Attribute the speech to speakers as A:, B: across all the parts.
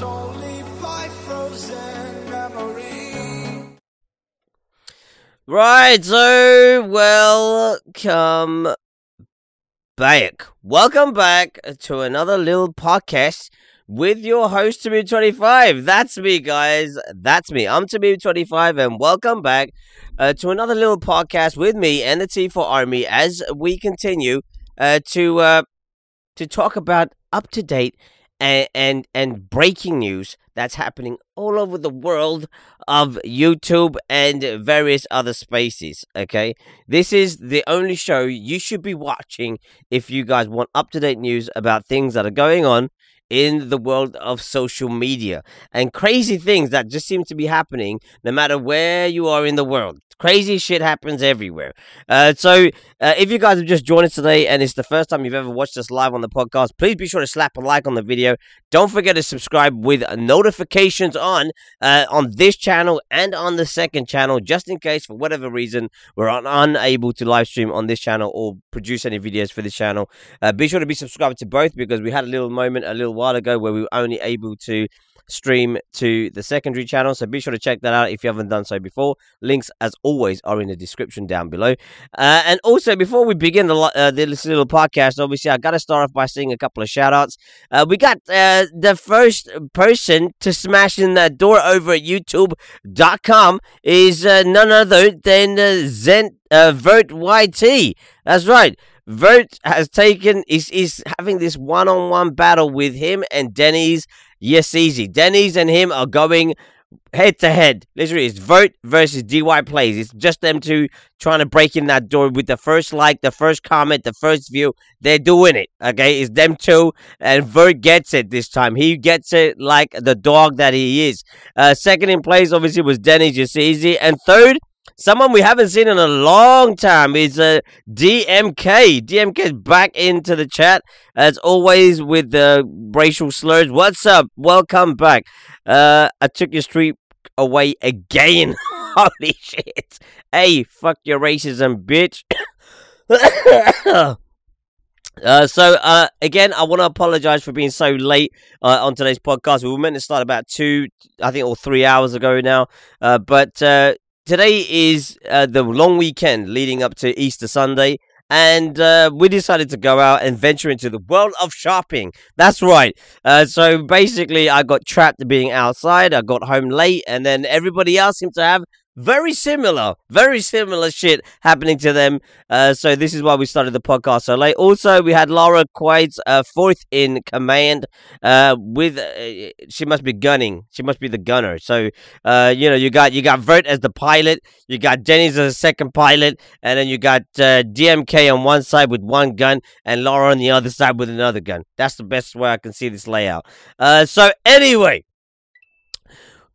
A: only by frozen memory.
B: Right, so welcome back. Welcome back to another little podcast with your host, Tamim25. That's me, guys. That's me. I'm Tamim25, and welcome back to another little podcast with me and the T4 Army as we continue to talk about up-to-date and breaking news that's happening all over the world of YouTube and various other spaces. Okay, this is the only show you should be watching if you guys want up-to-date news about things that are going on in the world of social media and crazy things that just seem to be happening no matter where you are in the world. Crazy shit happens everywhere. So if you guys have just joined us today and it's the first time you've ever watched us live on the podcast, please be sure to slap a like on the video. Don't forget to subscribe with notifications on this channel and on the second channel, just in case for whatever reason we're unable to live stream on this channel or produce any videos for this channel. Be sure to be subscribed to both, because we had a little moment a little while ago where we were only able to stream to the secondary channel, so be sure to check that out if you haven't done so before. Links, as always, are in the description down below. And also, before we begin this little podcast, obviously I gotta start off by saying a couple of shout outs. We got the first person to smash in that door over at youtube.com is none other than Vert YT. That's right. Vert has taken is having this one-on-one battle with him and Denny's. Yes, easy. Denny's and him are going head-to-head. Literally, it's Vert versus DY Plays. It's just them two trying to break in that door with the first like, the first comment, the first view. They're doing it, okay? It's them two, and Vert gets it this time. He gets it like the dog that he is. Second in place, obviously, was Denny's. Yes, easy. And third, someone we haven't seen in a long time is DMK. DMK's back into the chat, as always, with the racial slurs. What's up? Welcome back. I took your streak away again. Holy shit. Hey, fuck your racism, bitch. Again, I want to apologize for being so late on today's podcast. We were meant to start about 2, I think, or 3 hours ago now. But today is the long weekend leading up to Easter Sunday, and we decided to go out and venture into the world of shopping. That's right. So basically, I got trapped being outside. I got home late, and then everybody else seemed to have very similar shit happening to them. So this is why we started the podcast so late. Also, we had Laura Quaid's fourth in command. With she must be gunning. She must be the gunner. So you got Vert as the pilot. You got Denny's as a second pilot, and then you got DMK on one side with one gun, and Laura on the other side with another gun. That's the best way I can see this layout. So anyway,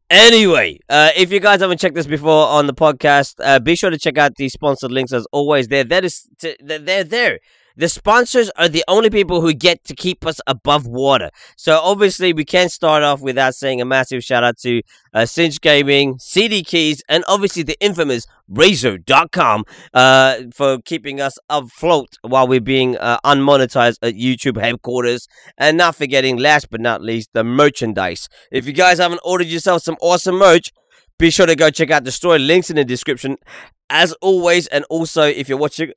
B: if you guys haven't checked this before on the podcast, be sure to check out the sponsored links as always. They're there. The sponsors are the only people who get to keep us above water. So obviously we can't start off without saying a massive shout out to Cinch Gaming, CD Keys, and obviously the infamous Razor.com for keeping us afloat while we're being unmonetized at YouTube headquarters. And not forgetting, last but not least, the merchandise. If you guys haven't ordered yourself some awesome merch, be sure to go check out the store. Links in the description as always. And also, if you're watching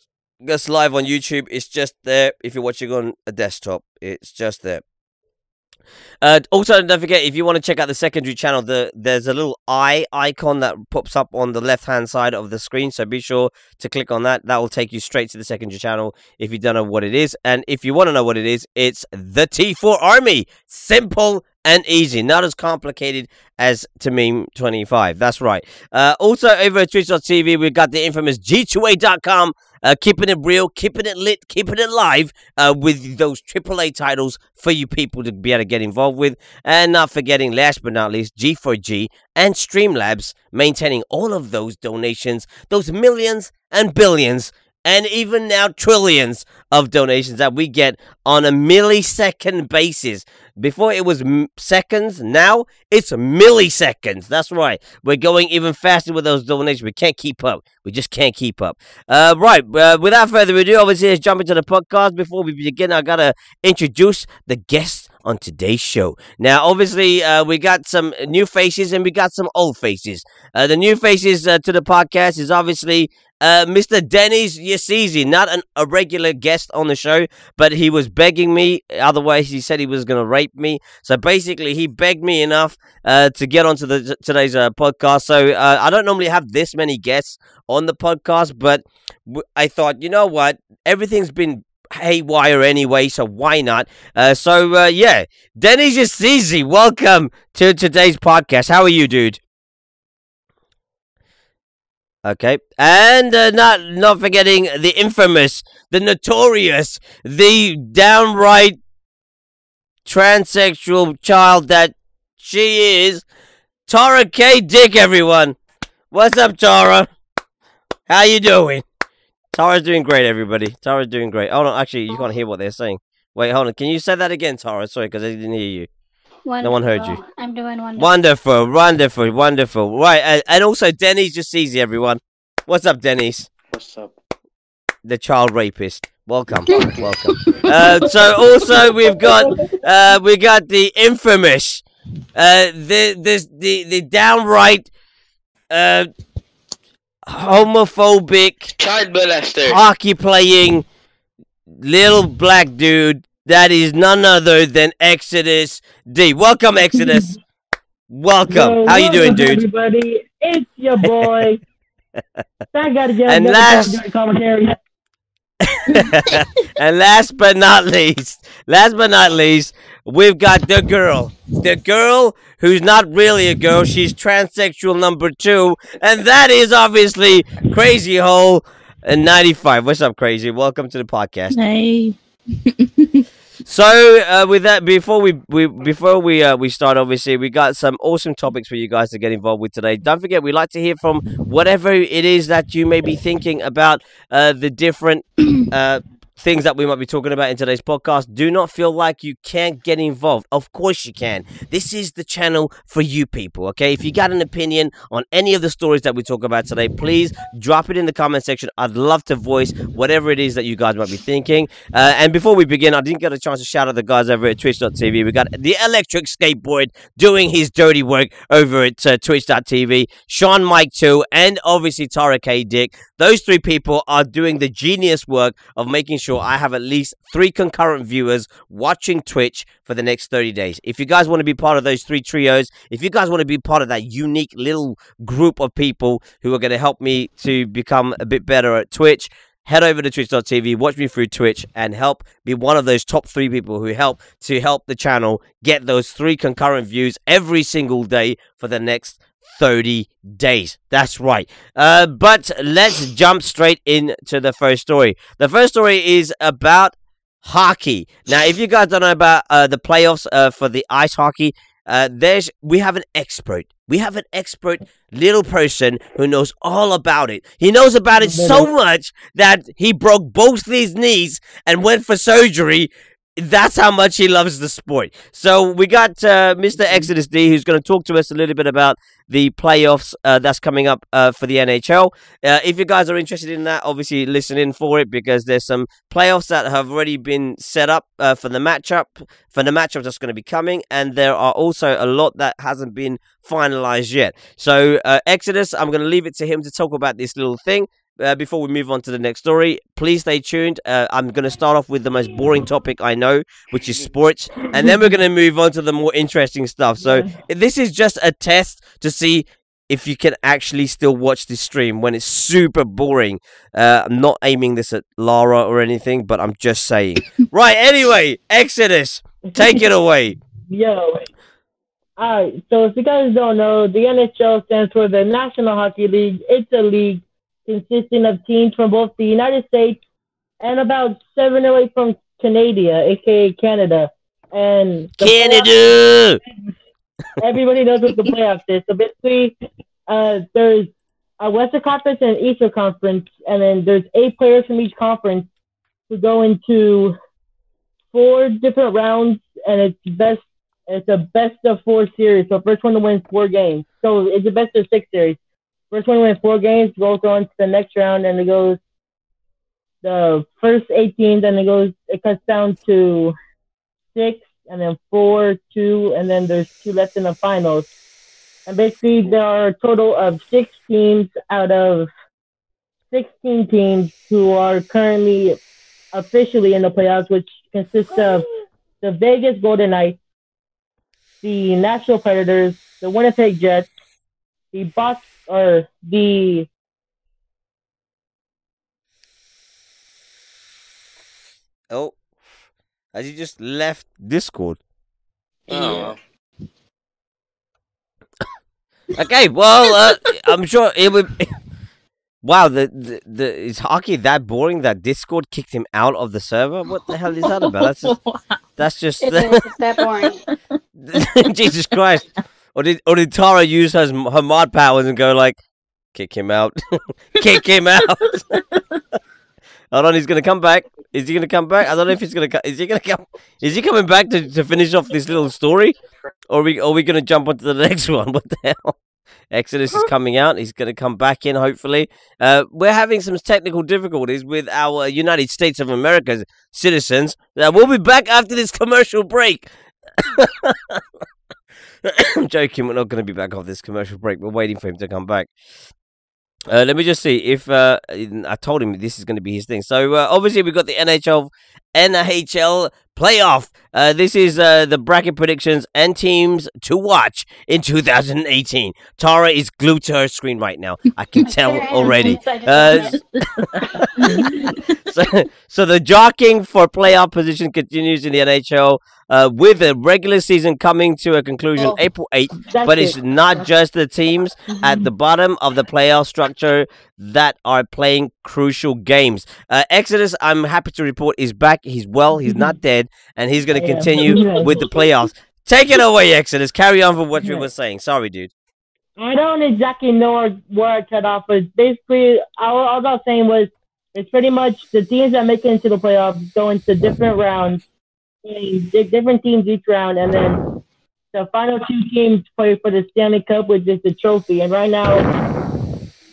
B: us live on YouTube, it's just there. If you're watching on a desktop, it's just there. Also, don't forget, if you want to check out the secondary channel, there's a little eye icon that pops up on the left-hand side of the screen, so be sure to click on that. That will take you straight to the secondary channel if you don't know what it is. And if you want to know what it is, it's the T4 Army. Simple and easy, not as complicated as Tamim25. That's right. Also, over at Twitch.tv, we've got the infamous G2A.com. Keeping it real, keeping it lit, keeping it live with those AAA titles for you people to be able to get involved with. And not forgetting, last but not least, G4G and Streamlabs, maintaining all of those donations, those millions and billions, and even now trillions of donations that we get on a millisecond basis. Before it was seconds, now it's milliseconds. That's right. We're going even faster with those donations. We can't keep up. We just can't keep up. Right. Without further ado, obviously, let's jump into the podcast. Before we begin, I gotta introduce the guests on today's show. Now, obviously, we got some new faces and we got some old faces. The new faces to the podcast is obviously Mr. Dennis Yassizi, not a regular guest on the show, but he was begging me. Otherwise, he said he was going to rape me. So basically, he begged me enough to get onto today's podcast. So I don't normally have this many guests on the podcast, but I thought, you know what? Everything's been haywire anyway, so why not? Yeah, Dennis Yassizi, welcome to today's podcast. How are you, dude? Okay, and not forgetting the infamous, the notorious, the downright transsexual child that she is, Tara K. Dick, everyone. What's up, Tara? How you doing? Tara's doing great, everybody. Tara's doing great. Hold on, actually, you can't hear what they're saying. Wait, hold on. Can you say that again, Tara? Sorry, because I didn't hear you.
C: Wonderful.
B: No one heard you.
C: I'm doing wonderful.
B: Wonderful. Right, and also Dennis Yassizi, everyone. What's up, Dennis?
D: What's up?
B: The child rapist. Welcome. So also we've got the infamous, the downright homophobic,
D: Child molester.
B: hockey playing little black dude that is none other than Exodus D. Welcome, Exodus. Welcome.
E: Yo,
B: how you doing, dude?
E: Everybody, it's your boy.
B: And last but not least, we've got the girl who's not really a girl. She's transsexual number 2, and that is obviously Crazy Hole 95. What's up, Crazy? Welcome to the podcast.
C: Hey.
B: So with that, before we start, obviously we got some awesome topics for you guys to get involved with today. Don't forget, we like to hear from whatever it is that you may be thinking about the different things that we might be talking about in today's podcast. Do not feel like you can't get involved. Of course you can. This is the channel for you people, okay? If you got an opinion on any of the stories that we talk about today, please drop it in the comment section. I'd love to voice whatever it is that you guys might be thinking. And before we begin, I didn't get a chance to shout out the guys over at twitch.tv. We got the electric skateboard doing his dirty work over at twitch.tv. Sean Mike 2, and obviously Tara K. Dick. Those 3 people are doing the genius work of making sure I have at least 3 concurrent viewers watching Twitch for the next 30 days. If you guys want to be part of those 3 trios, if you guys want to be part of that unique little group of people who are going to help me to become a bit better at Twitch, head over to twitch.tv, watch me through Twitch, and help be one of those top 3 people who help the channel get those 3 concurrent views every single day for the next 30 days. That's right. But let's jump straight into the first story. The first story is about hockey. Now, if you guys don't know about the playoffs for the ice hockey, we have an expert. We have an expert little person who knows all about it. He knows about it so much that he broke both his knees and went for surgery. That's how much he loves the sport. So we got Mr. Exodus D, who's going to talk to us a little bit about the playoffs that's coming up for the NHL. If you guys are interested in that, obviously listen in for it, because there's some playoffs that have already been set up for the matchup that's going to be coming, and there are also a lot that hasn't been finalized yet. So Exodus, I'm going to leave it to him to talk about this little thing. Before we move on to the next story, please stay tuned. I'm going to start off with the most boring topic I know, which is sports, and then we're going to move on to the more interesting stuff. So this is just a test to see if you can actually still watch this stream when it's super boring. I'm not aiming this at Lara or anything, but I'm just saying. Right, anyway, Exodus, take it away.
E: Yo. Alright, so if you guys don't know, the NHL stands for the National Hockey League. It's a league consisting of teams from both the United States and about 7 away from Canada, aka Canada. And
B: Canada!
E: Everybody knows what the playoffs is. So basically, there's a Western Conference and an Eastern Conference, and then there's 8 players from each conference to go into 4 different rounds, and it's a best of 4 series. So first one to win 4 games. So it's a best of 6 series. First one to win 4 games goes on to the next round, and it goes the first 18, then it cuts down to 6, and then 4, 2, and then there's 2 left in the finals. And basically, there are a total of 6 teams out of 16 teams who are currently officially in the playoffs, which consists of the Vegas Golden Knights, the Nashville Predators, the Winnipeg Jets, the
B: Oh, has he just left Discord?
C: Oh,
B: Okay, well, I'm sure it would. Wow, is hockey that boring that Discord kicked him out of the server? What the hell is that about? That's just
D: It's that boring.
B: Jesus Christ! Or did Tara use her mod powers and go like, kick him out, kick him out? Hold on, he's gonna come back. Is he gonna come back? I don't know if he's gonna. Is he gonna come? Is he coming back to finish off this little story, or are we gonna jump onto the next one? What the hell? Exodus is coming out. He's gonna come back in. Hopefully, we're having some technical difficulties with our United States of America citizens. We'll be back after this commercial break. I'm joking. We're not going to be back off this commercial break. We're waiting for him to come back. Let me just see if I told him this is going to be his thing. So obviously we've got the NHL playoff. This is the bracket predictions and teams to watch in 2018. Tara is glued to her screen right now. I can tell already. So the jockeying for playoff position continues in the NHL with the regular season coming to a conclusion April 8th. But it's not just the teams at the bottom of the playoff structure that are playing crucial games. Exodus, I'm happy to report, is back. He's well. He's not dead. And he's going to continue with the playoffs. Take it away, Exodus. Carry on for what you were saying. Sorry, dude.
E: I don't exactly know where I cut off, but basically, all I was saying was it's pretty much the teams that make it into the playoffs go into different rounds, different teams each round, and then the final 2 teams play for the Stanley Cup, which is the trophy. And right now,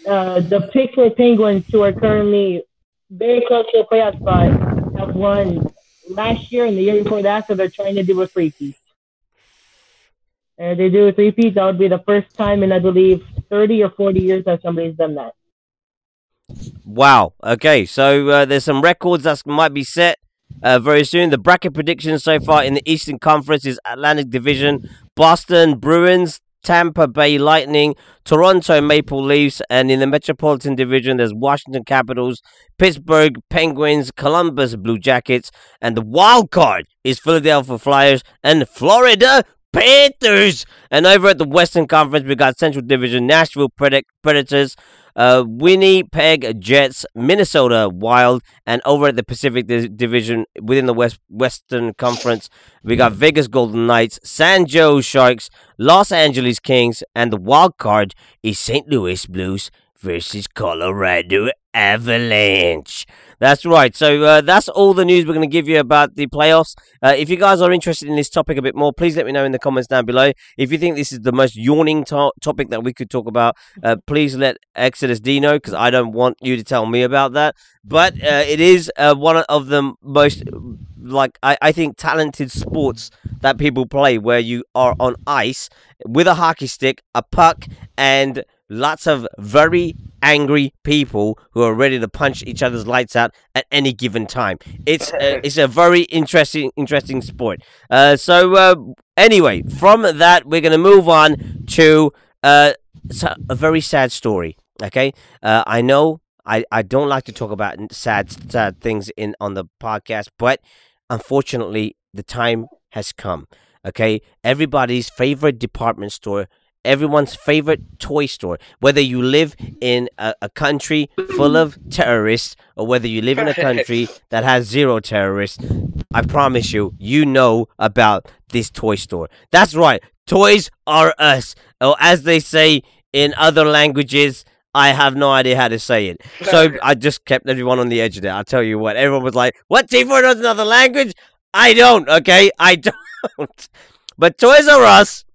E: the Pittsburgh Penguins, who are currently very close to a playoff spot, have won last year and the year before that, so they're trying to do a three-peat. And they do a three-peat, that would be the first time in, I believe, 30 or 40 years that somebody's done that.
B: Wow. Okay, so there's some records that might be set very soon. The bracket predictions so far in the Eastern Conference is Atlantic Division, Boston Bruins, Tampa Bay Lightning, Toronto Maple Leafs, and in the Metropolitan Division, there's Washington Capitals, Pittsburgh Penguins, Columbus Blue Jackets, and the wild card is Philadelphia Flyers and Florida Panthers. And over at the Western Conference, we got Central Division, Nashville Predators, Winnipeg Jets, Minnesota Wild, and over at the Pacific Division within the Western Conference, we got Vegas Golden Knights, San Jose Sharks, Los Angeles Kings, and the wild card is St. Louis Blues versus Colorado Avalanche. That's right. So that's all the news we're going to give you about the playoffs. If you guys are interested in this topic a bit more, please let me know in the comments down below. If you think this is the most yawning topic that we could talk about, please let Exodus D know, because I don't want you to tell me about that. But it is one of the most, I think, talented sports that people play, where you are on ice with a hockey stick, a puck, and lots of very angry people who are ready to punch each other's lights out at any given time. It's a very interesting sport. So anyway, from that, we're going to move on to a very sad story. Okay, I know I don't like to talk about sad things on the podcast, but unfortunately, the time has come. Okay, everybody's favorite department store, everyone's favorite toy store, whether you live in a country full of terrorists or whether you live in a country that has 0 terrorists, I promise you, you know about this toy store. That's right, Toys R Us, or as they say in other languages, I have no idea how to say it. So I just kept everyone on the edge of it. I'll tell you what. Everyone was like, what? T4 knows another language? I don't, okay? I don't. But Toys R Us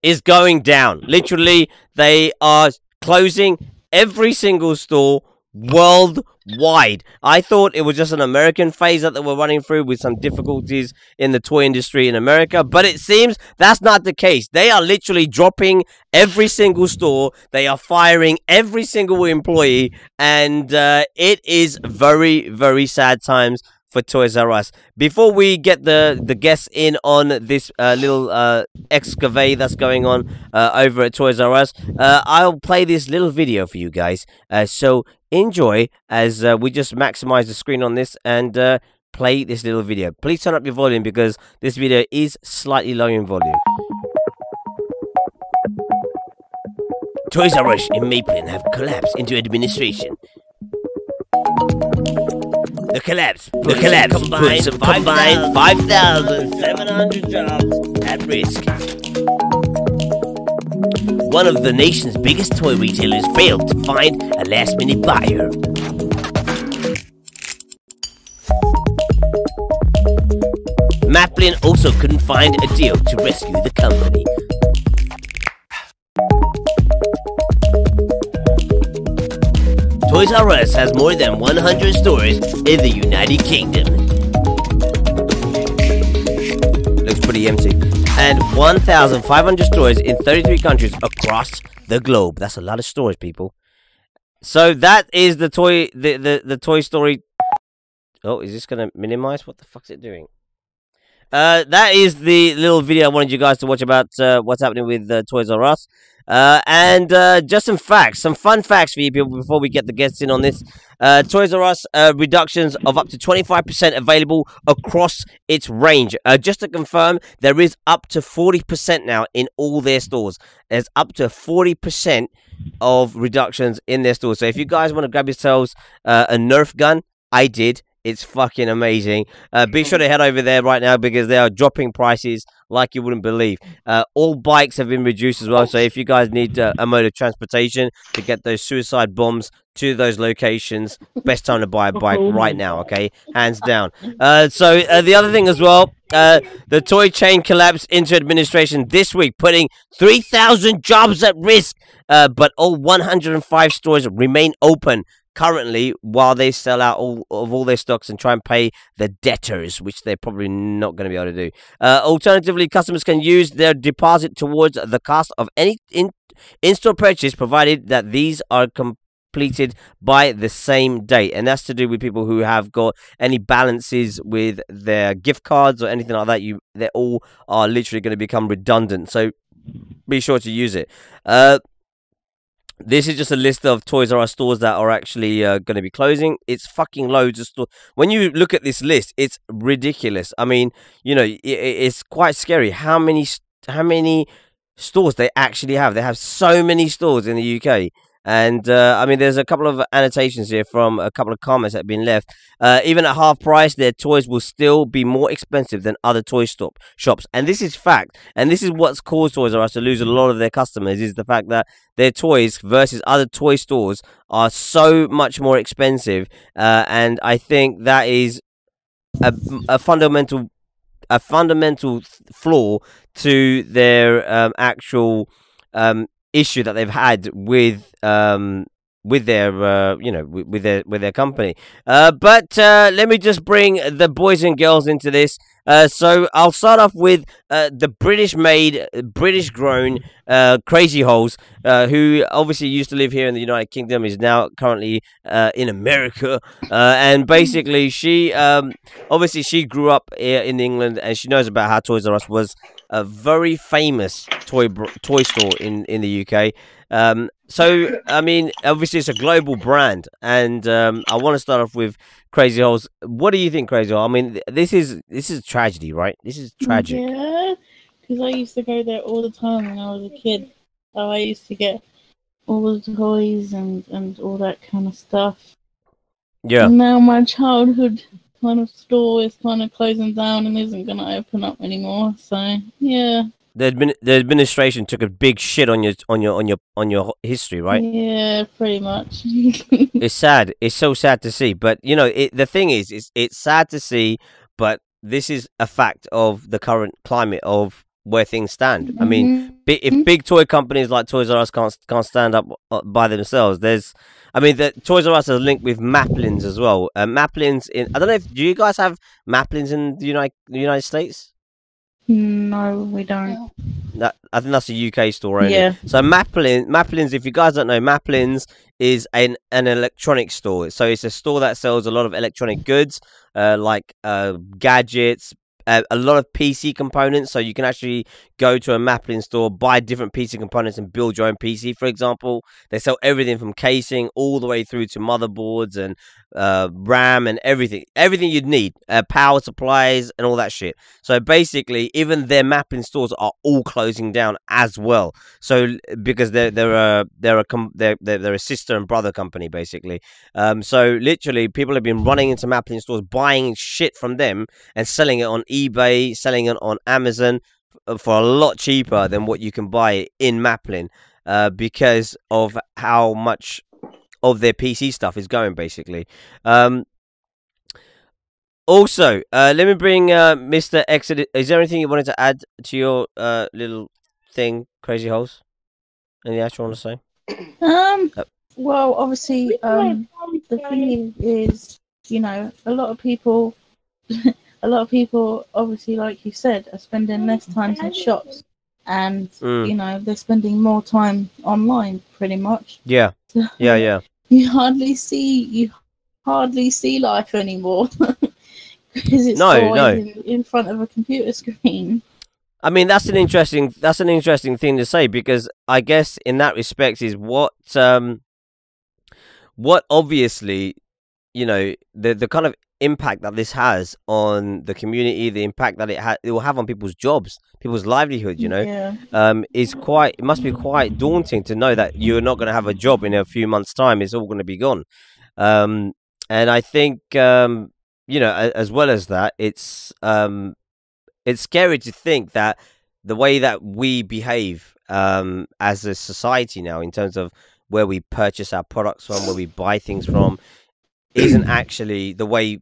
B: is going down. Literally, they are closing every single store worldwide. I thought it was just an American phase that they were running through with some difficulties in the toy industry in America, but it seems that's not the case. They are literally dropping every single store. They are firing every single employee, and it is very, very sad times for Toys R Us. Before we get the guests in on this little excavate that's going on over at Toys R Us, I'll play this little video for you guys. So enjoy as we just maximize the screen on this and play this little video. Please turn up your volume because this video is slightly low in volume. Toys R Us in Maplin have collapsed into administration. The collapse puts a combined 5,700 jobs at risk. One of the nation's biggest toy retailers failed to find a last-minute buyer. Maplin also couldn't find a deal to rescue the company. Toys R Us has more than 100 stores in the United Kingdom. Looks pretty empty. And 1,500 stores in 33 countries across the globe. That's a lot of stores, people. So that is the Toy Story. Oh, is this gonna minimize? What the fuck's it doing? That is the little video I wanted you guys to watch about what's happening with Toys R Us. And just some facts, some fun facts for you people before we get the guests in on this. Toys R Us reductions of up to 25% available across its range. Just to confirm, there is up to 40% now in all their stores. There's up to 40% of reductions in their stores. So if you guys want to grab yourselves a Nerf gun, I did. It's fucking amazing. Be sure to head over there right now because they are dropping prices like you wouldn't believe. All bikes have been reduced as well. So if you guys need a mode of transportation to get those suicide bombs to those locations, best time to buy a bike right now, okay? Hands down. So the other thing as well, the toy chain collapsed into administration this week, putting 3,000 jobs at risk. But all 105 stores remain open currently while they sell out all their stocks and try and pay the debtors, which they're probably not going to be able to do. Alternatively, customers can use their deposit towards the cost of any in-store purchase, provided that these are completed by the same date. And that's to do with people who have got any balances with their gift cards or anything like that. They all are literally going to become redundant. So be sure to use it. This is just a list of Toys R Us stores that are actually going to be closing. It's fucking loads of stores. When you look at this list, it's ridiculous. I mean, you know, it's quite scary how many stores they actually have. They have so many stores in the UK. And, I mean, there's a couple of annotations here from a couple of comments that have been left. Even at half price, their toys will still be more expensive than other toy shops. And this is fact. And this is what's caused Toys R Us to lose a lot of their customers, is the fact that their toys versus other toy stores are so much more expensive. And I think that is a fundamental flaw to their actual issue that they've had with their with their company. But let me just bring the boys and girls into this. So I'll start off with the British-made, British-grown Crazy Holes, who obviously used to live here in the United Kingdom, is now currently in America. And basically, she obviously she grew up here in England, and she knows about how Toys R Us was a very famous toy store in the UK. So I mean, obviously it's a global brand, and I want to start off with Crazy Holes. What do you think, Crazy Hole? I mean, this is tragedy, right? This is tragic.
C: Yeah, because I used to go there all the time when I was a kid. So I used to get all the toys and all that kind of stuff.
B: Yeah.
C: And now my childhood kind of store is kind of closing down and isn't going to open up anymore. So, yeah.
B: the administration took a big shit on your history, right?
C: Yeah, pretty much.
B: It's sad. It's so sad to see. But you know, the thing is, it's sad to see. But this is a fact of the current climate of where things stand. I mean, if big toy companies like Toys R Us can't stand up by themselves, the Toys R Us is linked with Maplins as well. Maplins I don't know if do you guys have Maplins in the United States?
C: No, we don't.
B: I think that's a UK store only.
C: Yeah.
B: So Maplins, if you guys don't know, Maplins is an electronic store. So it's a store that sells a lot of electronic goods, like gadgets, a lot of PC components. So you can actually go to a Maplin store, buy different PC components, and build your own PC. For example, they sell everything from casing all the way through to motherboards and RAM and everything you'd need, power supplies and all that shit. So basically, even their Maplin stores are all closing down as well. So because they're a sister and brother company basically. So literally, people have been running into Maplin stores, buying shit from them and selling it on eBay, selling it on Amazon for a lot cheaper than what you can buy in Maplin, because of how much of their PC stuff is going basically. Also, let me bring Mr. Exodus. Is there anything you wanted to add to your little thing, Crazy Holes? Anything else you want to say?
C: Well, obviously, the thing is, you know, a lot of people, obviously, like you said, are spending less time in shops, and you know, they're spending more time online, pretty much.
B: Yeah, yeah.
C: You hardly see life anymore because it's always in front of a computer screen.
B: I mean, that's an interesting thing to say, because I guess in that respect is what obviously, you know, the kind of impact that this has on the community, the impact that it will have on people's jobs, people's livelihood, you know, it must be quite daunting to know that you're not going to have a job in a few months' time. It's all going to be gone. And I think, you know, as well as that, it's scary to think that the way that we behave as a society now, in terms of where we purchase our products from, where we buy things from, isn't actually the way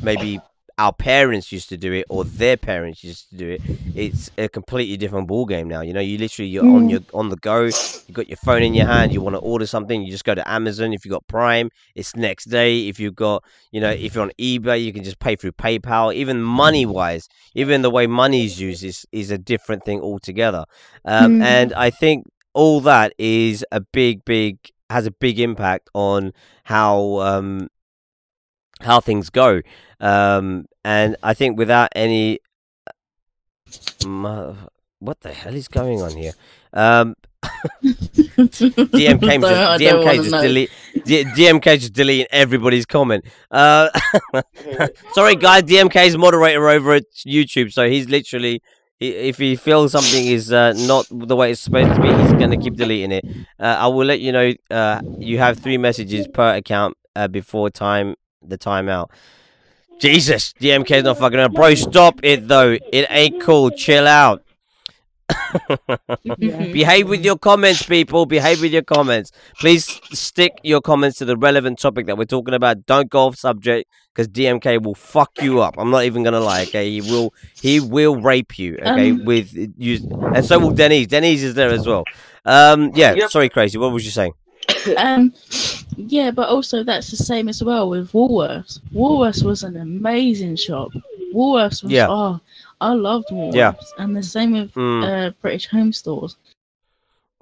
B: maybe our parents used to do it, or their parents used to do it. It's a completely different ball game now. You know, you're on the go. You got your phone in your hand. You want to order something, you just go to Amazon. If you got Prime, it's next day. If you've got, you know, if you're on eBay, you can just pay through PayPal. Even money wise, even the way money is used is a different thing altogether. And I think all that is has a big impact on how things go, and I think without any what the hell is going on here? DMK just deleting everybody's comment. Sorry guys, DMK's moderator over at YouTube, so he's literally, if he feels something is not the way it's supposed to be, he's going to keep deleting it. I will let you know, you have 3 messages per account before the timeout. Jesus, DMK's not fucking around. Bro, stop it though. It ain't cool. Chill out. Behave with your comments, people. Behave with your comments. Please stick your comments to the relevant topic that we're talking about. Don't go off subject, because DMK will fuck you up. I'm not even gonna lie. Okay, he will rape you. Okay, with you, and so will Denise. Denise is there as well. Yeah. Sorry, Crazy. What was you saying?
C: Yeah, but also that's the same as well with Woolworths. Woolworths was an amazing shop. Woolworths was, I loved Woolworths, and the same with British Home Stores.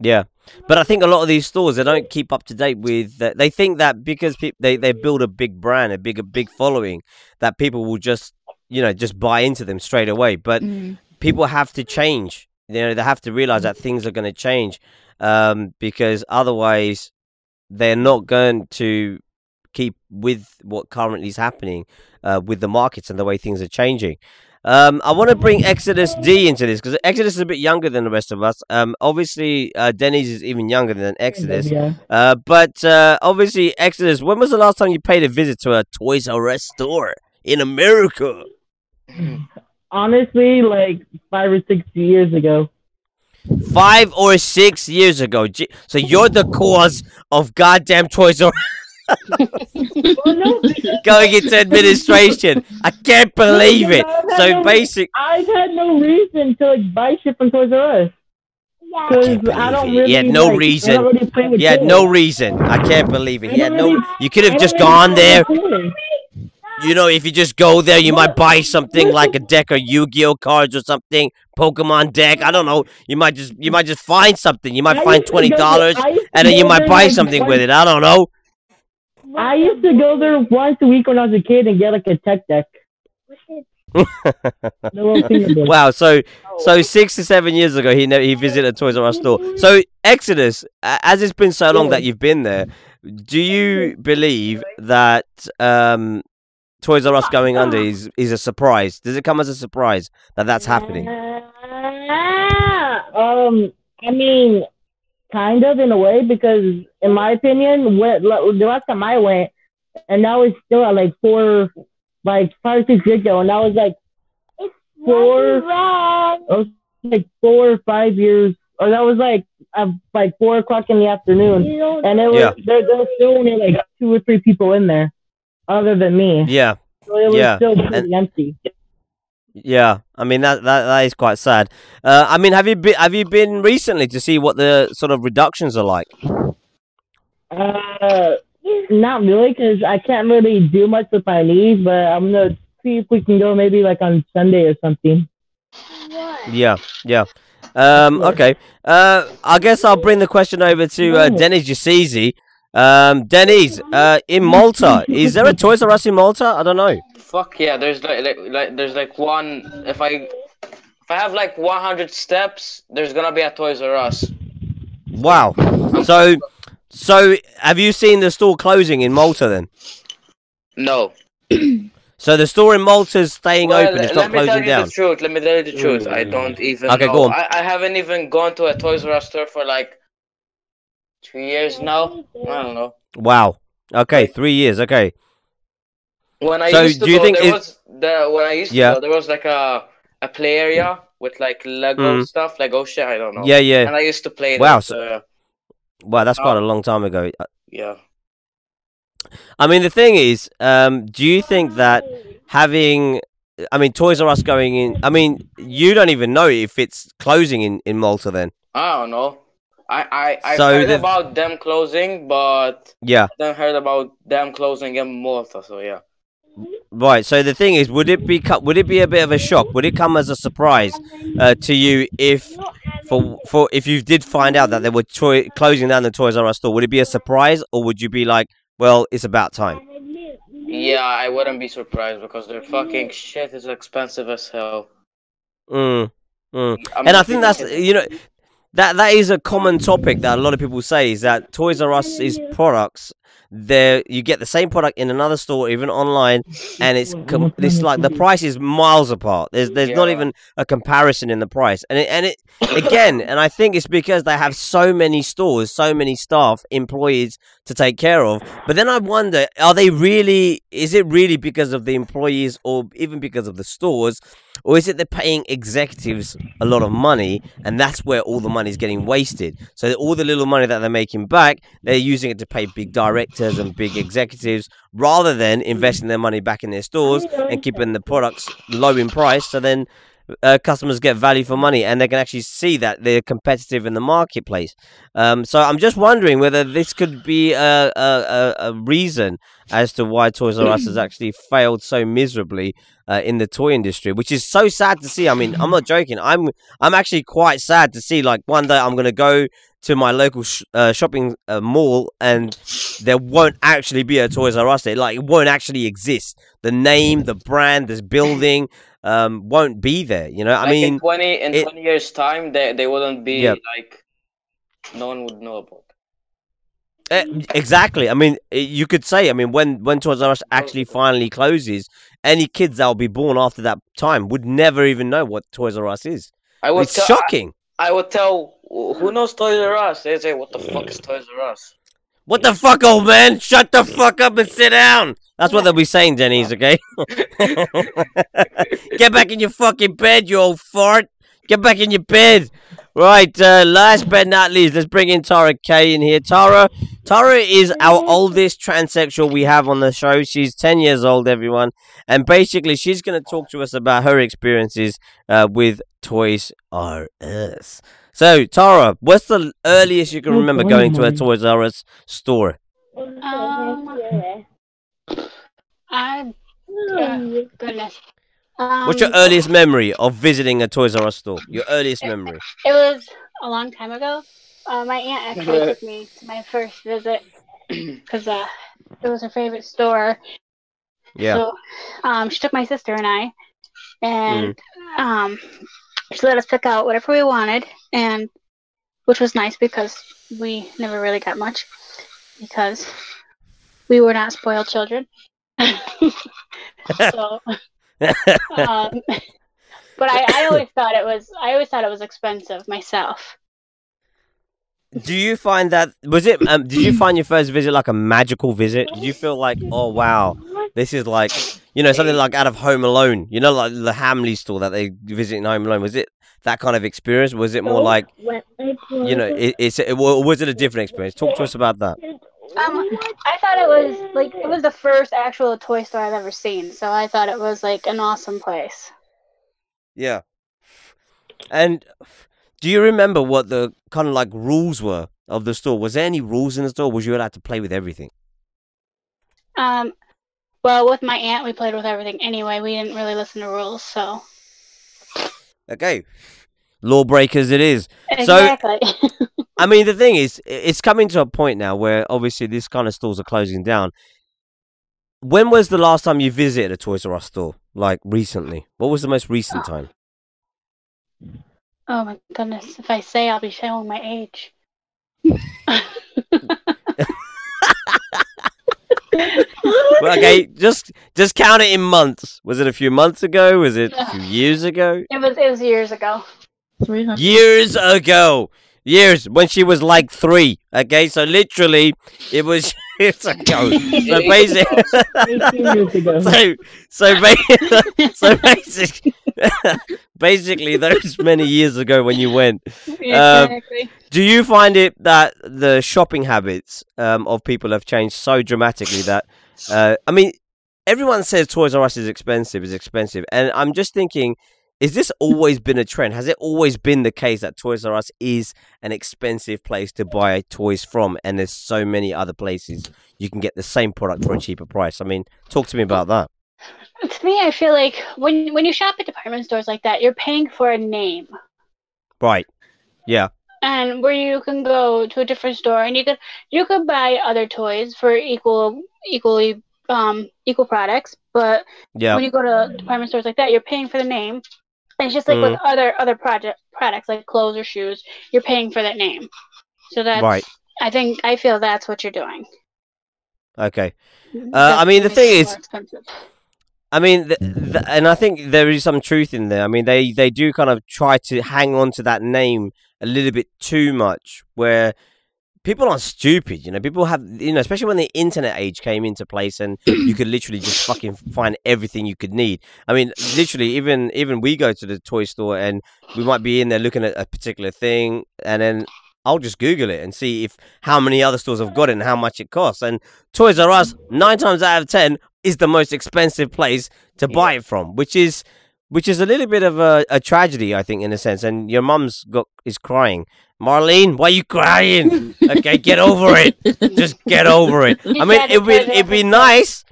B: Yeah, but I think a lot of these stores, they don't keep up to date with. They think that because they build a big brand, a big following, that people will just, you know, just buy into them straight away. But people have to change. You know, they have to realize that things are going to change, because otherwise they're not going to keep with what currently is happening with the markets and the way things are changing. I want to bring Exodus D into this, because Exodus is a bit younger than the rest of us. Obviously, Denny's is even younger than Exodus. But obviously, Exodus, when was the last time you paid a visit to a Toys R Us store in America?
E: Honestly, like 5 or 6 years ago.
B: 5 or 6 years ago. So you're the cause of goddamn Toys R Us going into administration. I can't believe it. So basic.
E: I've had no reason to like buy shit from Toys R Us. Because I don't really.
B: He had no reason. He had no reason. I can't believe it. He had no. You could have just gone there. You know, if you just go there, you might buy something like a deck of Yu-Gi-Oh cards or something, Pokemon deck. I don't know. You might just find something. You might find $20, and then you might buy something with it. I don't know.
E: I used to go there once a week when I was a kid and get like a tech deck.
B: Wow, so 6 to 7 years ago he visited a Toys R Us store. So Exodus, as it's been so long that you've been there, do you believe that Toys R Us going under is a surprise? Does it come as a surprise that that's happening?
E: I mean, kind of in a way, because in my opinion, the last time I went, and now it's still at like 5 or 6 years ago, and that was like 4 or 5 years, or that was like 4 o'clock in the afternoon, and it was there was still only like 2 or 3 people in there, other than me.
B: Yeah.
E: So it was still pretty empty.
B: Yeah, I mean that is quite sad. I mean, have you been recently to see what the sort of reductions are like?
E: Not really, because I can't really do much with my knees. But I'm gonna see if we can go maybe like on Sunday or something.
B: Yeah. Okay. I guess I'll bring the question over to Dennis Giassizi. Dennis, in Malta, is there a Toys R Us in Malta? I don't know.
F: Fuck yeah, there's there's like one. If I have like 100 steps, there's gonna be a Toys R Us.
B: Wow. So have you seen the store closing in Malta then?
F: No.
B: So the store in Malta is staying open. It's not closing down.
F: Let me tell you the truth. I don't even.
B: Okay,
F: know.
B: go on.
F: I haven't even gone to a Toys R Us store for like 2 years now. I don't know.
B: Wow. Okay, 3 years. Okay.
F: When I
B: So
F: used to
B: do you
F: go,
B: think
F: there was like a play area with like Lego stuff, like oh shit, I don't know.
B: Yeah.
F: And I used to play.
B: Wow.
F: That,
B: Wow, that's quite a long time ago.
F: Yeah.
B: I mean, the thing is, do you think that having, I mean, Toys R Us going in, I mean, you don't even know if it's closing in Malta then?
F: I don't know. I heard about them closing, but
B: yeah,
F: I haven't heard about them closing in Malta, so yeah.
B: Right, so the thing is, would it be a bit of a shock? Would it come as a surprise to you if you did find out that they were closing down the Toys R Us store? Would it be a surprise, or would you be like, well, it's about time?
F: Yeah, I wouldn't be surprised because their fucking shit is expensive as hell.
B: And I think that's, you know, that is a common topic that a lot of people say, is that Toys R Us's products, you get the same product in another store, even online, and it's like the price is miles apart. There's not even a comparison in the price, and it again, and I think it's because they have so many stores, so many staff, employees to take care of. But then I wonder, is it really because of the employees, or even because of the stores, or is it they're paying executives a lot of money, and that's where all the money is getting wasted? So all the little money that they're making back, they're using it to pay big directors and big executives, rather than investing their money back in their stores and keeping the products low in price, so then customers get value for money, and they can actually see that they're competitive in the marketplace. So I'm just wondering whether this could be a reason as to why Toys R Us has actually failed so miserably in the toy industry, which is so sad to see. I mean, I'm not joking. I'm actually quite sad to see. Like, one day I'm going to go to my local shopping mall, and there won't actually be a Toys R Us there. Like, it won't actually exist. The name, the brand, this building won't be there. You know,
F: like,
B: I mean,
F: in 20 years' time, they wouldn't be like, no one would know about.
B: Exactly. I mean, you could say, I mean, when Toys R Us actually finally closes, any kids that will be born after that time would never even know what Toys R Us is. It's shocking.
F: I would tell, who knows Toys R Us? They say, what the fuck is Toys R Us?
B: What the fuck, old man? Shut the fuck up and sit down. That's what they'll be saying, Denny's, okay? Get back in your fucking bed, you old fart. Get back in your bed. Right, last but not least, let's bring in Tara K in here. Tara is our oldest transsexual we have on the show. She's 10 years old, everyone. And basically, she's going to talk to us about her experiences with Toys R Us. So, Tara, what's the earliest you can remember going to a Toys R Us store?
D: Goodness.
B: What's your earliest memory of visiting a Toys R Us store? Your earliest memory?
D: It was a long time ago. My aunt actually took me to my first visit because it was her favorite store.
B: Yeah.
D: So she took my sister and I, and she let us pick out whatever we wanted, and which was nice because we never really got much because we were not spoiled children. So, but I always thought it was expensive myself.
B: Do you find that did you find your first visit like a magical visit? Did you feel like, oh wow, this is like, something like out of Home Alone, like the Hamley store that they visit in Home Alone? Was it that kind of experience? Was it more like, was it a different experience? Talk to us about that.
D: I thought it was the first actual toy store I've ever seen, so I thought it was like an awesome place.
B: Yeah. And do you remember what the kind of like rules were of the store? Was there any rules in the store? Was you allowed to play with everything?
D: Well, with my aunt, we played with everything anyway. We didn't really listen to rules, so.
B: Okay. Lawbreakers it is.
D: Exactly.
B: So, I mean, the thing is, it's coming to a point now where obviously this kind of stores are closing down. When was the last time you visited a Toys R Us store? Like, recently? What was the most recent time?
D: Oh my goodness. If I say, I'll be showing my age.
B: Well, okay, just count it in months. Was it a few months ago? Was it a few years ago?
D: It was years ago.
C: 300.
B: Years ago. Years when she was like 3. Okay, so literally it was years ago. So basically,
E: 18 years ago.
B: basically those many years ago when you went.
D: Exactly.
B: Do you find it that the shopping habits of people have changed so dramatically that I mean, everyone says Toys R Us is expensive, and I'm just thinking, is this always been a trend? Has it always been the case that Toys R Us is an expensive place to buy toys from, and there's so many other places you can get the same product for a cheaper price? I mean, talk to me about that.
D: To me, I feel like when you shop at department stores like that, you're paying for a name.
B: Right. Yeah.
D: And where you can go to a different store and you could buy other toys for equal products, but when you go to department stores like that, you're paying for the name. And it's just like with other products like clothes or shoes, you're paying for that name. So that's right. I feel that's what you're doing.
B: Okay. I mean, the thing is, I mean, and I think there is some truth in there. I mean, they do kind of try to hang on to that name a little bit too much, where people aren't stupid, people have, especially when the internet age came into place and you could literally just fucking find everything you could need. I mean, literally, even we go to the toy store and we might be in there looking at a particular thing, and then I'll just Google it and see how many other stores have got it and how much it costs. And Toys R Us, 9 times out of 10, is the most expensive place to buy it from, which is a little bit of a tragedy, I think, in a sense. And your mum's is crying. Marlene, why are you crying? Okay, get over it. Just get over it. I mean, it'd be nice.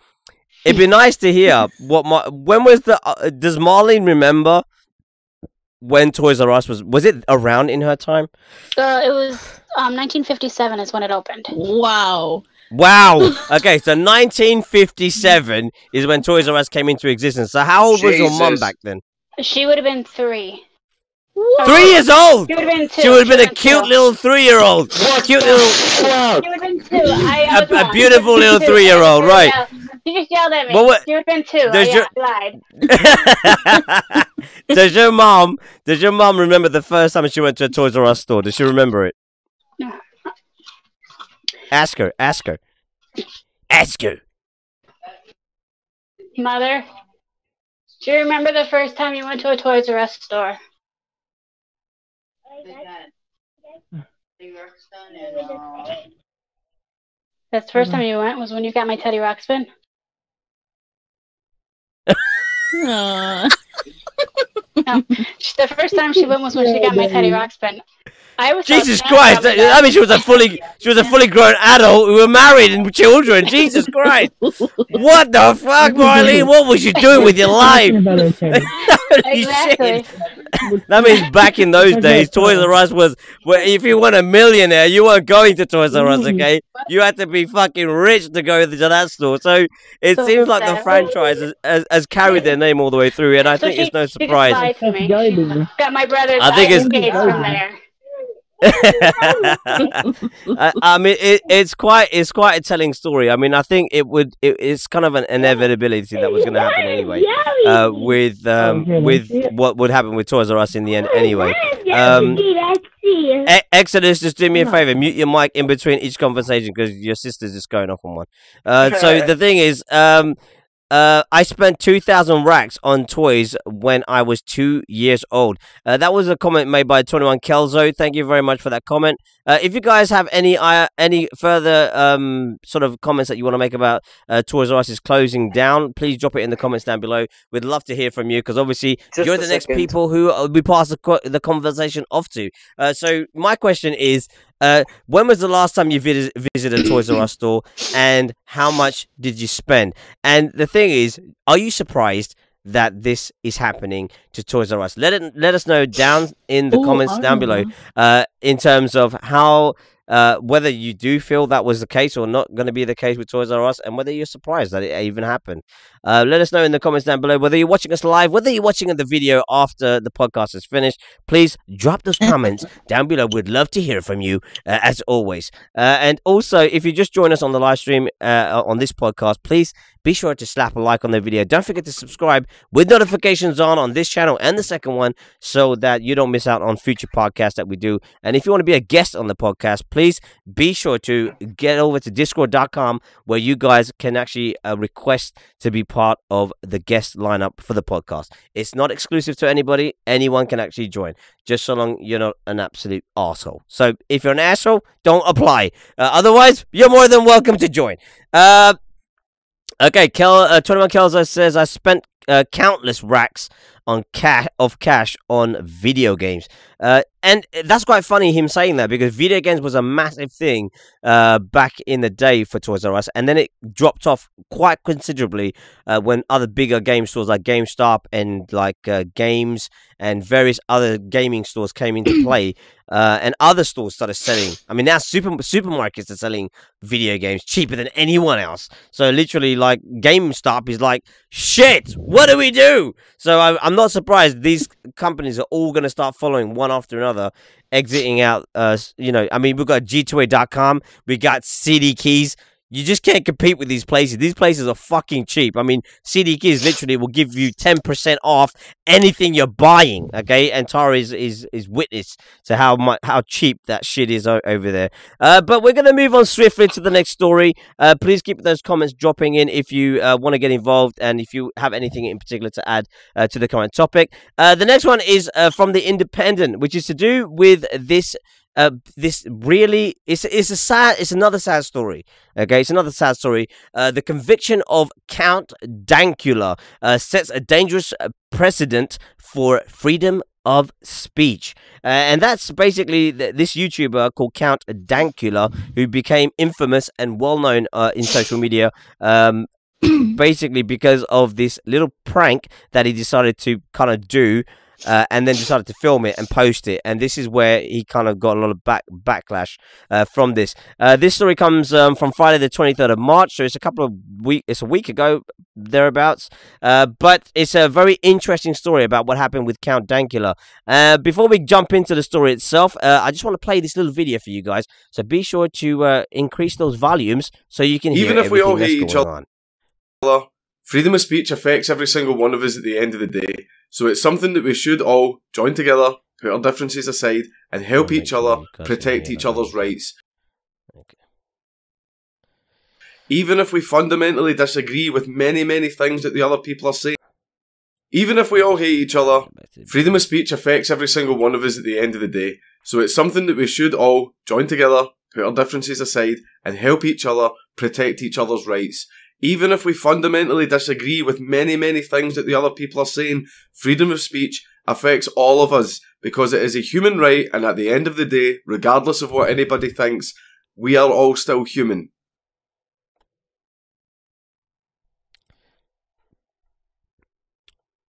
B: It'd be nice to hear when was does Marlene remember when Toys R Us was it around in her time?
D: It was 1957 is when it opened.
C: Wow.
B: Okay, so 1957 is when Toys R Us came into existence. So how old was your mum back then?
D: She would have been 3.
B: 3 years old.
D: She would have been 2.
B: She would have been a cute little 3-year-old. Cute little.
D: She would have been 2.
B: A beautiful little 3-year-old, right?
D: She just yelled at me. She would have been 2. I lied.
B: Does your mom remember the first time she went to a Toys R Us store? Does she remember it?
D: No.
B: Ask her.
D: Mother, do you remember the first time you went to a Toys R Us store? That's the first time you went was when you got my Teddy Ruxpin. No, the first time she went was when she got my Teddy Ruxpin. I was
B: Jesus Christ! I mean, she was a fully grown adult who were married and children. Jesus Christ! What the fuck, Marlene? What was you doing with your life?
D: Exactly.
B: That means back in those days, Toys R Us was if you weren't a millionaire, you weren't going to Toys R Us. Okay, you had to be fucking rich to go to that store. So it seems like the franchise has carried their name all the way through, and I think it's no surprise.
D: Got my brother's
B: I think it's
D: from there.
B: I mean, it's quite a telling story. I mean, I think it's kind of an inevitability that was going to happen anyway. With what would happen with Toys R Us in the end anyway. Exodus, just do me a favor, mute your mic in between each conversation because your sister's just going off on one. So the thing is, I spent 2,000 racks on toys when I was 2 years old. That was a comment made by 21 Kelzo. Thank you very much for that comment. If you guys have any further sort of comments that you want to make about Toys R Us is closing down, please drop it in the comments down below. We'd love to hear from you because obviously you're the next people who we pass the conversation off to. So my question is, when was the last time you visited a Toys R Us store, and how much did you spend? And the thing is, are you surprised that this is happening to Toys R Us? Let us know down in the comments down below, in terms of how whether you do feel that was the case or not going to be the case with Toys R Us, and whether you're surprised that it even happened. Let us know in the comments down below, whether you're watching us live, whether you're watching the video after the podcast is finished. Please drop those comments down below. We'd love to hear from you, as always. And also, if you just join us on the live stream on this podcast, please be sure to slap a like on the video. Don't forget to subscribe with notifications on this channel and the second one, so that you don't miss out on future podcasts that we do. And if you want to be a guest on the podcast, please be sure to get over to discord.com, where you guys can actually request to be part of the guest lineup for the podcast. It's not exclusive to anybody. Anyone can actually join, just so long you're not an absolute asshole. So if you're an asshole, don't apply. Otherwise, you're more than welcome to join. Okay, 21 Kelzo says, I spent countless racks on cash on video games. And that's quite funny, him saying that, because video games was a massive thing back in the day for Toys R Us, and then it dropped off quite considerably when other bigger game stores like GameStop and like Games and various other gaming stores came into play, and other stores started selling. I mean, now supermarkets are selling video games cheaper than anyone else. So literally, like, GameStop is like, shit, what do we do? So I'm not surprised these companies are all going to start following one after another, exiting out. You know, I mean, we've got G2A.com, we got CD Keys. You just can't compete with these places. These places are fucking cheap. I mean, CD Keys literally will give you 10% off anything you're buying. Okay, and Tara is witness to how cheap that shit is over there. But we're gonna move on swiftly to the next story. Please keep those comments dropping in if you want to get involved, and if you have anything in particular to add to the current topic. The next one is from the Independent, which is to do with this. This really it's another sad story. Okay, it's another sad story. The conviction of Count Dankula sets a dangerous precedent for freedom of speech, and that's basically this YouTuber called Count Dankula, who became infamous and well known in social media. Basically because of this little prank that he decided to kind of do. And then decided to film it and post it, and this is where he kind of got a lot of backlash from this. This story comes from Friday the 23rd of March, so it's a week ago thereabouts. But it's a very interesting story about what happened with Count Dankula. Before we jump into the story itself, I just want to play this little video for you guys. So be sure to increase those volumes so you can hear
G: even if we all hate
B: each other.
G: Freedom of speech affects every single one of us at the end of the day, so it's something that we should all join together, put our differences aside, and help each other protect each other's rights. Okay. Even if we fundamentally disagree with many things that the other people are saying. Even if we all hate each other, freedom of speech affects every single one of us at the end of the day, So it's something that we should all join together, put our differences aside, and help each other protect each other's rights. Even if we fundamentally disagree with many, many things that the other people are saying, freedom of speech affects all of us because it is a human right, and at the end of the day, regardless of what anybody thinks, we are all still human.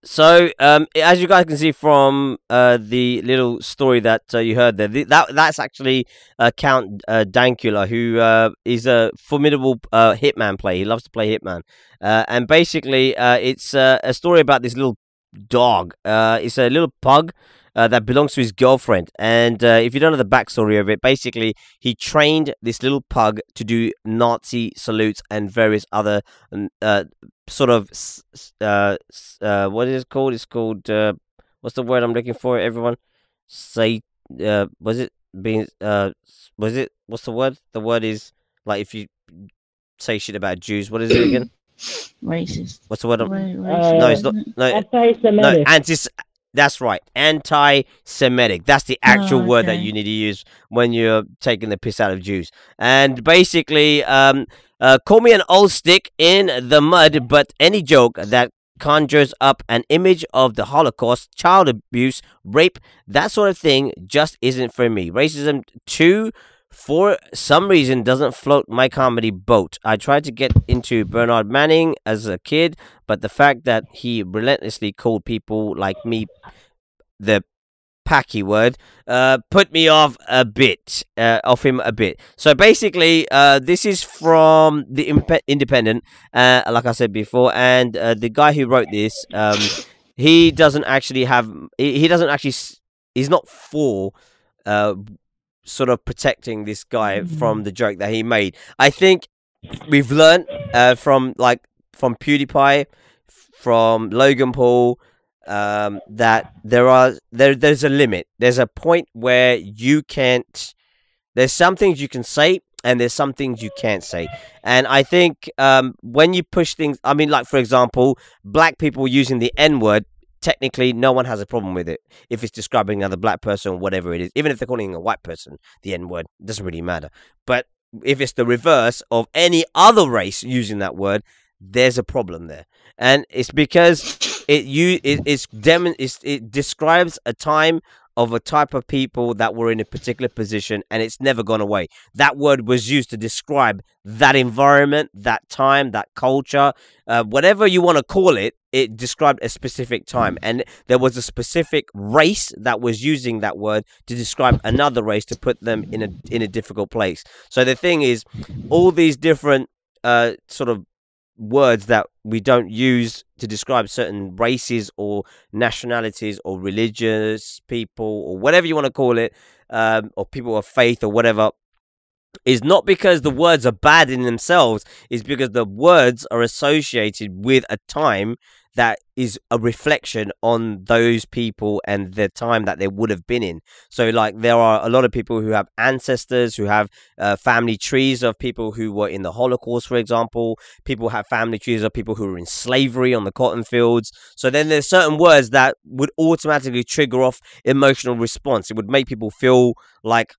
B: So, as you guys can see from the little story that you heard there, that's actually Count Dankula, who is a formidable hitman player. He loves to play hitman, and basically, it's a story about this little dog. It's a little pug that belongs to his girlfriend. And if you don't know the backstory of it, basically, he trained this little pug to do Nazi salutes and various other sort of what is it called? It's called what's the word I'm looking for? Everyone, say was it being was it what's the word? The word is like if you say shit about Jews. What is it again?
C: Racist.
B: What's the word?
E: No,
B: it's not. No,
E: anti-Semitic.
B: No, that's right. Anti-Semitic. That's the actual word that you need to use when you're taking the piss out of Jews. And basically, call me an old stick in the mud, but any joke that conjures up an image of the Holocaust, child abuse, rape, that sort of thing just isn't for me. Racism, too, for some reason, doesn't float my comedy boat. I tried to get into Bernard Manning as a kid, but the fact that he relentlessly called people like me the packy word put me off him a bit. So basically, this is from the Independent, like I said before, and the guy who wrote this, he doesn't actually have, he's not for sort of protecting this guy from the joke that he made. I think we've learned from PewDiePie, from Logan Paul, that there's a limit. There's a point where you can't. There's some things you can say, and there's some things you can't say. And I think when you push things, I mean, like for example, black people using the N-word. Technically, no one has a problem with it if it's describing another black person or whatever it is. Even if they're calling a white person the N-word, it doesn't really matter. But if it's the reverse of any other race using that word, there's a problem there. And it's because it describes a time of a type of people that were in a particular position, and it's never gone away. That word was used to describe that environment, that time, that culture, whatever you want to call it. It described a specific time, and there was a specific race that was using that word to describe another race to put them in a difficult place. So the thing is, all these different sort of words that we don't use to describe certain races or nationalities or religious people or whatever you want to call it, or people of faith or whatever, is not because the words are bad in themselves. It's because the words are associated with a time that is a reflection on those people and the time that they would have been in. So like there are a lot of people who have ancestors, who have family trees of people who were in the Holocaust, for example. People have family trees of people who were in slavery on the cotton fields. So then there's certain words that would automatically trigger off emotional response. It would make people feel like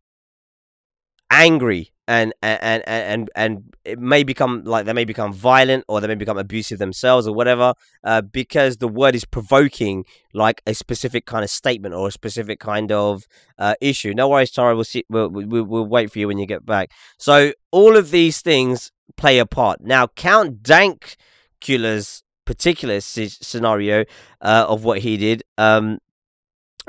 B: angry, and it may become like they may become violent, or they may become abusive themselves or whatever, because the word is provoking like a specific kind of statement or a specific kind of issue. No worries, Tara, we'll wait for you when you get back. So all of these things play a part. Now Count Dankula's particular scenario of what he did,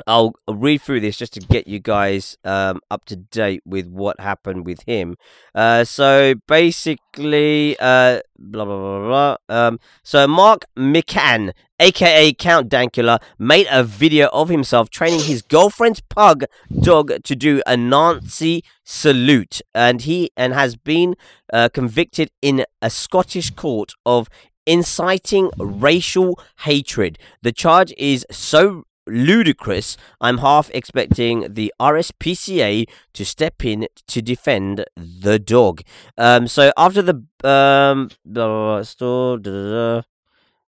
B: I'll read through this just to get you guys up to date with what happened with him. So basically, blah blah blah blah. So Mark McCann, aka Count Dankula, made a video of himself training his girlfriend's pug dog to do a Nazi salute, and has been convicted in a Scottish court of inciting racial hatred. The charge is so ludicrous, I'm half expecting the RSPCA to step in to defend the dog. So after the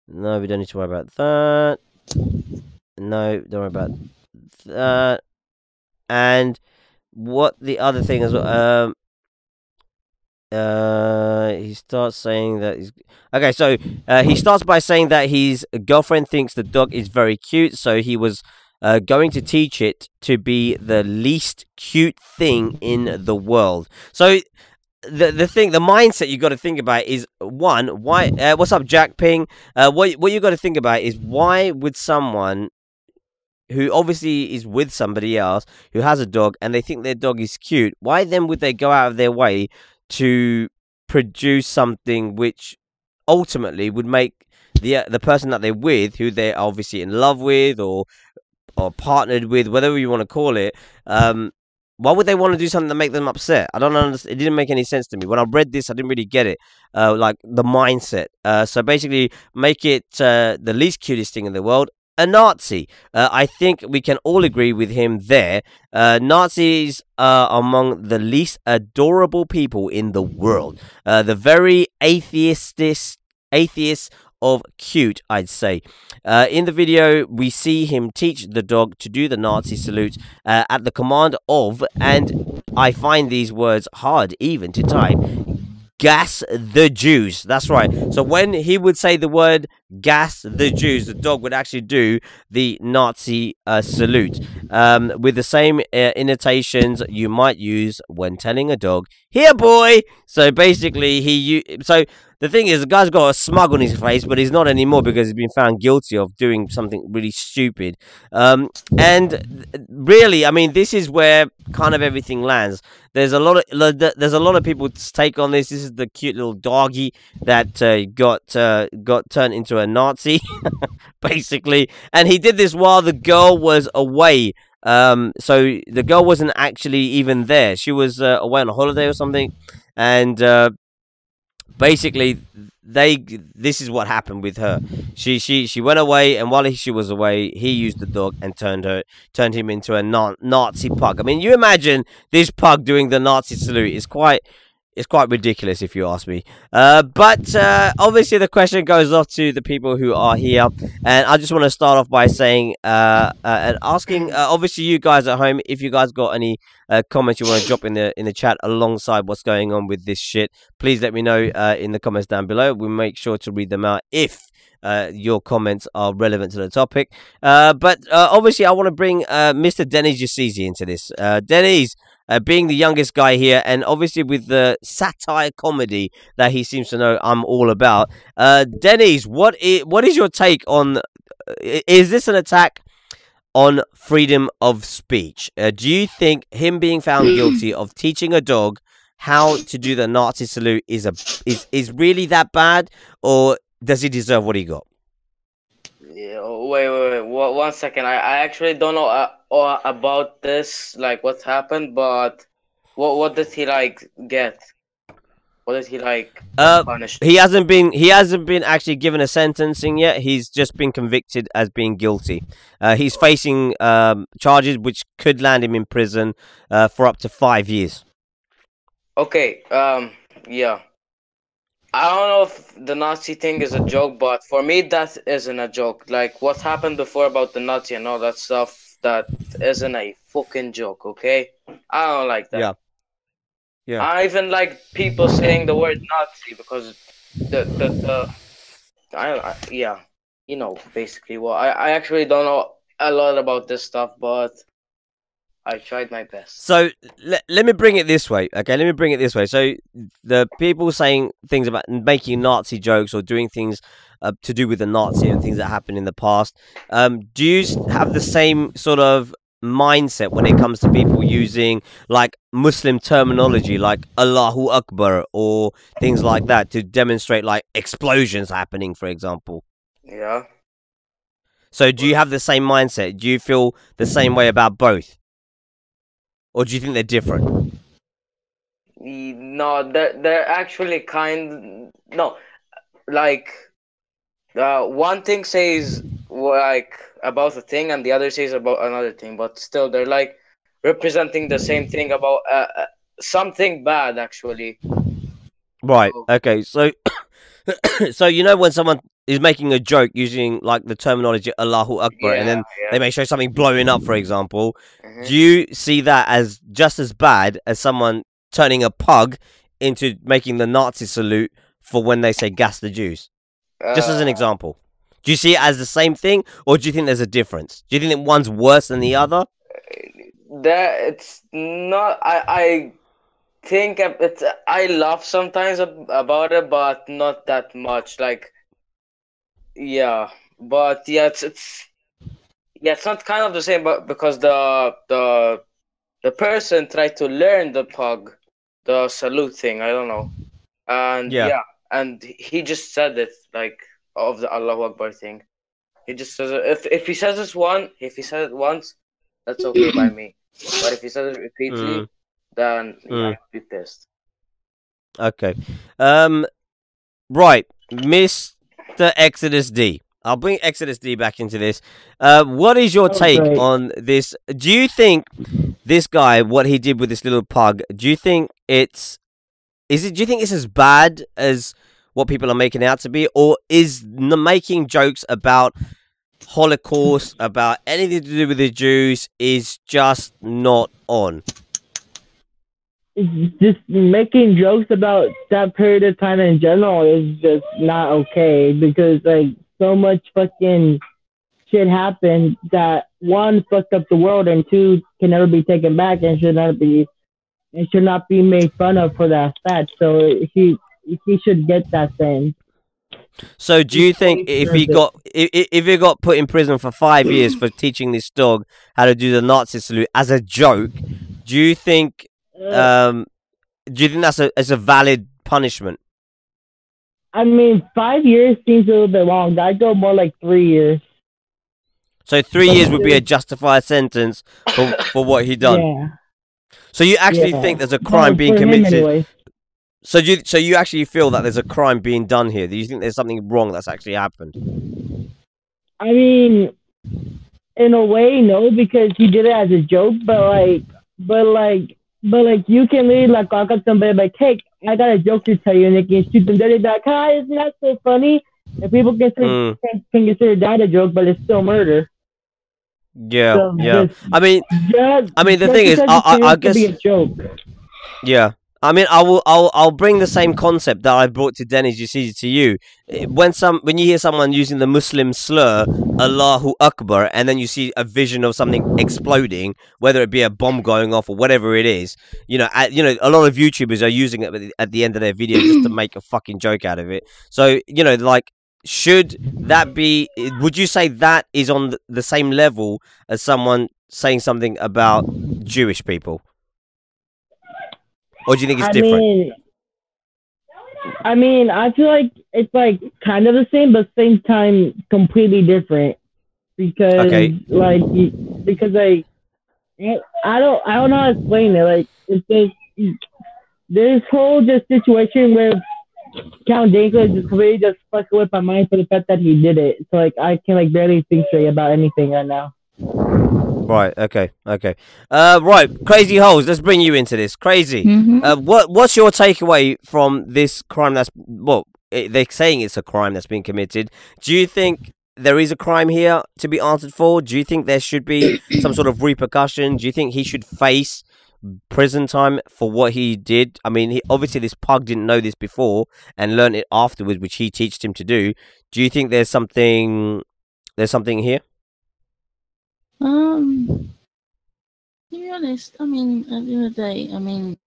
B: no, we don't need to worry about that. No, don't worry about that. And what the other thing is, he starts saying that he's okay. So he starts by saying that his girlfriend thinks the dog is very cute, so he was going to teach it to be the least cute thing in the world. So the mindset you got to think about is, one, why? What's up, Jack Ping? What you got to think about is, why would someone who obviously is with somebody else who has a dog and they think their dog is cute, why then would they go out of their way to produce something which ultimately would make the person that they're with, who they're obviously in love with or partnered with, whatever you want to call it, why would they want to do something to make them upset? I don't understand. It didn't make any sense to me. When I read this, I didn't really get it, like the mindset. So basically, make it the least cutest thing in the world, a Nazi. I think we can all agree with him there. Nazis are among the least adorable people in the world. The very atheists of cute, I'd say. In the video, we see him teach the dog to do the Nazi salute at the command of, and I find these words hard even to type, gas the Jews. That's right. So when he would say the word gas the Jews, the dog would actually do the Nazi salute with the same intonations you might use when telling a dog, "Here, boy." So basically, so the thing is, the guy's got a smug on his face, but he's not anymore because he's been found guilty of doing something really stupid. And really, I mean, this is where kind of everything lands. There's a lot of people's take on this. This is the cute little doggy that got turned into a Nazi, basically, and he did this while the girl was away. So the girl wasn't actually even there. She was away on a holiday or something, and basically this is what happened with her. She went away, and while she was away, he used the dog and turned him into a Nazi pug. I mean, you imagine this pug doing the Nazi salute is quite ridiculous, if you ask me. But obviously the question goes off to the people who are here, and I just want to start off by saying and asking obviously you guys at home, if you guys got any comments you want to drop in the chat alongside what's going on with this shit, please let me know in the comments down below. We'll make sure to read them out if your comments are relevant to the topic. But obviously I want to bring Mr. Dennis Yazizi into this. Dennis, being the youngest guy here, and obviously with the satire comedy that he seems to know I'm all about. Dennis, what is your take on? Is this an attack on freedom of speech? Do you think him being found guilty of teaching a dog how to do the Nazi salute is really that bad, or does he deserve what he got?
F: Yeah, wait, 1 second. I actually don't know about this, like what happened, but what did he like get? What did he like punished?
B: He hasn't been actually given a sentencing yet. He's just been convicted as being guilty. He's facing charges which could land him in prison for up to 5 years.
F: Okay, yeah. I don't know if the Nazi thing is a joke, but for me that isn't a joke. Like what happened before about the Nazi and all that stuff, that isn't a fucking joke, okay? I don't like that. Yeah. I even like people saying the word Nazi because yeah, you know, basically. Well, I actually don't know a lot about this stuff, but I tried my best.
B: So let me bring it this way, okay? Let me bring it this way. So the people saying things about making Nazi jokes or doing things to do with the Nazi and things that happened in the past, do you have the same sort of mindset when it comes to people using like Muslim terminology like Allahu Akbar or things like that to demonstrate like explosions happening, for example?
F: Yeah.
B: So do you have the same mindset? Do you feel the same way about both? Or do you think they're different?
F: No, they're actually no, like one thing says like about a thing and the other says about another thing, but still they're like representing the same thing about something bad actually.
B: Right. Okay. So so you know when someone is making a joke using like the terminology Allahu Akbar, and then they may show something blowing up, for example. Do you see that as just as bad as someone turning a pug into making the Nazi salute for when they say gas the Jews? Just as an example. Do you see it as the same thing, or do you think there's a difference? Do you think that one's worse than the other?
F: That it's not. I think it's. I laugh sometimes about it, but not that much. Like, yeah, but yeah, it's not kind of the same, but because the person tried to learn the pug, the salute thing. I don't know, and and he just said it like of the Allahu Akbar thing. He just says it. If he says it once, that's okay by me. But if he says it repeatedly, then I'd be pissed.
B: Okay. Right, Mr. Exodus D. I'll bring Exodus D back into this. What is your take on this? Do you think this guy, what he did with this little pug, do you think do you think it's as bad as what people are making out to be, or is making jokes about Holocaust, about anything to do with the Jews, is just not on?
E: Just making jokes about that period of time in general is just not okay, because like so much fucking shit happened that one, fucked up the world, and two, can never be taken back and should not be made fun of for that fact. So he should get that thing.
B: So do you think if he got put in prison for 5 years for teaching this dog how to do the Nazi salute as a joke, do you think that's a valid punishment?
E: I mean, 5 years seems a little bit long. I'd go more like 3 years.
B: So 3 years would be a justified sentence for what he done.
E: Yeah.
B: So you actually think there's a crime being committed? Anyway. So you actually feel that there's a crime being done here? Do you think there's something wrong that's actually happened?
E: I mean, in a way, no, because he did it as a joke. But you can really like walk up to somebody like, "Hey, I got a joke to tell you," and they can shoot them dirty back. Hi, isn't that so funny? And people can consider that a joke, but it's still murder.
B: Yeah,
E: so
B: yeah. I mean, the thing is, I guess.
E: Be a joke.
B: Yeah. I mean, I'll bring the same concept that I brought to Dennis to you. When you hear someone using the Muslim slur Allahu Akbar, and then you see a vision of something exploding, whether it be a bomb going off or whatever it is, a lot of YouTubers are using it at the end of their video just to make a fucking joke out of it. So should that be? Would you say that is on the same level as someone saying something about Jewish people? Or do you think it's different?
E: I mean, I feel like it's like kind of the same, but same time completely different. Because I don't know how to explain it. Like it's just this whole situation where Count Dankula just completely just fucked with my mind for the fact that he did it. So like I can like barely think straight about anything right now.
B: Right. Okay. Right. Crazy Holes. Let's bring you into this. Crazy. What's your takeaway from this crime? They're saying it's a crime that's been committed. Do you think there is a crime here to be answered for? Do you think there should be some sort of repercussion? Do you think he should face prison time for what he did? I mean, obviously this pug didn't know this before and learned it afterwards, which he taught him to do. Do you think there's something here?
C: To be honest, I mean, at the end of the day, I mean,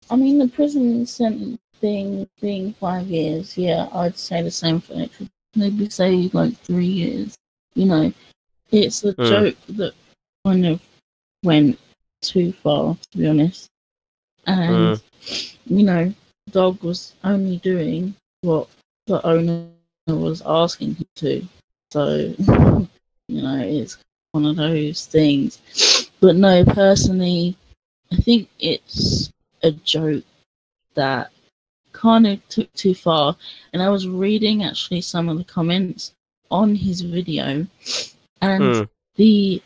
C: I mean, the prison sentence thing being 5 years, yeah, I'd say the same for it. Maybe say like 3 years. It's a joke that kind of went too far, to be honest. And, the dog was only doing what the owner was asking him to. So, it's one of those things. But no, personally, I think it's a joke that kind of took too far. And I was reading actually some of the comments on his video, and the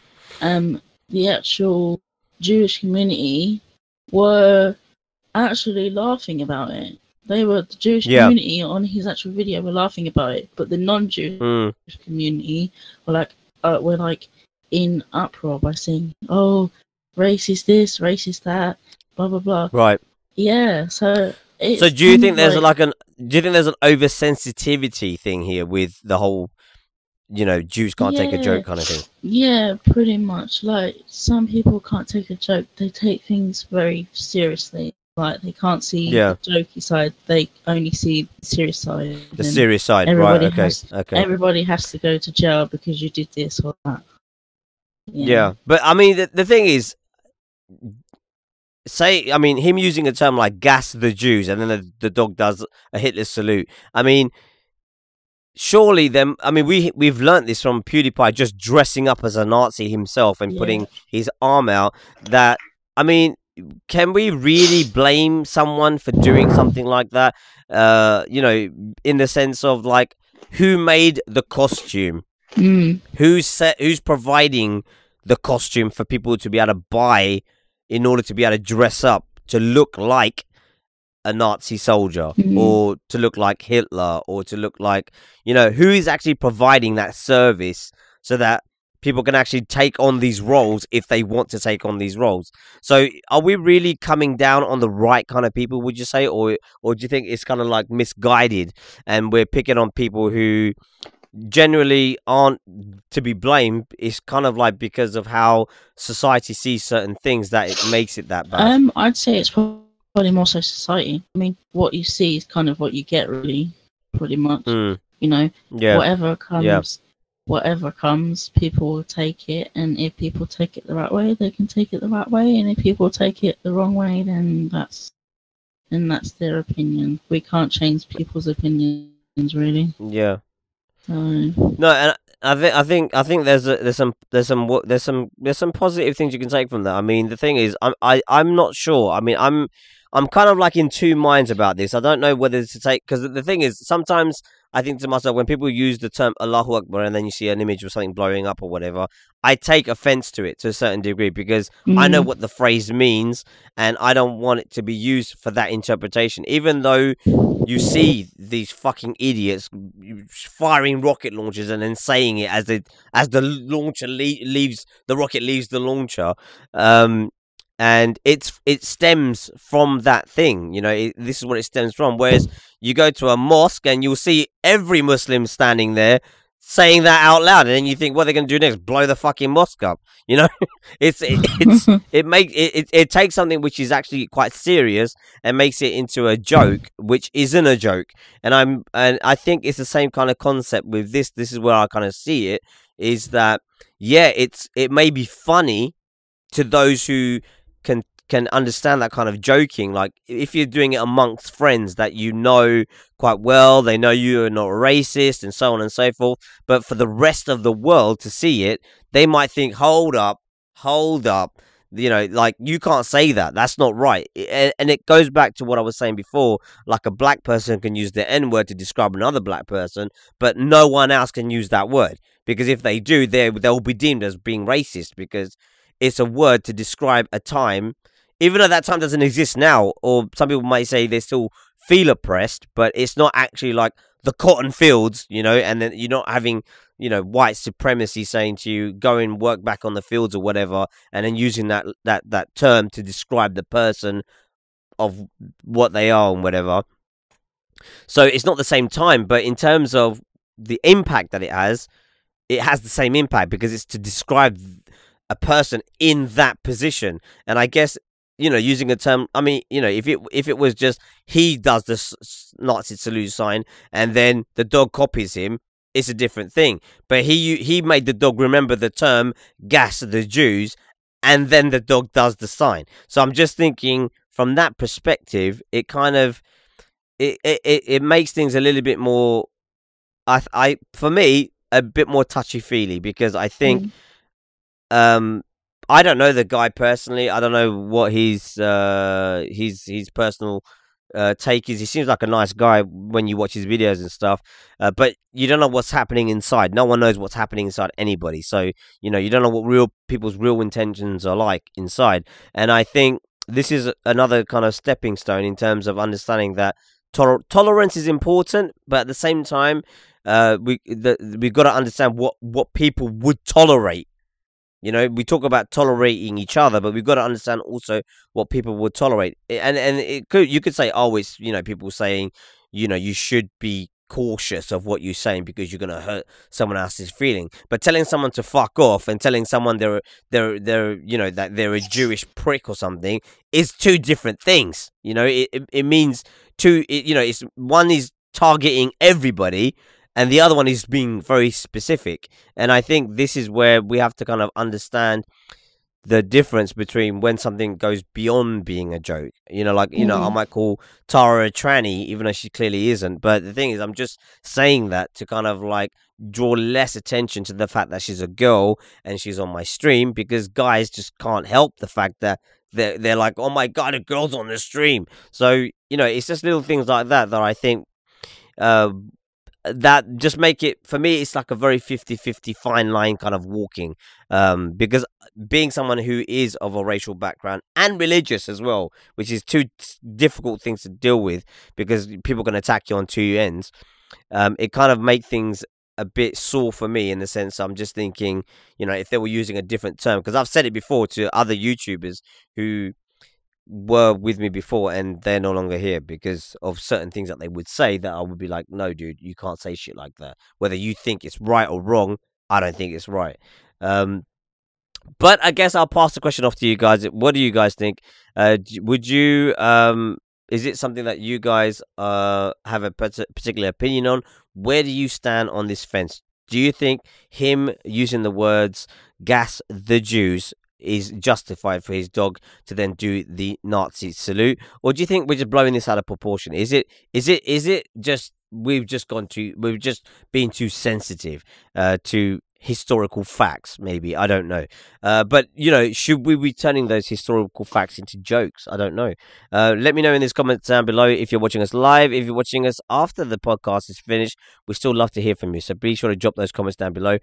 C: actual Jewish community were actually laughing about it. The Jewish community on his actual video were laughing about it, but the non-Jewish community were like in uproar by saying, "Oh, racist this, racist that, blah blah blah."
B: Right.
C: Yeah. So
B: do you think there's do you think there's an oversensitivity thing here with the whole, Jews can't take a joke kind of thing?
C: Yeah, pretty much. Like, some people can't take a joke. They take things very seriously. Like, they can't see the jokey side. They only see the serious side.
B: The serious side, right? Okay.
C: Everybody has to go to jail because you did this or that.
B: Yeah, but I mean, the thing is, him using a term like "gas the Jews" and then the dog does a Hitler salute. I mean, surely we've learnt this from PewDiePie just dressing up as a Nazi himself and putting his arm out. That, I mean, can we really blame someone for doing something like that? In the sense of, like, who made the costume? Who's providing the costume for people to be able to buy in order to be able to dress up to look like a Nazi soldier or to look like Hitler or to look like, who is actually providing that service so that people can actually take on these roles if they want to take on these roles? So are we really coming down on the right kind of people, would you say? Or do you think it's kind of like misguided and we're picking on people who generally aren't to be blamed? It's kind of like because of how society sees certain things that it makes it that bad.
C: I'd say it's probably more so society. I mean, what you see is kind of what you get, really, pretty much. Whatever comes, people will take it, and if people take it the right way, they can take it the right way, and if people take it the wrong way, then that's their opinion. We can't change people's opinions, really.
B: Yeah. No, and I think there's some positive things you can take from that. I mean, the thing is, I'm not sure. I mean, I'm kind of like in two minds about this. I don't know whether to take, because the thing is, sometimes I think to myself, when people use the term Allahu Akbar and then you see an image of something blowing up or whatever, I take offense to it to a certain degree because I know what the phrase means and I don't want it to be used for that interpretation. Even though you see these fucking idiots firing rocket launchers and then saying it as the launcher leaves, the rocket leaves the launcher. And it stems from that thing, this is what it stems from. Whereas you go to a mosque and you'll see every Muslim standing there saying that out loud, and then you think, what are they going to do next? Blow the fucking mosque up? It takes something which is actually quite serious and makes it into a joke, which isn't a joke. And I think it's the same kind of concept with this. This is where I kind of see it, is that it may be funny to those who can understand that kind of joking. Like, if you're doing it amongst friends that you know quite well, they know you are not a racist and so on and so forth. But for the rest of the world to see it, they might think, hold up, like, you can't say that. That's not right. And it goes back to what I was saying before. Like, a black person can use the N-word to describe another black person, but no one else can use that word, because if they do, they'll be deemed as being racist, because it's a word to describe a time, even though that time doesn't exist now. Or some people might say they still feel oppressed, but it's not actually like the cotton fields, and then you're not having, white supremacy saying to you, go and work back on the fields or whatever, and then using that term to describe the person of what they are and whatever. So it's not the same time, but in terms of the impact that it has the same impact, because it's to describe a person in that position. And I guess, using a term, I mean, if it was just he does the Nazi salute sign and then the dog copies him, it's a different thing. But he made the dog remember the term gas the Jews, and then the dog does the sign. So I'm just thinking from that perspective, it kind of it makes things a little bit more, for me, a bit more touchy-feely, because I think I don't know the guy personally. I don't know what his personal take is. He seems like a nice guy when you watch his videos and stuff, but you don't know what's happening inside. No one knows what's happening inside anybody. So you don't know what people's real intentions are like inside. And I think this is another kind of stepping stone in terms of understanding that tolerance is important, but at the same time, we've got to understand what people would tolerate. You know, we talk about tolerating each other, but we've got to understand also what people would tolerate. And you could say, oh, it's, you know, people saying, you know, you should be cautious of what you're saying because you're going to hurt someone else's feeling. But telling someone to fuck off and telling someone they're you know, that they're a Jewish prick or something is two different things. You know, it means two. You know, it's one is targeting everybody, and the other one is being very specific. And I think this is where we have to kind of understand the difference between when something goes beyond being a joke. You know, like, you know, I might call Tara a tranny, even though she clearly isn't. But the thing is, I'm just saying that to kind of like draw less attention to the fact that she's a girl and she's on my stream, because guys just can't help the fact that they're like, oh my God, a girl's on the stream. So, you know, it's just little things like that I think that just make it, for me, it's like a very 50-50 fine line kind of walking, because being someone who is of a racial background and religious as well, which is two difficult things to deal with because people can attack you on two ends, it kind of make things a bit sore for me, in the sense I'm just thinking, you know, if they were using a different term, because I've said it before to other YouTubers who were with me before and they're no longer here because of certain things that they would say, that I would be like, no dude, you can't say shit like that. Whether you think it's right or wrong, I don't think it's right. But I guess I'll pass the question off to you guys. What do you guys think? Would you is it something that you guys have a particular opinion on? Where do you stand on this fence? Do you think him using the words gas the Jews is justified for his dog to then do the Nazi salute, or do you think we're just blowing this out of proportion? Is it just we've just been too sensitive to historical facts? Maybe, I don't know, but you know, should we be turning those historical facts into jokes? I don't know. Let me know in the comments down below if you're watching us live. If you're watching us after the podcast is finished, we still love to hear from you, so be sure to drop those comments down below.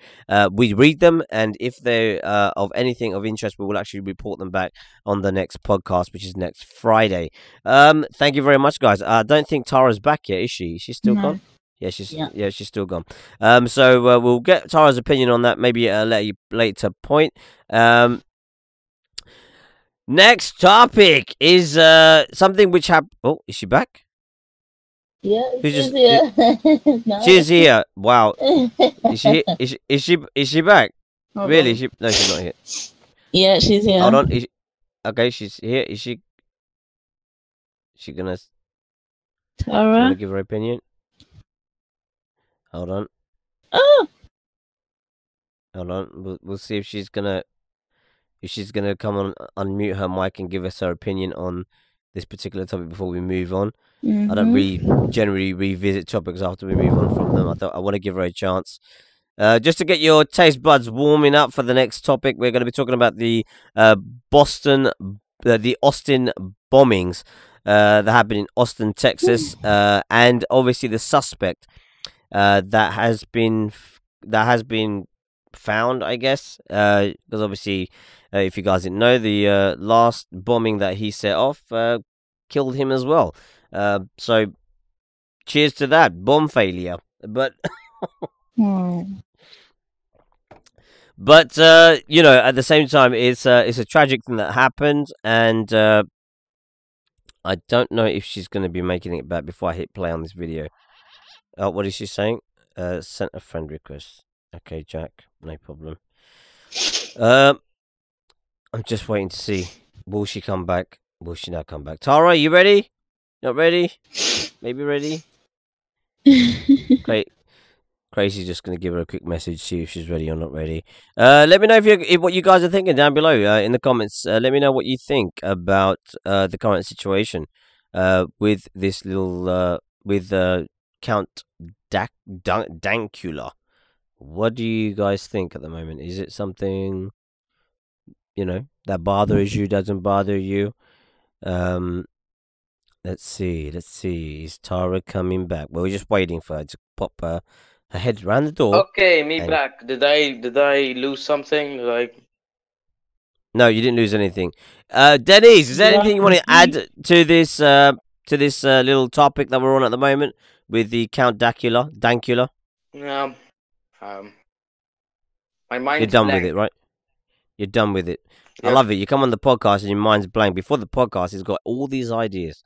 B: We read them, and if they're of anything of interest, we will actually report them back on the next podcast, which is next Friday. Thank you very much, guys. I don't think Tara's back yet, is she? Is she still gone? Yeah, she's still gone. So we'll get Tara's opinion on that maybe at a later point. Next topic is something which happened. Oh, is she back?
E: Yeah, she's here.
B: No. She's here. Wow. Is she back?
C: Hold
B: really?
C: on.
B: No, she's not here.
C: Yeah, she's here.
B: Hold on. Okay, she's here. Is she gonna
C: Tara?
B: give her opinion? Hold on.
C: Oh,
B: Hold on. We'll see if she's gonna come on, unmute her mic and give us her opinion on this particular topic before we move on. I don't really generally revisit topics after we move on from them. I want to give her a chance. Just to get your taste buds warming up for the next topic, we're going to be talking about the Austin bombings that happened in Austin, Texas, and obviously the suspect that has been found, I guess, because obviously, if you guys didn't know, the last bombing that he set off killed him as well. So cheers to that bomb failure. But but you know, at the same time, it's a tragic thing that happened, and I don't know if she's going to be making it back before I hit play on this video. What is she saying? Sent a friend request. Okay, Jack, no problem. I'm just waiting to see. Will she come back? Will she not come back? Tara, you ready? Not ready? Maybe ready? Great. Crazy's just going to give her a quick message, see if she's ready or not ready. Let me know if what you guys are thinking down below in the comments. Let me know what you think about the current situation with this little with Count Dankula. What do you guys think at the moment? Is it something, you know, that bothers you, doesn't bother you? Let's see. Is Tara coming back? Well, we're just waiting for her to pop her head around the door.
F: Okay, me back. Did I lose something? Like,
B: No, you didn't lose anything. Denise, is there anything you want to add to this little topic that we're on at the moment with the Count Dankula?
F: Yeah. My mind's
B: You're done
F: blank.
B: with it, right? You're done with it.
F: Yep.
B: I love it. You come on the podcast and your mind's blank. Before the podcast, he's got all these ideas.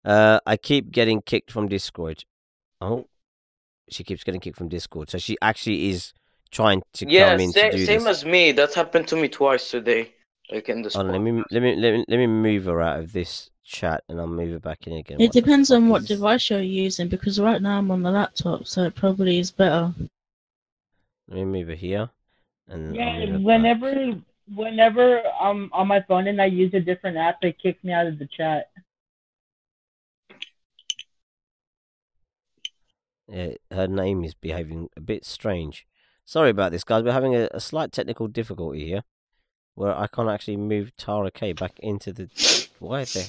B: I keep getting kicked from Discord. Oh, she keeps getting kicked from Discord. So she actually is trying to come in to do this.
F: Same as me. That happened to me twice today. Like in the spot.
B: Let me move her out of this chat and I'll move her back in again.
C: It depends on what device you're using, because right now I'm on the laptop, so it probably is better.
B: Let me move her here. And
E: yeah, whenever I'm on my phone and I use a different app, it kicks me out of the chat.
B: Yeah, her name is behaving a bit strange. Sorry about this, guys. We're having a slight technical difficulty here, where I can't actually move Tara K back into the. Why is there?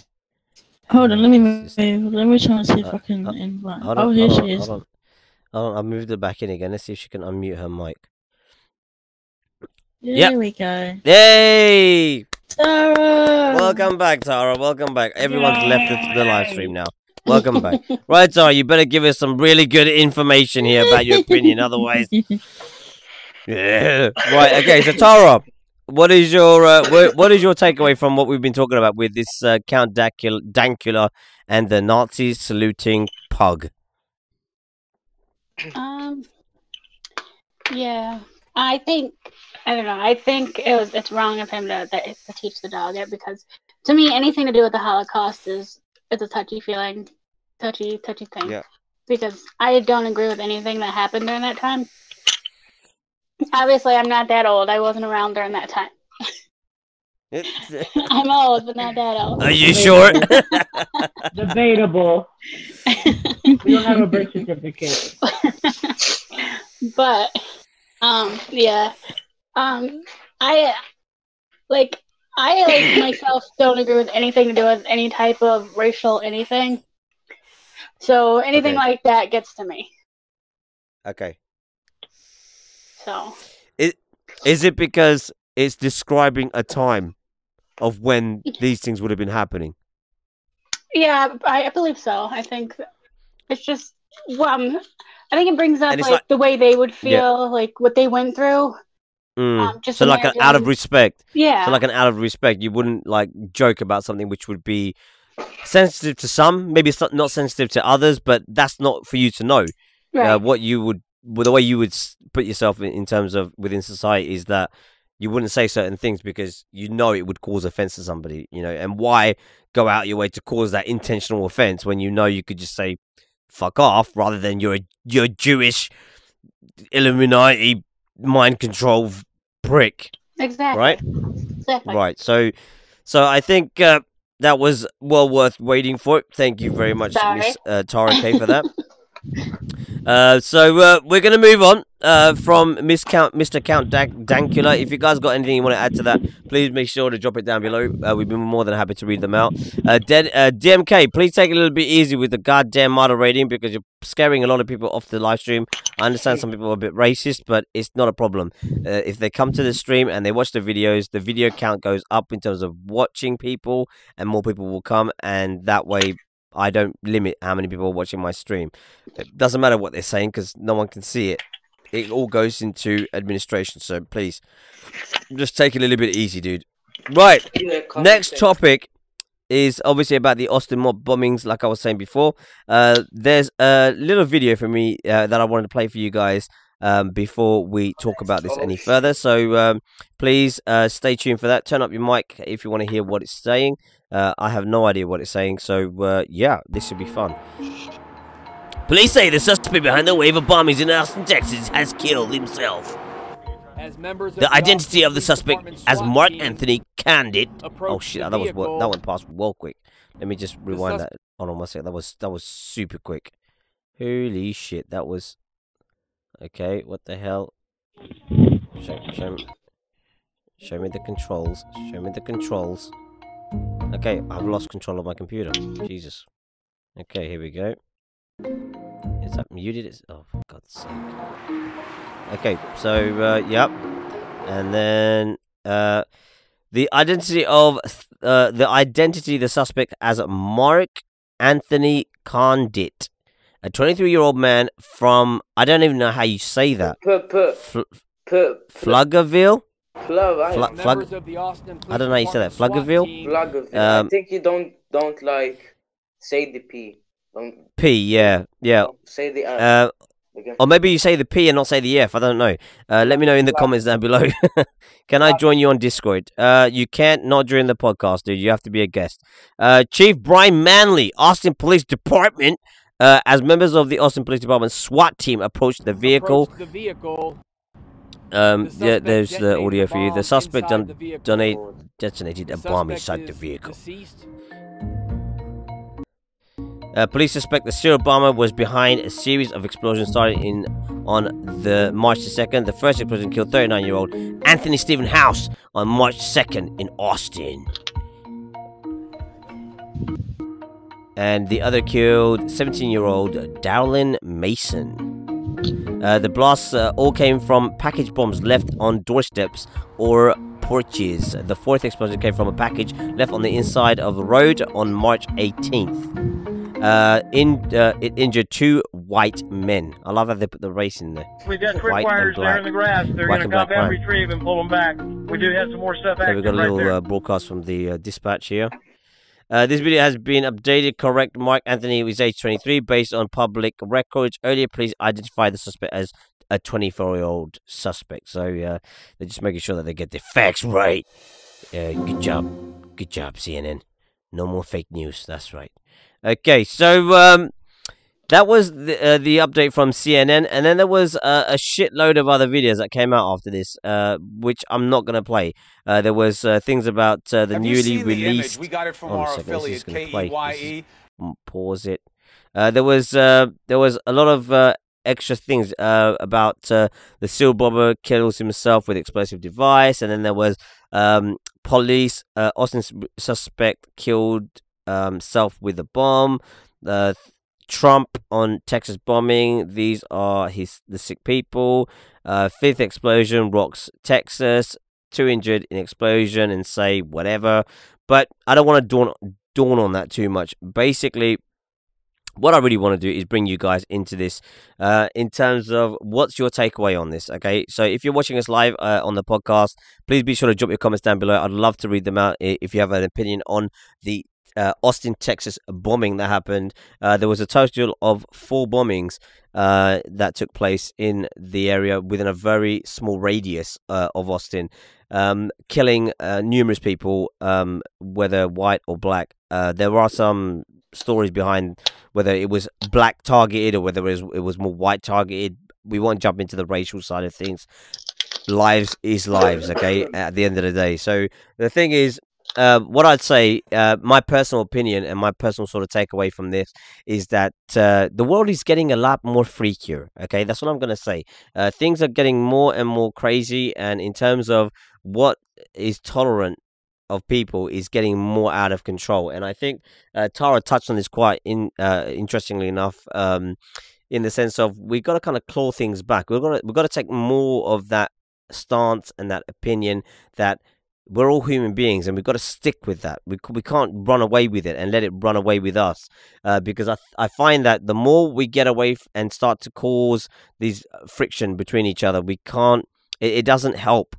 C: Hold on, let me move. Let me try and see if I can invite. Oh, here she is.
B: Hold on, I moved her back in again. Let's see if she can unmute her mic.
C: There we go.
B: Yay!
C: Tara!
B: Welcome back, Tara. Welcome back. Everyone's left the live stream now. Welcome back. Right, Tara, you better give us some really good information here about your opinion. Otherwise, yeah. Right. Okay. So, Tara, what is your takeaway from what we've been talking about with this Count Dankula and the Nazis saluting pug?
D: Yeah, I think it's wrong of him to teach the dog it, because to me anything to do with the Holocaust is a touchy thing. Yeah. Because I don't agree with anything that happened during that time. Obviously, I'm not that old. I wasn't around during that time. I'm old, but not that old.
B: Are you sure?
E: Debatable. We don't have a birth certificate.
D: But, yeah. I myself don't agree with anything to do with any type of racial anything. So anything like that gets to me.
B: Okay.
D: So.
B: Is it because it's describing a time of when these things would have been happening?
D: Yeah, I believe so. I think it's just, I think it brings up like the way they would feel, like what they went through. Just
B: so like an out of respect.
D: Yeah.
B: So like an out of respect, you wouldn't like joke about something which would be sensitive to some, maybe it's not sensitive to others, but that's not for you to know.
D: Right.
B: The way you would put yourself in terms of within society is that you wouldn't say certain things because you know it would cause offense to somebody, you know, and why go out your way to cause that intentional offense when you know you could just say fuck off rather than you're Jewish Illuminati mind control prick.
D: Exactly.
B: Right?
D: Exactly.
B: Right. So I think that was well worth waiting for. Thank you very much, Miss Tara K, for that. So we're going to move on from Mr. Count Dankula. If you guys got anything you want to add to that, please make sure to drop it down below. We'd be more than happy to read them out. DMK, please take it a little bit easy with the goddamn moderating because you're scaring a lot of people off the live stream. I understand some people are a bit racist, but it's not a problem. If they come to the stream and they watch the videos, the video count goes up in terms of watching people, and more people will come, and that way I don't limit how many people are watching my stream. It doesn't matter what they're saying because no one can see it. It all goes into administration, so please just take it a little bit easy, dude. Right, next topic is obviously about the Austin mob bombings, like I was saying before. There's a little video for me that I wanted to play for you guys before we talk about this any further. So please stay tuned for that. Turn up your mic if you want to hear what it's saying. I have no idea what it's saying, so yeah, this should be fun. Police say the suspect behind the wave of bombings in Austin, Texas has killed himself. The identity of the suspect as Mark Anthony Candid. Oh shit, that one passed well quick. Let me just rewind that. Hold on one second. That was super quick. Holy shit, that was. Okay, what the hell? Show me the controls. Show me the controls. Okay, I've lost control of my computer. Jesus. Okay, here we go. Is that muted? Oh, for God's sake. Okay, so, yep. And then, The identity of the suspect as Mark Anthony Condit, a 23-year-old man from, I don't even know how you say that. Fluggerville? I don't know how you say that. Fluggerville?
F: I think you don't like say the P.
B: P, yeah.
F: Say the F.
B: Or maybe you say the P and not say the F. I don't know. Let me know in the comments down below. Can I join you on Discord? You can't, not during the podcast, dude. You have to be a guest. Chief Brian Manley, Austin Police Department. As members of the Austin Police Department SWAT team approached the vehicle. Yeah, there's the audio for you. The suspect detonated a bomb inside the vehicle. Police suspect the serial bomber was behind a series of explosions starting on the March 2nd. The first explosion killed 39-year-old Anthony Stephen House on March 2nd in Austin. And the other killed 17-year-old Darylyn Mason. The blasts all came from package bombs left on doorsteps or porches. The fourth explosion came from a package left on the inside of the road on March 18th. It injured 2 white men. I love how they put the race in there.
H: We got tripwires there in the grass. They're going to come and retrieve and pull them back. We do have some more stuff active.
B: So we've got a little broadcast from the dispatch here. This video has been updated. Correct. Mark Anthony is age 23 based on public records. Earlier, police identified the suspect as a 24-year-old suspect. So they're just making sure that they get the facts right. Good job. Good job, CNN. No more fake news. That's right. Okay, so that was the update from CNN, and then there was a shitload of other videos that came out after this, which I'm not going to play. There was things about the newly released...
I: We got it from our affiliate, KEYE.
B: Pause it. There was a lot of extra things about the seal bomber kills himself with explosive device, and then there was police, Austin's suspect killed self with a bomb. Trump on Texas bombing. These are the sick people. Fifth explosion rocks Texas. 2 injured in explosion, and say whatever. But I don't want to dawn on that too much. Basically, what I really want to do is bring you guys into this in terms of what's your takeaway on this, okay? So if you're watching us live on the podcast, please be sure to drop your comments down below. I'd love to read them out if you have an opinion on the Austin, Texas bombing that happened. There was a total of 4 bombings that took place in the area within a very small radius of Austin, killing numerous people, whether white or black. There are some stories behind whether it was black targeted or whether it was more white targeted. We won't jump into the racial side of things. Lives is lives, okay, at the end of the day. So the thing is, what I'd say, my personal opinion and my personal sort of takeaway from this is that the world is getting a lot more freakier, okay? That's what I'm going to say. Things are getting more and more crazy, and in terms of what is tolerant of people is getting more out of control. And I think Tara touched on this quite interestingly enough, in the sense of we've got to kind of claw things back. We've got to take more of that stance and that opinion that we're all human beings, and we've got to stick with that. We can't run away with it and let it run away with us, because I find that the more we get away and start to cause these friction between each other, we can't. It doesn't help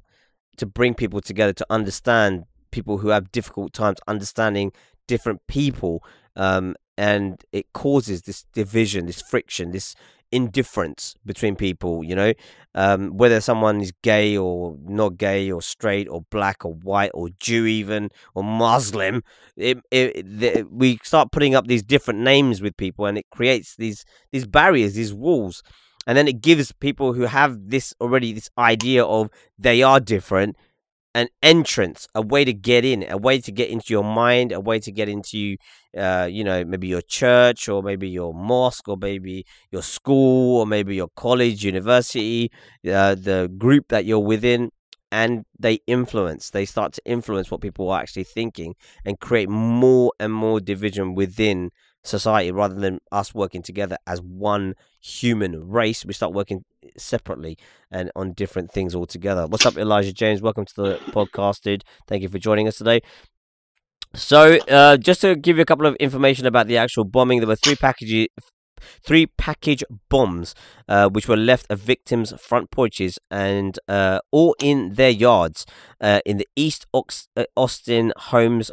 B: to bring people together, to understand people who have difficult times understanding different people, and it causes this division, this friction, this indifference between people, you know, whether someone is gay or not gay or straight or black or white or Jew even or Muslim. We start putting up these different names with people, and it creates these barriers, these walls, and then it gives people who have this idea of they are different an entrance, a way to get in, a way to get into your mind, a way to get into, you know, maybe your church or maybe your mosque or maybe your school or maybe your college, university, the group that you're within. and they start to influence what people are actually thinking and create more and more division within society rather than us working together as one human race. We start working separately and on different things altogether. What's up, Elijah James? Welcome to the podcast, dude. Thank you for joining us today. So just to give you a couple of information about the actual bombing, there were three package bombs which were left at victims' front porches and all in their yards in the East Austin homes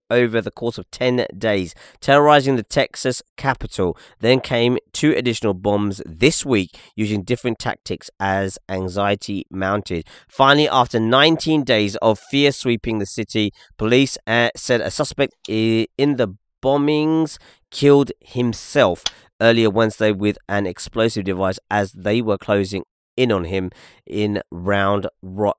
B: over the course of 10 days, terrorizing the Texas capital. Then came 2 additional bombs this week using different tactics as anxiety mounted. Finally, after 19 days of fear sweeping the city, police said a suspect in the bombings killed himself earlier Wednesday with an explosive device as they were closing in on him in Round Rock,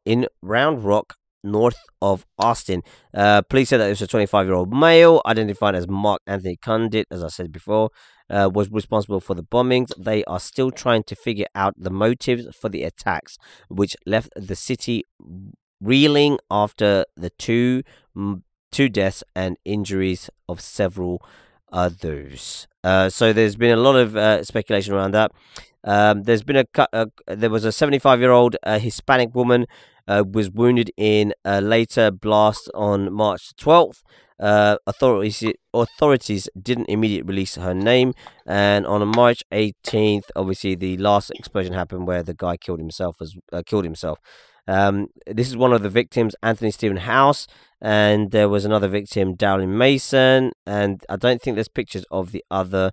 B: north of Austin. Police said that it was a 25-year-old male identified as Mark Anthony Condit, as I said before, was responsible for the bombings. They are still trying to figure out the motives for the attacks, which left the city reeling after the two deaths and injuries of several others. So there's been a lot of speculation around that. There's been there was a 75-year-old Hispanic woman was wounded in a later blast on March 12th. Authorities didn't immediately release her name, and on March 18th, obviously the last explosion happened where the guy killed himself. This is one of the victims, Anthony Stephen House, and there was another victim, Dowling Mason, and I don't think there's pictures of the other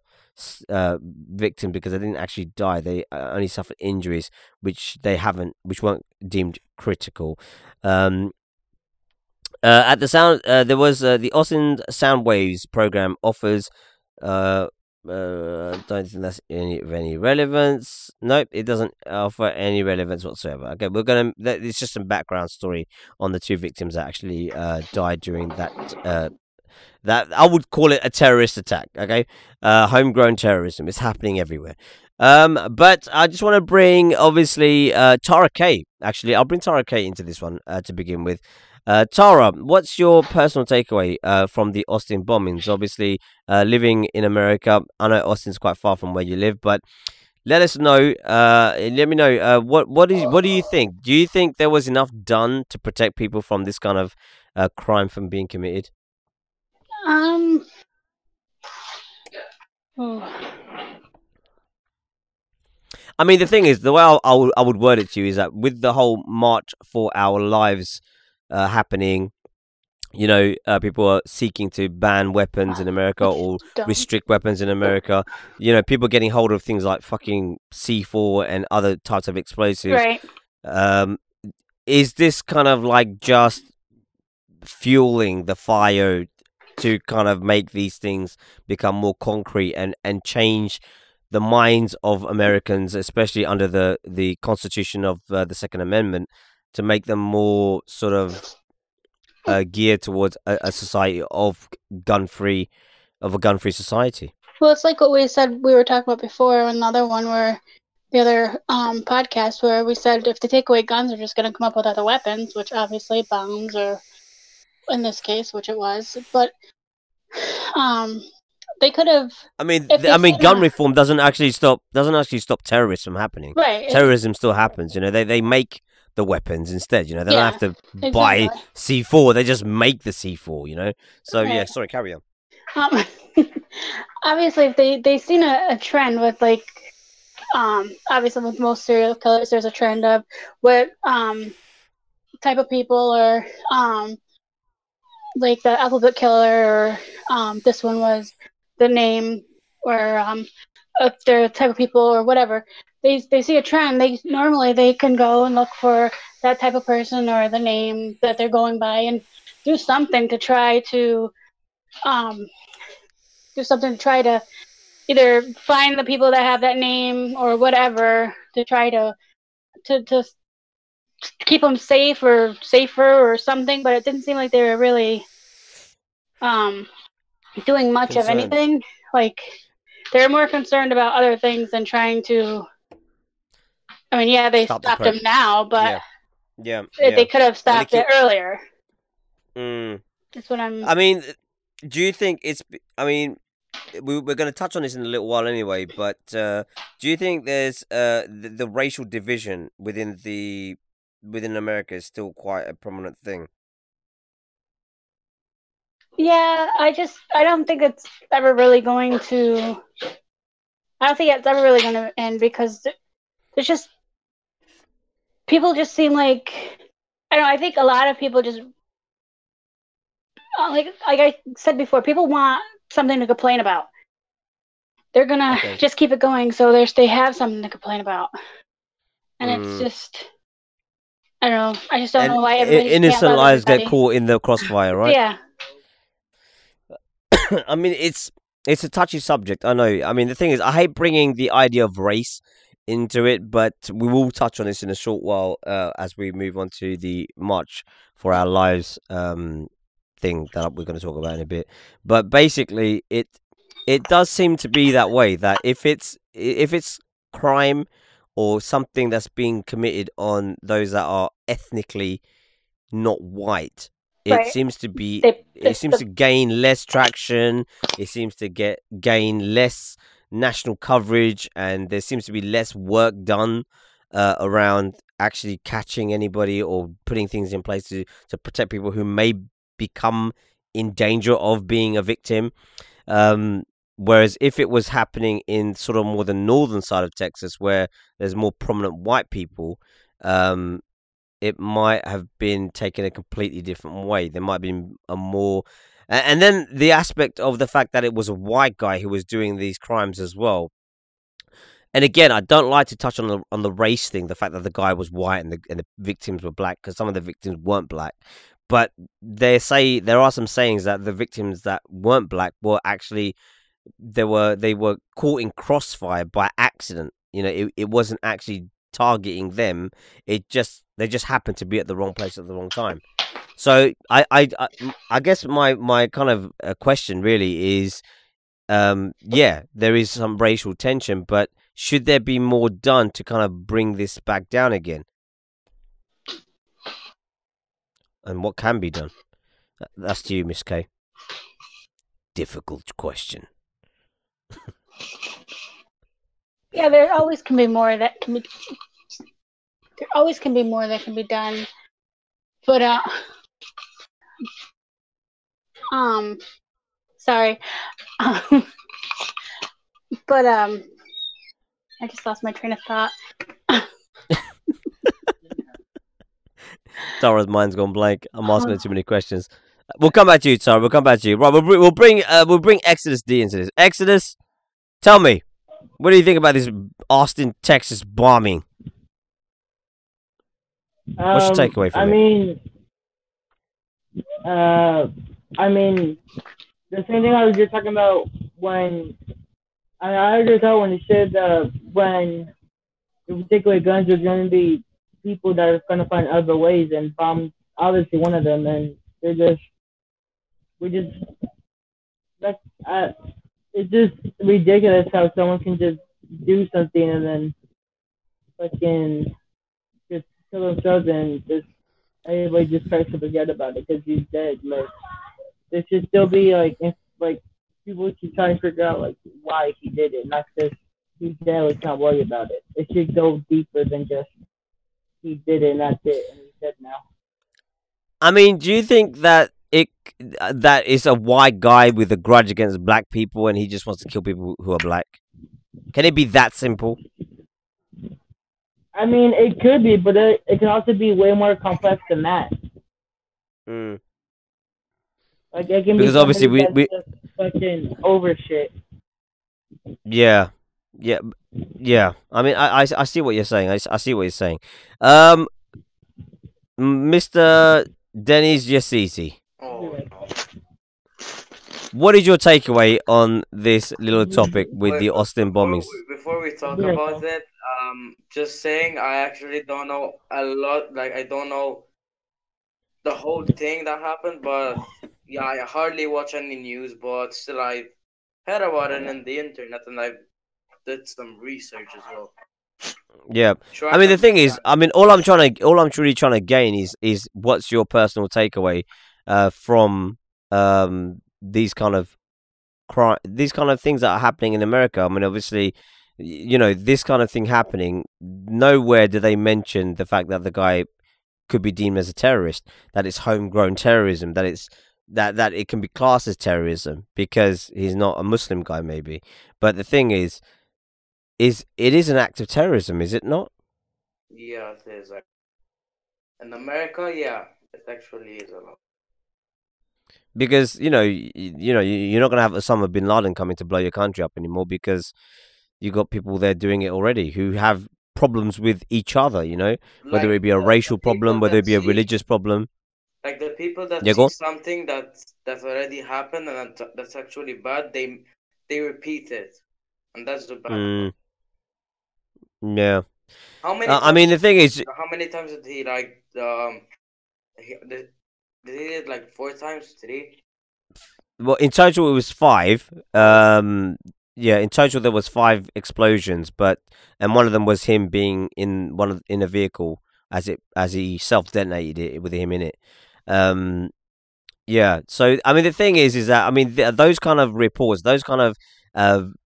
B: victim because they didn't actually die. They only suffered injuries which weren't deemed critical. At the sound, there was the Austin Sound Waves program offers. I don't think that's of any relevance. Nope, it doesn't offer any relevance whatsoever. Okay, it's just some background story on the 2 victims that actually died during that. That I would call it a terrorist attack. Okay, homegrown terrorism is happening everywhere. But I just want to bring, obviously, Tara K. Actually, I'll bring Tara K into this one to begin with. Tara, what's your personal takeaway from the Austin bombings? Obviously, living in America, I know Austin's quite far from where you live, but let us know. Let me know what do you think? Do you think there was enough done to protect people from this kind of crime from being committed? I mean, the thing is, the way I would word it to you is that with the whole March for Our Lives happening, you know, people are seeking to ban weapons in America or restrict weapons in America. You know, people getting hold of things like fucking C4 and other types of explosives.
D: Right.
B: Is this kind of like just fueling the fire to kind of make these things become more concrete and change the minds of Americans, especially under the Constitution of the Second Amendment, to make them more sort of geared towards a society of a gun-free society?
D: Well, it's like what we were talking about before, another one where the other podcast where we said if they take away guns, they're just going to come up with other weapons, which obviously bombs, or in this case, which it was. But they could have.
B: I mean, gun reform doesn't actually stop terrorism from happening.
D: Right.
B: Terrorism still happens. You know, they make the weapons instead. You know, they don't have to buy C4. They just make the C4. You know. So yeah, sorry, carry on.
D: Obviously, if they've seen a trend with like, obviously with most serial killers, there's a trend of what type of people, or like the alphabet killer, or this one was the name, or if they're the type of people or whatever. They see a trend. They can go and look for that type of person or the name that they're going by and do something to try to either find the people that have that name or whatever, to try to keep them safe or safer or something. But it didn't seem like they were really doing much of anything. Like, they're more concerned about other things than trying to. I mean, yeah, they stopped him now, but They could have stopped it earlier. That's what I'm.
B: I mean, do you think it's? I mean, we're going to touch on this in a little while anyway. But do you think there's the racial division within America is still quite a prominent thing?
D: Yeah, I don't think it's ever really going to. I don't think it's ever really going to end because there's just people just seem like I don't know. I think a lot of people just like I said before, people want something to complain about. They're gonna just keep it going, so they have something to complain about, and it's just I don't know. I just don't know why everybody
B: innocent lives get caught in the crossfire, right?
D: Yeah.
B: I mean, it's a touchy subject. I know. I mean, the thing is, I hate bringing the idea of race into it, but we will touch on this in a short while as we move on to the March for Our Lives thing that we're going to talk about in a bit. But basically, it does seem to be that way. That if it's crime or something that's being committed on those that are ethnically not white, it seems to be. It seems to gain less traction. It seems to gain less national coverage, and there seems to be less work done around actually catching anybody or putting things in place to protect people who may become in danger of being a victim. Whereas if it was happening in sort of more the northern side of Texas, where there's more prominent white people, it might have been taken a completely different way. There might have been a more... And then the aspect of the fact that it was a white guy who was doing these crimes as well. And again, I don't like to touch on the race thing, the fact that the guy was white and the victims were black, because some of the victims weren't black. But there are some sayings that the victims that weren't black were actually... They were caught in crossfire by accident. You know, it wasn't actually targeting them. They just happened to be at the wrong place at the wrong time. So I guess my kind of question really is, there is some racial tension, but should there be more done to kind of bring this back down again? And what can be done? That's to you, Miss K. Difficult question.
D: Yeah, there always can be more that can be. There always can be more that can be done, but sorry, but I just lost my train of thought.
B: Tara's mind's gone blank. I'm asking her too many questions. We'll come back to you, Tara. We'll come back to you. Right, we'll bring Exodus D into this. Exodus, tell me, what do you think about this Austin, Texas bombing? What's your takeaway from it?
E: I mean, the same thing I was just talking about when I just thought when you said when if we take away guns, there's going to be people that are going to find other ways, and bombs obviously one of them, and it's just ridiculous how someone can just do something and then fucking just kill themselves and just everybody just tries to forget about it because he's dead. Like, there should still be like people should try and figure out like why he did it, not just he's dead, let's not worry about it. It should go deeper than just he did it and that's it and he's dead now.
B: I mean, do you think that that is a white guy with a grudge against black people and he just wants to kill people who are black? Can it be that simple?
E: I mean, it could be, but it can also be way more complex than that. Like, it can
B: because
E: be
B: obviously we
E: just fucking over shit.
B: Yeah. I mean, I see what you're saying. I see what you're saying. Mr. Dennis Yassisi.
F: Oh, no.
B: What is your takeaway on this little topic with the Austin bombings?
F: Before we talk about it, just saying, I actually don't know a lot. Like, I don't know the whole thing that happened, but yeah, I hardly watch any news, but still, I heard about it on the internet, and I did some research as well.
B: Yeah, I mean the thing is, I mean all I'm really trying to gain is what's your personal takeaway from these kind of these kind of things that are happening in America. I mean, obviously, you know, this kind of thing happening. Nowhere do they mention the fact that the guy could be deemed as a terrorist, that it's homegrown terrorism, that it's that it can be classed as terrorism because he's not a Muslim guy, maybe. But the thing is it is an act of terrorism, is it not?
F: Yeah, it is. In America, yeah, it actually is a lot.
B: Because you're not gonna have Osama bin Laden coming to blow your country up anymore because you got people there doing it already who have problems with each other. You know, whether
F: Like
B: it be a racial problem, whether it be a religious problem.
F: Like the people that
B: Yeah,
F: see something that's already happened and that's actually bad, they repeat it, and that's the bad.
B: Yeah.
F: How many?
B: I mean, the thing is,
F: how many times did he did he did like 4 times, 3?
B: Well, in total it was 5. Yeah, in total there was 5 explosions, and one of them was him being in in a vehicle as he self detonated it with him in it. Yeah. So I mean, the thing is that I mean those kind of reports, those kind of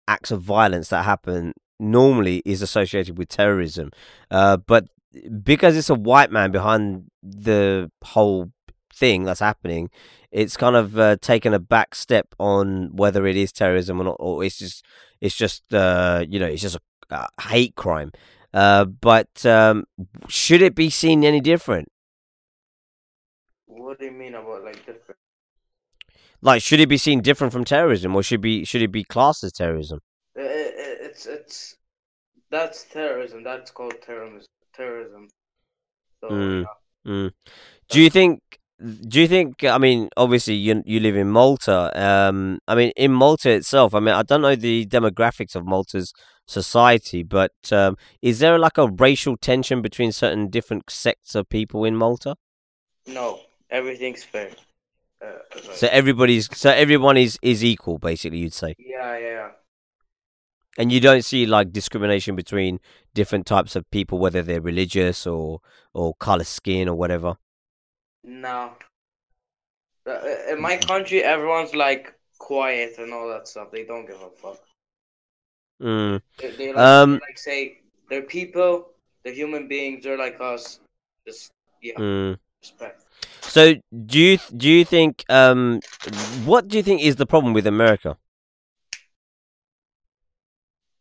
B: acts of violence that happen normally is associated with terrorism, but because it's a white man behind the whole thing that's happening, it's kind of taken a back step on whether it is terrorism or not, or it's just it's just a hate crime. But should it be seen any different?
F: What do you mean about like different?
B: Like, should it be seen different from terrorism, or should it be classed as terrorism?
F: It's that's terrorism. That's called terrorism. So yeah.
B: Do you think? I mean, obviously, you live in Malta. I mean, in Malta itself. I mean, I don't know the demographics of Malta's society, but is there like a racial tension between certain different sects of people in Malta?
F: No, everything's fair.
B: So everyone is equal, basically, you'd say.
F: Yeah.
B: And you don't see like discrimination between different types of people, whether they're religious or color skin or whatever.
F: No. In my country, everyone's like quiet and all that stuff. They don't give a fuck. They like say they're people, they're human beings. They're like us. Just respect.
B: So do you think what do you think is the problem with America?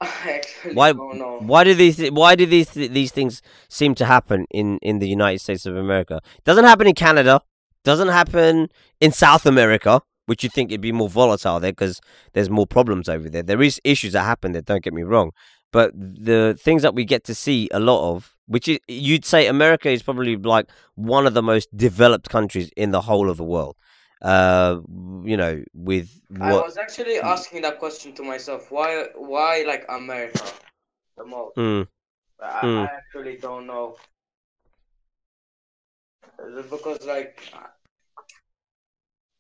F: I actually don't know.
B: Why do these things seem to happen in the United States of America? It doesn't happen in Canada. Doesn't happen in South America, which you think it'd be more volatile there because there's more problems over there. There is issues that happen there. Don't get me wrong, but the things that we get to see a lot of, which is, you'd say America is probably like one of the most developed countries in the whole of the world. You know, with what...
F: I was actually asking that question to myself. Why like America the most? I actually don't know. Because like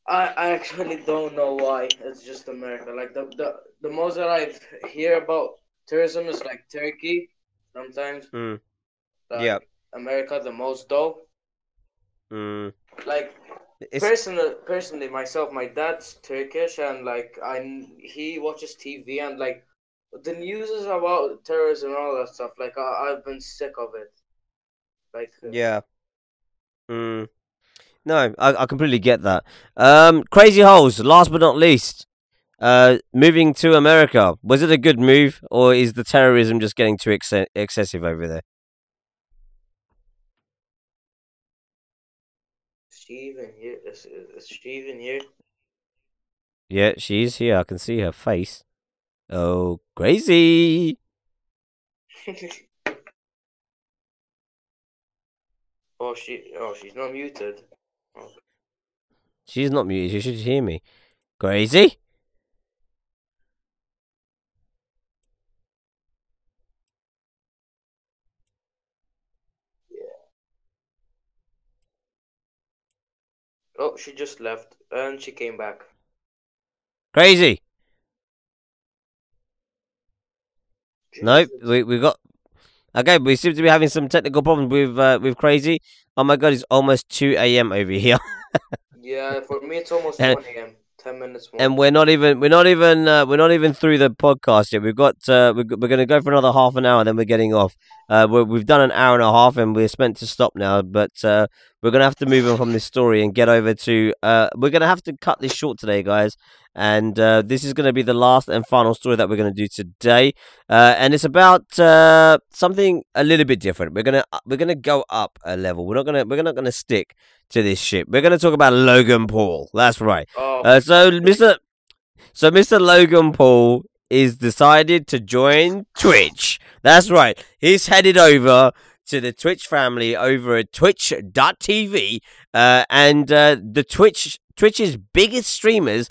F: I actually don't know why. It's just America. Like the most that I hear about tourism is like Turkey sometimes. Like, America the most though. Like personally myself, my dad's Turkish and like he watches TV and like the news is about terrorism and all that stuff. Like I've been sick of it. Like
B: No, I completely get that. Crazy Holes, last but not least. Moving to America. Was it a good move, or is the terrorism just getting too excessive over there?
F: Is she even here? Is she even here?
B: Yeah, she's here. I can see her face. Oh, crazy!
F: she's not muted. Oh.
B: She's not muted. She should hear me. Crazy?
F: Yeah. Oh, she just left and she came back.
B: Crazy.
F: Jesus.
B: Nope. We got. Okay, we seem to be having some technical problems with Crazy. Oh my god, it's almost 2 a.m. over here.
F: Yeah, for me it's almost 1 a.m. 10 minutes more.
B: And we're not even through the podcast yet. We're going to go for another half an hour, then we're getting off. We've done an hour and a half, and we're meant to stop now. But we're going to have to move on from this story and get over to. We're going to have to cut this short today, guys. And this is going to be the last and final story that we're going to do today. And it's about something a little bit different. We're gonna go up a level. We're not gonna stick to this shit. We're gonna talk about Logan Paul. That's right. So Mr. Logan Paul is decided to join Twitch. That's right. He's headed over to the Twitch family over at twitch.tv, and the Twitch's biggest streamers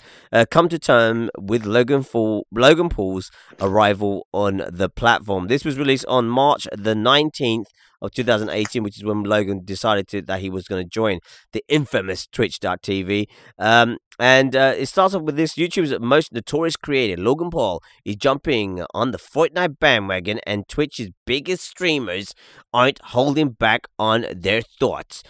B: come to terms with Logan Paul's arrival on the platform. This was released on March the 19th of 2018, which is when Logan decided that he was going to join the infamous Twitch.tv. And it starts off with this: YouTube's most notorious creator, Logan Paul, is jumping on the Fortnite bandwagon, and Twitch's biggest streamers aren't holding back on their thoughts.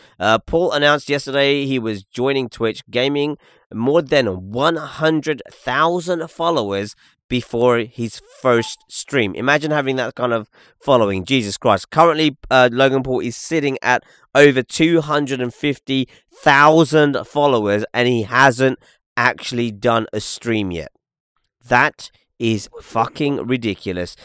B: Paul announced yesterday he was joining Twitch, gaming more than 100,000 followers before his first stream. Imagine having that kind of following. Jesus Christ. Currently, Logan Paul is sitting at over 250,000 followers, and he hasn't actually done a stream yet. That is fucking ridiculous.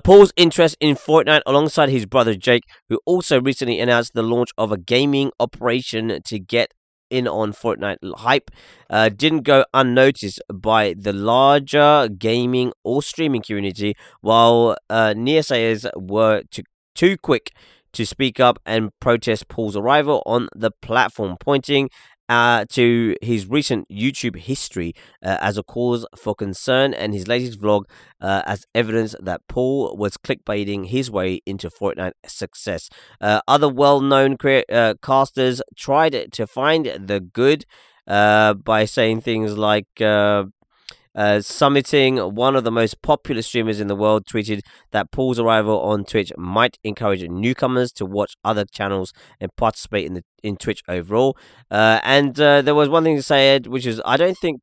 B: Paul's interest in Fortnite, alongside his brother Jake, who also recently announced the launch of a gaming operation to get in on Fortnite hype, didn't go unnoticed by the larger gaming or streaming community, while naysayers were too quick to speak up and protest Paul's arrival on the platform, pointing to his recent YouTube history as a cause for concern, and his latest vlog as evidence that Paul was clickbaiting his way into Fortnite success. Other well-known casters tried to find the good by saying things like summiting one of the most popular streamers in the world tweeted that Paul's arrival on Twitch might encourage newcomers to watch other channels and participate in Twitch overall. And there was one thing to say, Ed, which is I don't think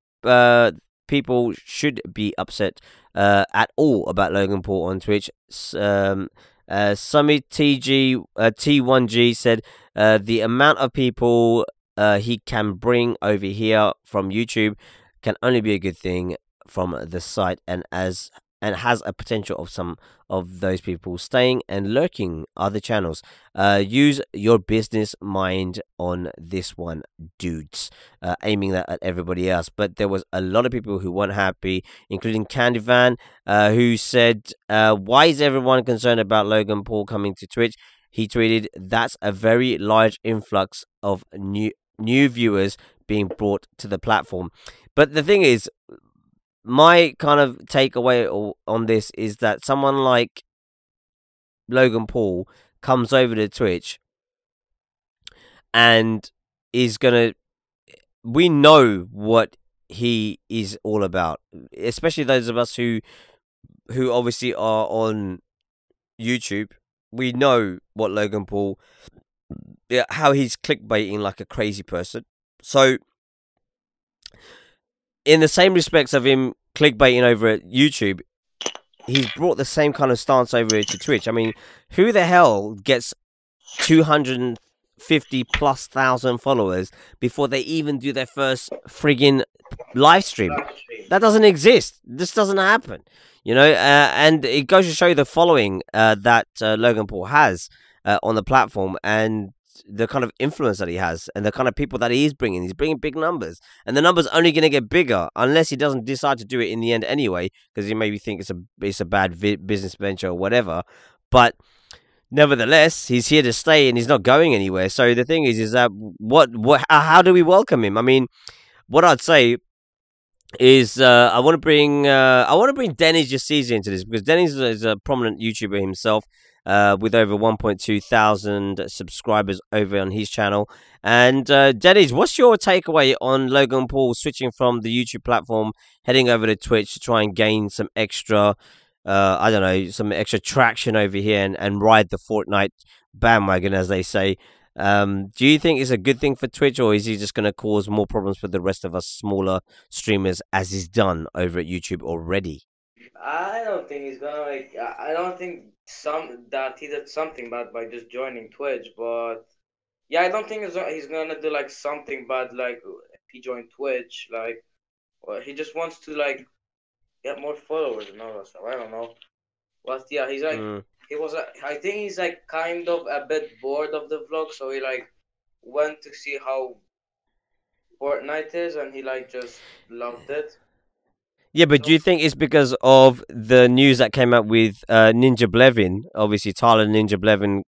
B: people should be upset at all about Logan Paul on Twitch. Summit T1G said the amount of people he can bring over here from YouTube can only be a good thing from the site, and has a potential of some of those people staying and lurking other channels. Use your business mind on this one, dudes. Aiming that at everybody else. But there was a lot of people who weren't happy, including Candyvan, who said, why is everyone concerned about Logan Paul coming to Twitch? He tweeted, that's a very large influx of new viewers being brought to the platform. But the thing is, my kind of takeaway on this is that someone like Logan Paul comes over to Twitch and is gonna, we know what he is all about, especially those of us who obviously are on YouTube. We know what Logan Paul, how he's clickbaiting like a crazy person. So in the same respects of him clickbaiting over at YouTube, he's brought the same kind of stance over to Twitch. I mean, who the hell gets 250,000+ followers before they even do their first friggin' live stream? That doesn't exist. This doesn't happen, you know. And it goes to show the following that Logan Paul has on the platform, and the kind of influence that he has, and the kind of people that he is bringing. He's bringing big numbers, and the numbers only going to get bigger unless he doesn't decide to do it in the end anyway, because he maybe think it's a bad business venture or whatever. But nevertheless, he's here to stay, and he's not going anywhere. So the thing is that how do we welcome him? I mean, what I'd say is I want to bring Dennis Jacizi into this, because Dennis is a prominent YouTuber himself, with over 1.2 thousand subscribers over on his channel. And Dennis, what's your takeaway on Logan Paul switching from the YouTube platform, heading over to Twitch to try and gain some extra I don't know, some extra traction over here and ride the Fortnite bandwagon, as they say. Do you think it's a good thing for Twitch, or is he just going to cause more problems for the rest of us smaller streamers, as he's done over at YouTube already?
F: I don't think he's gonna like. I don't think that he did something bad by just joining Twitch, but yeah, I don't think he's gonna do like something bad like if he joined Twitch. Like, well, he just wants to like get more followers and all that stuff. I don't know, but yeah, he's like I think he's like kind of a bit bored of the vlog, so he like went to see how Fortnite is, and he like just loved it.
B: Yeah, but do you think it's because of the news that came out with Ninja Blevin, obviously Tyler Ninja Blevin,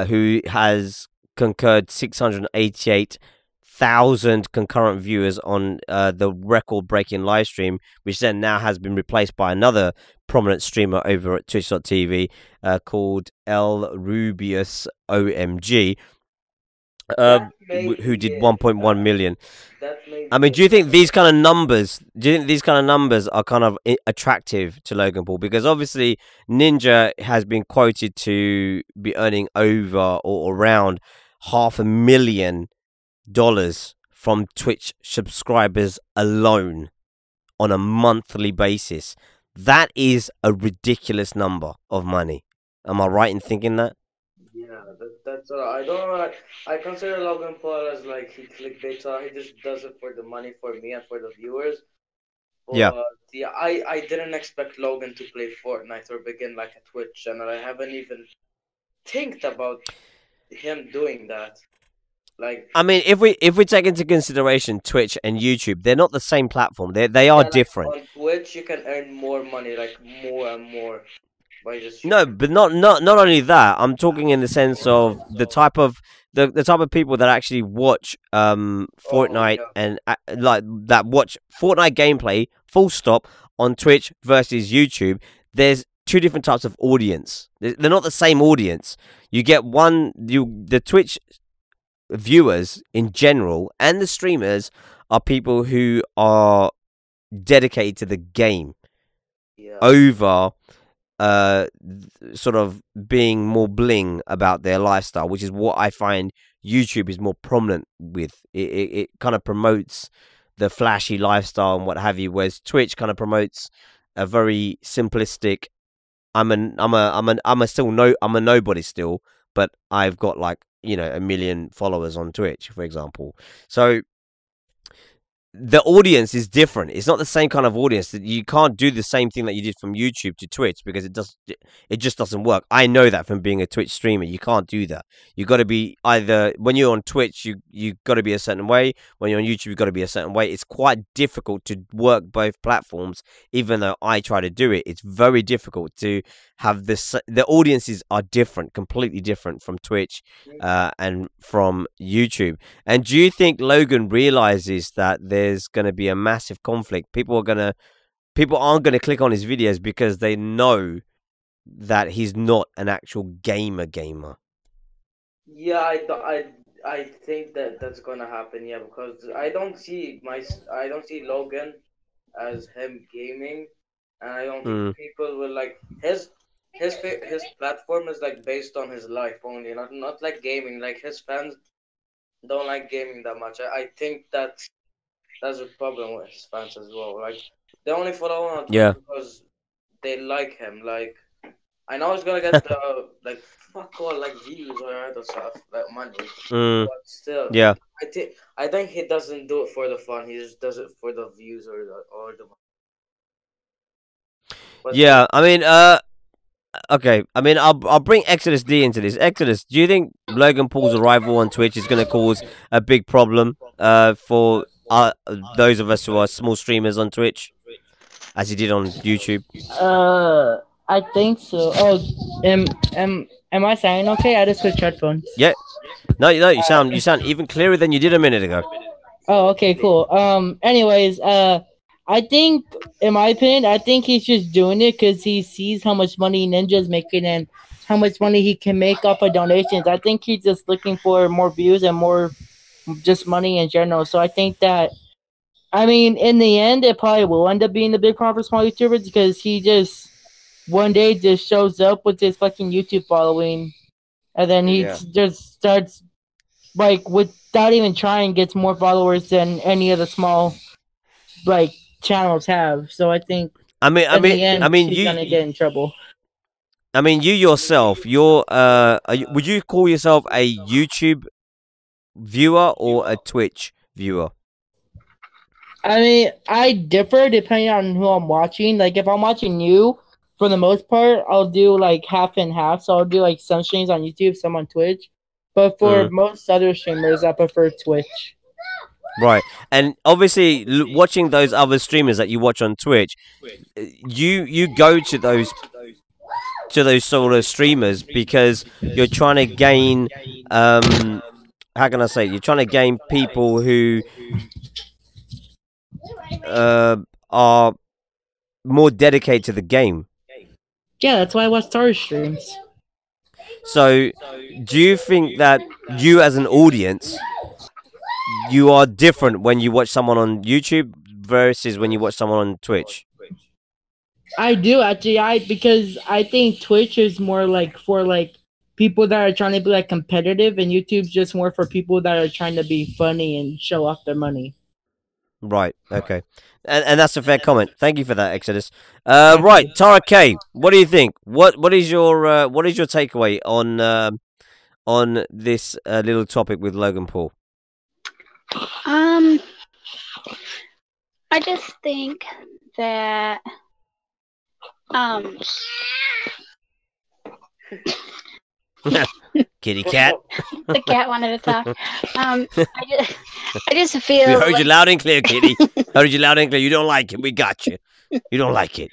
B: who has concurred 688,000 concurrent viewers on the record-breaking live stream, which then now has been replaced by another prominent streamer over at Twitch.tv called L Rubius OMG, who did 1.1 million. I mean, do you think these kind of numbers? Do you think these kind of numbers are kind of attractive to Logan Paul? Because obviously, Ninja has been quoted to be earning over or around $500,000 from Twitch subscribers alone on a monthly basis. That is a ridiculous number of money. Am I right in thinking that?
F: Yeah, that's I don't know. Like, I consider Logan Paul as like he clickbaits. He just does it for the money, for me, and for the viewers. But, yeah. I didn't expect Logan to play Fortnite or begin like a Twitch channel. I haven't even think about him doing that. Like,
B: I mean, if we take into consideration Twitch and YouTube, they're not the same platform. They are different.
F: On Twitch, you can earn more money, like more and more.
B: No, but not only that. I'm talking in the sense of the type of the type of people that actually watch Fortnite and like that watch Fortnite gameplay full stop on Twitch versus YouTube. There's two different types of audience. They're not the same audience. You get the Twitch viewers in general and the streamers are people who are dedicated to the game over sort of being more bling about their lifestyle, which is what I find YouTube is more prominent with. It kind of promotes the flashy lifestyle and what have you, whereas Twitch kind of promotes a very simplistic. I'm a nobody still, but I've got like 1 million followers on Twitch, for example. So the audience is different. It's not the same kind of audience. That you can't do the same thing that you did from YouTube to Twitch because it just doesn't work. I know that from being a Twitch streamer. You can't do that. You got to be either when you're on Twitch, you got to be a certain way. When you're on YouTube, you got to be a certain way. It's quite difficult to work both platforms. Even though I try to do it, it's very difficult to have this. The audiences are different, completely different from Twitch and from YouTube. And do you think Logan realizes that there's going to be a massive conflict? People aren't going to click on his videos because they know that he's not an actual gamer.
F: Yeah, I think that's gonna happen. Yeah, because I don't see Logan as him gaming, and I don't think people will like his platform is like based on his life only, not like gaming. Like his fans don't like gaming that much. I think that's a problem with his fans as well. Like they only follow him on Twitter because they like him. Like I know he's gonna get the like fuck all like views or other stuff like money, but still, I think he doesn't do it for the fun. He just does it for the views or the money. But
B: I mean, okay. I mean, I'll bring Exodus D into this. Exodus, do you think Logan Paul's arrival on Twitch is going to cause a big problem for those of us who are small streamers on Twitch, as he did on YouTube?
E: I think so. Oh, am I sounding okay? I just switched headphones.
B: Yeah. No, you sound even clearer than you did a minute ago.
E: Oh, okay, cool. Anyways, I think, in my opinion, I think he's just doing it because he sees how much money Ninja's making and how much money he can make off of donations. I think he's just looking for more views and more just money in general. So I think that I mean, in the end, it probably will end up being the big problem for small YouTubers because he just one day just shows up with his fucking YouTube following, and then he just starts like without even trying gets more followers than any of the small like channels have. So I think
B: I mean,
E: he's gonna get in trouble.
B: I mean, you yourself, would you call yourself a YouTube viewer or a Twitch viewer?
E: I mean, I differ depending on who I'm watching. Like, if I'm watching you, for the most part, I'll do like half and half. So I'll do like some streams on YouTube, some on Twitch. But for most other streamers, I prefer Twitch.
B: Right, and obviously, watching those other streamers that you watch on Twitch, you go to those sort of streamers because you're trying to gain, how can I say? You're trying to gain people who are more dedicated to the game.
E: Yeah, that's why I watch Star streams.
B: So, do you think that you, as an audience, you are different when you watch someone on YouTube versus when you watch someone on Twitch?
E: I do actually. Because I think Twitch is more like for like people that are trying to be like competitive, and YouTube's just more for people that are trying to be funny and show off their money.
B: Right. Okay. And that's a fair comment. Thank you for that, Exodus. Right, Tara K, what do you think? What is your takeaway on this little topic with Logan Paul?
D: I just think that
B: Kitty cat.
D: The cat wanted to talk. I just feel.
B: We heard you loud and clear, Kitty. Heard you loud and clear. You don't like it. We got you. You don't like it.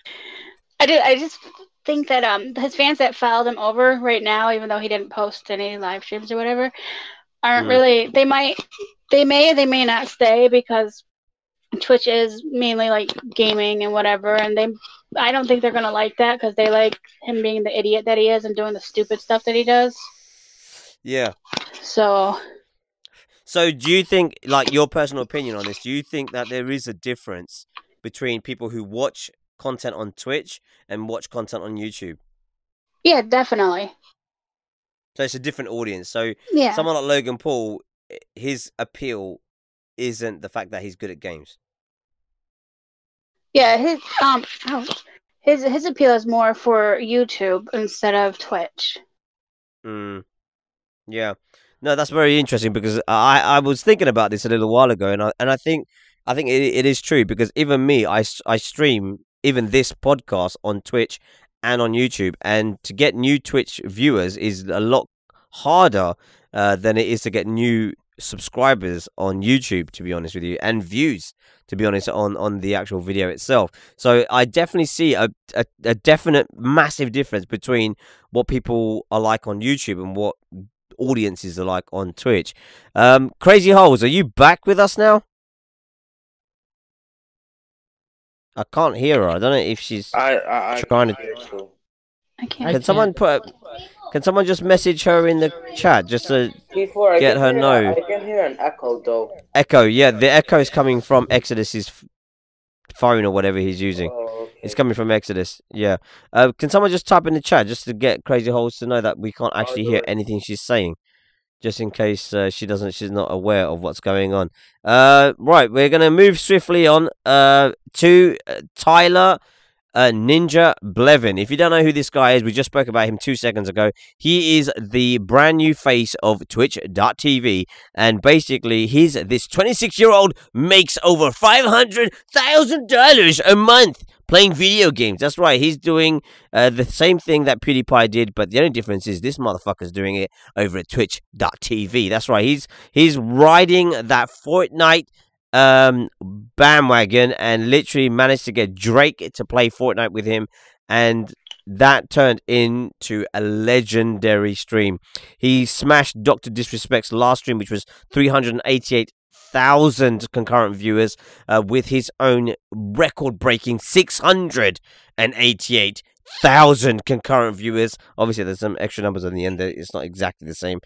D: I just think that his fans that followed him over right now, even though he didn't post any live streams or whatever, aren't really. They may or they may not stay because Twitch is mainly like gaming and whatever, and I don't think they're gonna like that because they like him being the idiot that he is and doing the stupid stuff that he does.
B: Yeah.
D: So
B: do you think, like, your personal opinion on this, do you think that there is a difference between people who watch content on Twitch and watch content on YouTube?
D: Yeah, definitely.
B: So it's a different audience. So
D: yeah.
B: Someone like Logan Paul, his appeal isn't the fact that he's good at games.
D: Yeah, his appeal is more for YouTube instead of Twitch.
B: Yeah. No, that's very interesting because I was thinking about this a little while ago, and I think it is true because even me, I stream even this podcast on Twitch and on YouTube, and to get new Twitch viewers is a lot harder than it is to get new subscribers on YouTube, to be honest with you, and views, to be honest, on the actual video itself. So I definitely see a definite massive difference between what people are like on YouTube and what audiences are like on Twitch. Crazy Holes, are you back with us now? I can't hear her. I don't know if she's trying to.
D: I can't.
B: Can someone just message her in the chat just to get her know?
F: I can hear an echo though.
B: Echo, yeah, the echo is coming from Exodus's phone or whatever he's using.
F: Oh, okay.
B: It's coming from Exodus. Yeah. Can someone just type in the chat just to get Crazy Holes to know that we can't actually hear anything she's saying, just in case she's not aware of what's going on. Right, we're gonna move swiftly on to Tyler Ninja Blevin. If you don't know who this guy is, we just spoke about him 2 seconds ago. He is the brand new face of Twitch.tv, and basically this 26-year-old makes over $500,000 a month playing video games. That's right, he's doing the same thing that PewDiePie did, but the only difference is this motherfucker's doing it over at Twitch.tv. That's right, he's riding that Fortnite bandwagon and literally managed to get Drake to play Fortnite with him, and that turned into a legendary stream. He smashed Dr. Disrespect's last stream, which was 388,000 concurrent viewers, with his own record-breaking 688,000 concurrent viewers. Obviously, there's some extra numbers on the end. It's not exactly the same,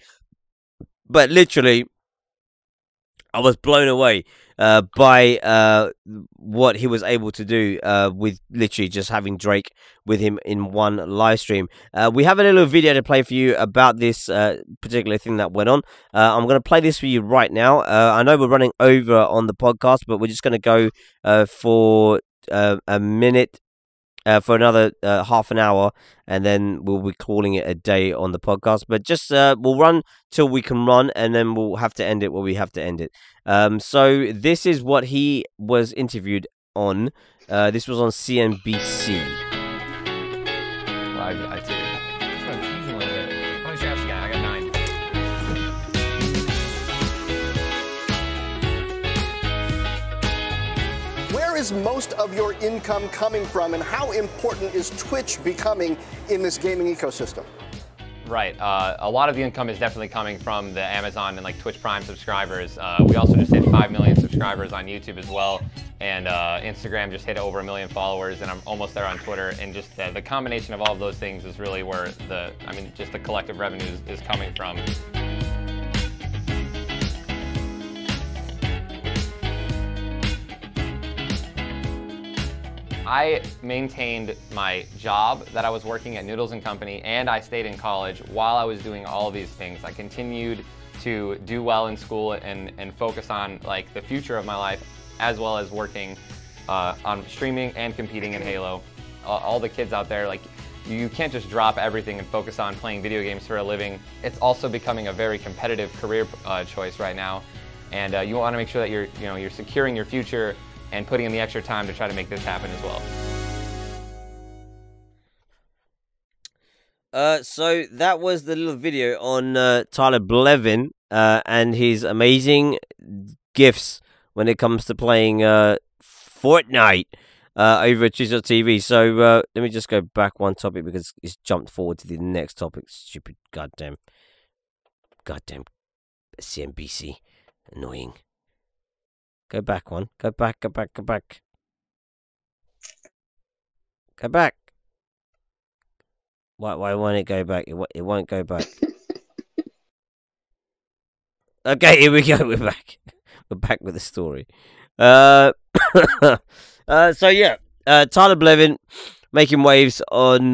B: but literally, I was blown away by what he was able to do with literally just having Drake with him in one live stream. We have a little video to play for you about this particular thing that went on. I'm going to play this for you right now. I know we're running over on the podcast, but we're just going to go for a minute. For another half an hour, and then we'll be calling it a day on the podcast. But just we'll run till we can run, and then we'll have to end it where we have to end it. So this is what he was interviewed on. This was on CNBC.
J: Well, I see. How many straps you got? I got 9.
K: Where is most of your income coming from, and how important is Twitch becoming in this gaming ecosystem?
J: Right. A lot of the income is definitely coming from the Amazon and like Twitch Prime subscribers. We also just hit 5 million subscribers on YouTube as well. And Instagram just hit over 1 million followers, and I'm almost there on Twitter. And just the combination of all of those things is really where just the collective revenue is coming from. I maintained my job that I was working at Noodles & Company, and I stayed in college while I was doing all of these things. I continued to do well in school and focus on like the future of my life, as well as working on streaming and competing in Halo. All the kids out there, like, you can't just drop everything and focus on playing video games for a living. It's also becoming a very competitive career choice right now, and you want to make sure that you're securing your future and putting in the extra time to try to make this happen as well.
B: So that was the little video on Tyler Blevin and his amazing gifts when it comes to playing Fortnite over at Twitch.tv. So let me just go back one topic because it's jumped forward to the next topic. Stupid goddamn CNBC. Annoying. Go back one. Go back. Go back. Why won't it go back? It won't go back. Okay, here we go. We're back. We're back with the story. So yeah, Tyler Blevin making waves on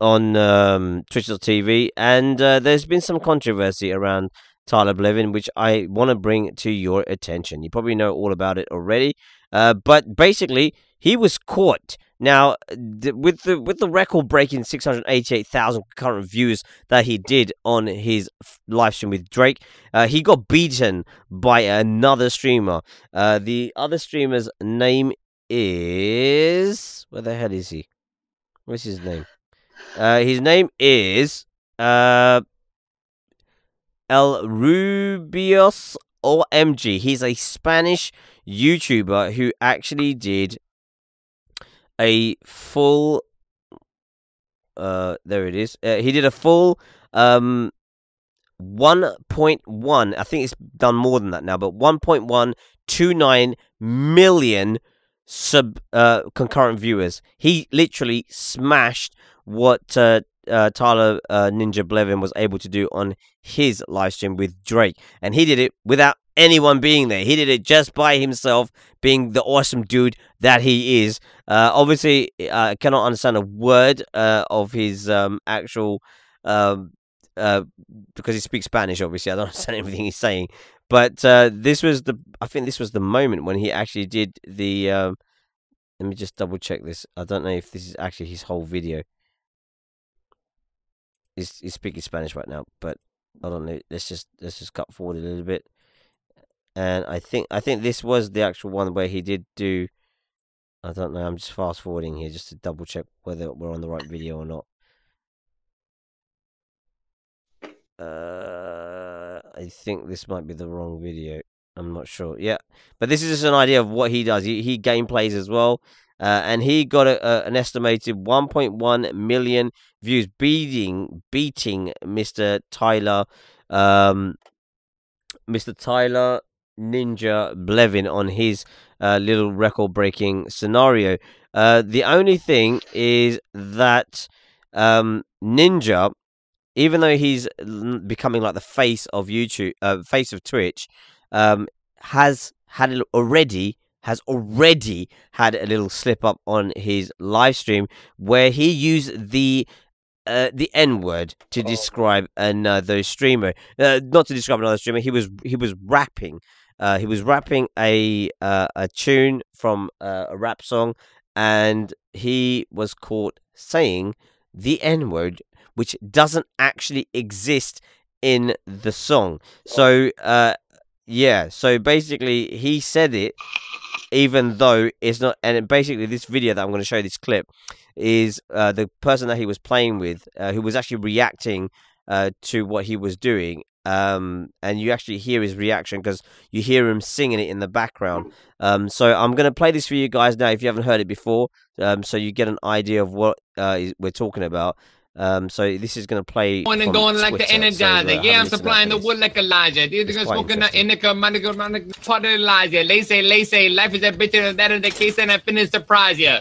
B: Twitch.tv, and there's been some controversy around Tyler Blevin, which I want to bring to your attention. You probably know all about it already, but basically he was caught. Now, with the record-breaking 688,000 concurrent views that he did on his live stream with Drake, he got beaten by another streamer. The other streamer's name is... Where the hell is he? What's his name? His name is... El Rubios OMG. He's a Spanish YouTuber who actually did a full there it is. He did a full 1.1, I think it's done more than that now, but 1.129 million concurrent viewers. He literally smashed what Tyler Ninja Blevin was able to do on his live stream with Drake, and he did it without anyone being there. He did it just by himself, being the awesome dude that he is. Obviously, I cannot understand a word of his actual because he speaks Spanish. Obviously, I don't understand everything he's saying. But this was I think this was the moment when he actually did the. Let me just double check this. I don't know if this is actually his whole video. He's speaking Spanish right now, but I don't know. Let's just cut forward a little bit, and I think this was the actual one where he did do. I don't know. I'm just fast forwarding here just to double check whether we're on the right video or not. I think this might be the wrong video. I'm not sure. Yeah, but this is just an idea of what he does. He gameplays as well. And he got an estimated 1.1 million views, beating Mr. Tyler Ninja Blevin on his little record-breaking scenario. The only thing is that Ninja even though he's becoming like the face of YouTube, face of Twitch, has already had a little slip up on his live stream where he used the N-word to describe another streamer. Not to describe another streamer. He was rapping. He was rapping a tune from a rap song, and he was caught saying the N-word, which doesn't actually exist in the song. So yeah, so basically he said it even though it's not. And basically this video that I'm going to show you, this clip, is the person that he was playing with, who was actually reacting to what he was doing. And you actually hear his reaction because you hear him singing it in the background. So I'm going to play this for you guys now if you haven't heard it before, so you get an idea of what we're talking about. So this is going to play
L: on and going like the Energizer. Yeah, I'm supplying the wood like Elijah. These are smoking the indica, monica, part of Elijah. They say, life is a bitch and that is the case, and I finna surprise ya.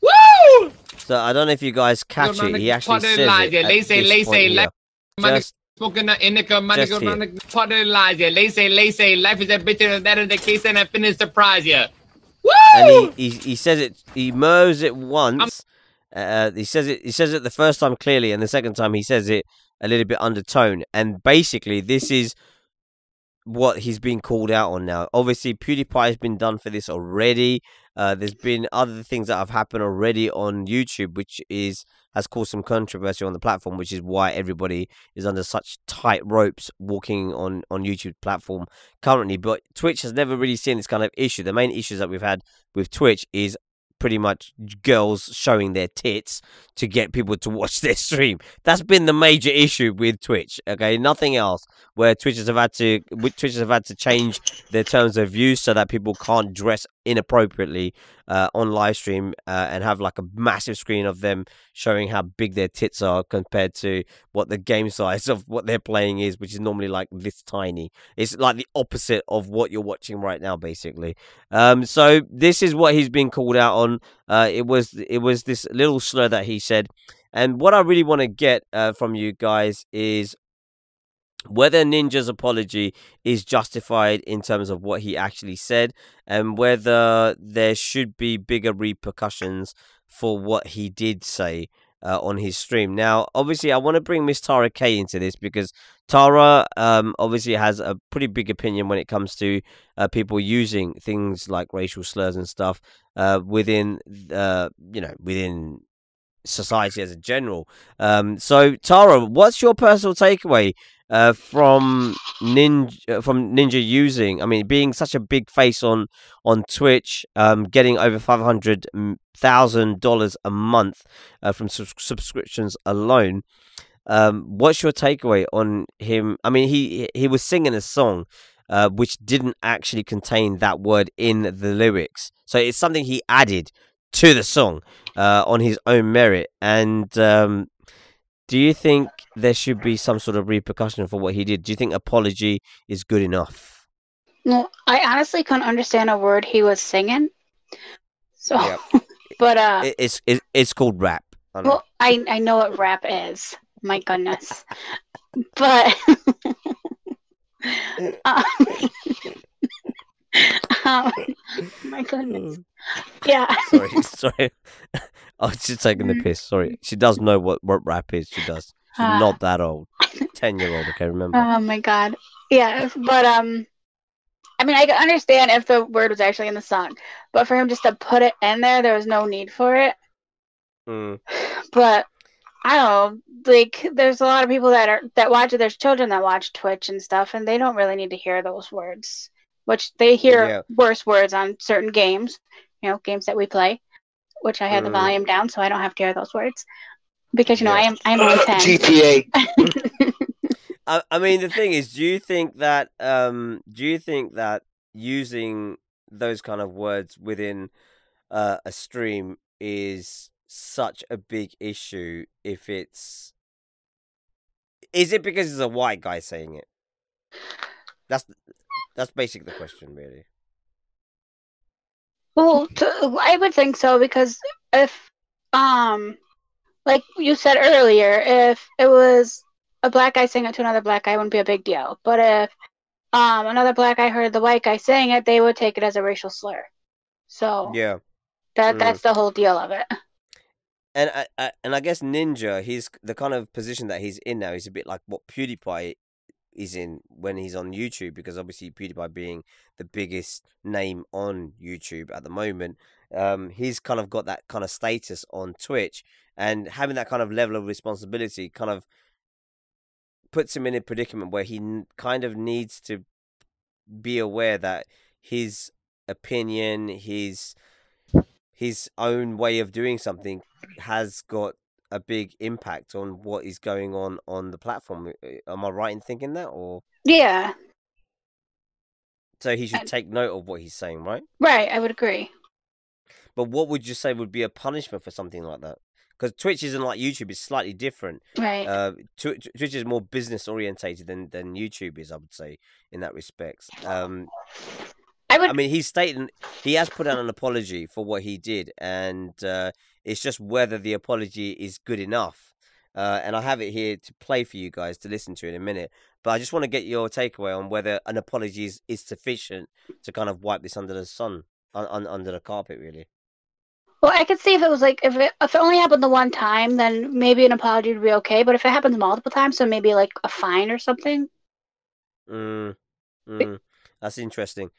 L: Woo!
B: So I don't know if you guys catch it. He actually says it at this point here. Just
L: smoking the indica, monica, part of Elijah. They say, life is a bitch and that is the case, and I finna surprise ya. Woo!
B: And he says it. He murs it once. He says it the first time clearly, and the second time he says it a little bit undertone. And basically, this is what he's been called out on now. Obviously, PewDiePie has been done for this already. There's been other things that have happened already on YouTube, which has caused some controversy on the platform, which is why everybody is under such tight ropes walking on YouTube platform currently. But Twitch has never really seen this kind of issue. The main issues that we've had with Twitch is pretty much girls showing their tits to get people to watch their stream. That's been the major issue with Twitch. Okay, nothing else. Where Twitchers have had to change their terms of use so that people can't dress inappropriately on live stream and have like a massive screen of them showing how big their tits are compared to what the game size of what they're playing is, which is normally like this tiny. It's like the opposite of what you're watching right now, basically. So this is what he's been called out on. It was this little slur that he said, and what I really want to get from you guys is whether Ninja's apology is justified in terms of what he actually said, and whether there should be bigger repercussions for what he did say on his stream. Now, obviously, I want to bring Miss Tara K into this because Tara obviously has a pretty big opinion when it comes to people using things like racial slurs and stuff within within society as a general. So Tara, what's your personal takeaway from Ninja using, I mean, being such a big face on Twitch, getting over $500,000 a month from subscriptions alone? What's your takeaway on him? I mean, he was singing a song which didn't actually contain that word in the lyrics, so it's something he added to the song on his own merit. And do you think there should be some sort of repercussion for what he did? Do you think apology is good enough?
D: No, I honestly couldn't understand a word he was singing. So, yep. But
B: it's called rap.
D: Well, I know what rap is. My goodness, but my goodness, yeah.
B: Sorry. Oh, she's taking the piss. Sorry, she does know what rap is. She does. She's not that old. 10-year-old. Okay, remember.
D: Oh my god. Yeah, but I mean, I can understand if the word was actually in the song, but for him just to put it in there was no need for it. But I don't know. Like, there's a lot of people that watch it. There's children that watch Twitch and stuff, and they don't really need to hear those words. Which they hear worse words on certain games. You know, games that we play. Which I had the volume down, so I don't have to hear those words. Because, I'm on 10.
F: GTA.
B: I mean, the thing is, do you think that using those kind of words within a stream is such a big issue? Is it because it's a white guy saying it? That's basically the question, really.
D: Well, I would think so, because if, like you said earlier, if it was a black guy saying it to another black guy, it wouldn't be a big deal. But if another black guy heard the white guy saying it, they would take it as a racial slur. So
B: yeah,
D: that's the whole deal of it.
B: And I guess Ninja, he's the kind of position that he's in now. He's a bit like what PewDiePie is in when he's on YouTube, because obviously PewDiePie being the biggest name on YouTube at the moment, he's kind of got that kind of status on Twitch, and having that kind of level of responsibility kind of puts him in a predicament where he kind of needs to be aware that his opinion, his own way of doing something has got a big impact on what is going on the platform. Am I right in thinking that? Or
D: yeah,
B: so he should take note of what he's saying, right?
D: Right, I would agree.
B: But what would you say would be a punishment for something like that? Because Twitch isn't like YouTube; it's slightly different.
D: Right.
B: Twitch is more business orientated than YouTube is, I would say, in that respect. I mean, he's stating he has put out an apology for what he did, and it's just whether the apology is good enough. And I have it here to play for you guys to listen to in a minute. But I just want to get your takeaway on whether an apology is sufficient to kind of wipe this under the sun, under the carpet, really.
D: Well, I could see if it was like if it only happened the one time, then maybe an apology would be okay. But if it happens multiple times, so maybe like a fine or something.
B: That's interesting.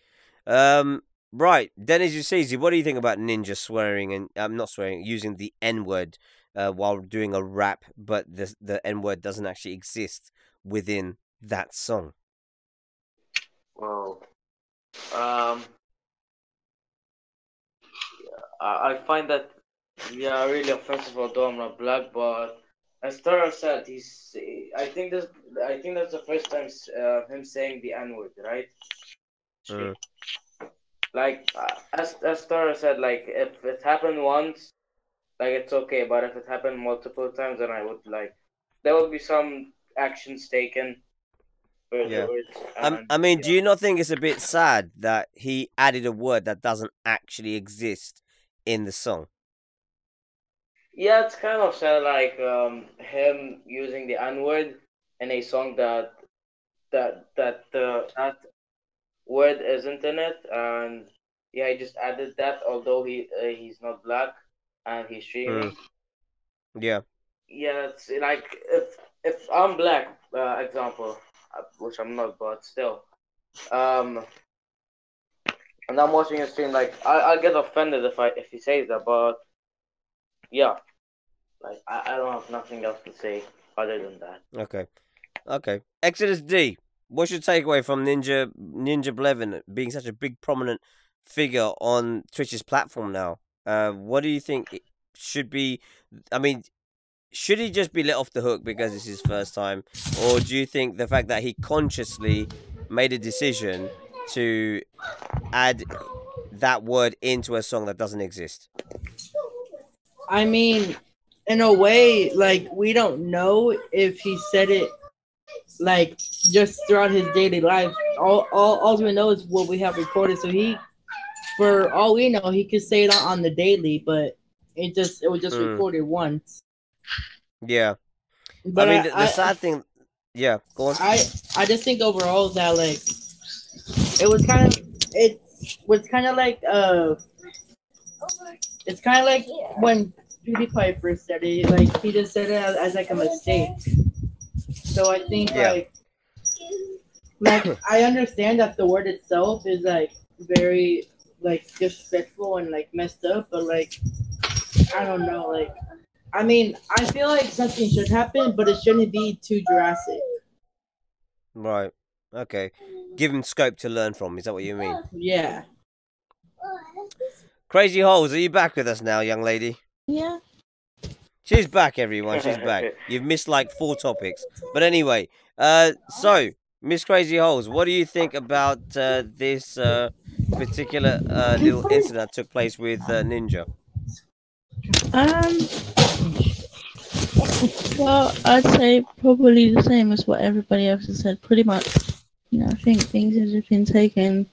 B: Right, Dennis Usizi, what do you think about Ninja swearing and not swearing, using the N-word while doing a rap, but the N-word doesn't actually exist within that song?
F: Well, I find that really offensive, although I'm not black. But as Tara said, I think that's the first time him saying the N-word, right? Like as Tara said, like if it happened once, like it's okay. But if it happened multiple times, then I would there would be some actions taken.
B: Yeah. I mean, do you not think it's a bit sad that he added a word that doesn't actually exist in the song?
F: Yeah, it's kind of sad, like him using the N-word in a song that word isn't in it, and he just added that, although he's not black and he's streaming.
B: Yeah,
F: it's like if I'm black, example, which I'm not, but still, and I'm watching his stream, like I'll get offended if he says that, but yeah, like I don't have nothing else to say other than that.
B: Okay. Exodus D, what's your takeaway from Ninja Blevin being such a big prominent figure on Twitch's platform now? What do you think it should be? I mean, should he just be let off the hook because it's his first time, or do you think the fact that he consciously made a decision to add that word into a song that doesn't exist?
E: I mean, in a way, like, we don't know if he said it like just throughout his daily life. All we know is what we have recorded. So for all we know, he could say it on the daily, but it was just recorded once.
B: Yeah,
E: but
B: I mean, the sad thing. Yeah, go on.
E: I just think overall that like it was kind of like it's kind of like when PewDiePie first said it, like he just said it as like a mistake. So I think like I understand that the word itself is like very like disrespectful and like messed up, but like I don't know, like I mean I feel like something should happen, but it shouldn't be too drastic.
B: Right. Okay. Give him scope to learn from. Is that what you mean?
E: Yeah.
B: Crazy Holes, are you back with us now, young lady?
C: Yeah.
B: She's back, everyone. She's back. You've missed like 4 topics. But anyway, so, Miss Crazy Holes, what do you think about this particular little incident that took place with Ninja?
C: Well, I'd say probably the same as what everybody else has said. Pretty much, I think things have just been taken,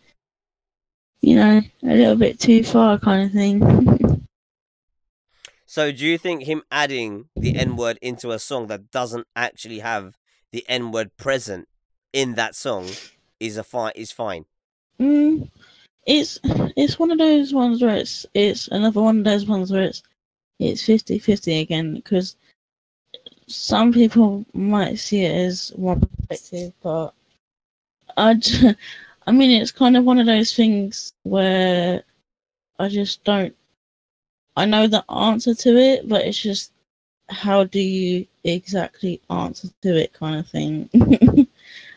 C: a little bit too far, kind of thing.
B: So, do you think him adding the N-word into a song that doesn't actually have the N-word present in that song is fine.
C: It's one of those ones where it's another one of those ones where it's 50-50 again, because some people might see it as one perspective, but I mean, it's kind of one of those things where I just don't. I know the answer to it, but it's just how do you exactly answer to it, kind of thing.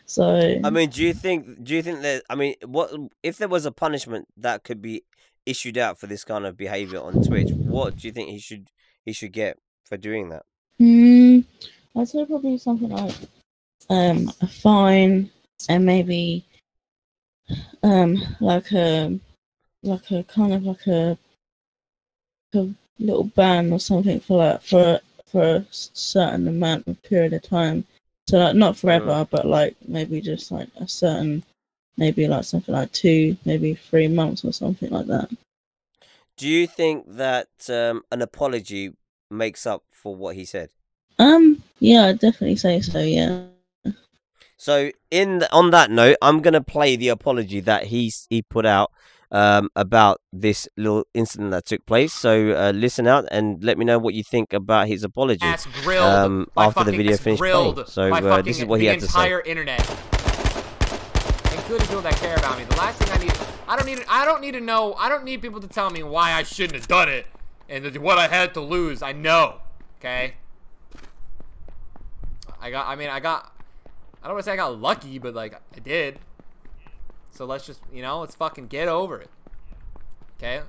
C: So
B: I mean, do you think that? I mean, what if there was a punishment that could be issued out for this kind of behavior on Twitch? What do you think he should get for doing that?
C: I'd say probably something like a fine, and maybe like a kind of like a little ban or something for that for a certain amount of period of time. So like not forever, but like maybe just like a certain, maybe like something like 2, maybe 3 months or something like that.
B: Do you think that an apology makes up for what he said?
C: Yeah, I'd definitely say so. Yeah.
B: So on that note, I'm gonna play the apology that he put out about this little incident that took place. So listen out and let me know what you think about his apology after the video finished playing. So this is what he had to say.
M: Entire internet. Including people that care about me. The last thing I need, I don't need to know. I don't need people to tell me why I shouldn't have done it and what I had to lose. I know. Okay. I don't want to say I got lucky, but like I did. So let's just, let's fucking get over it. Okay?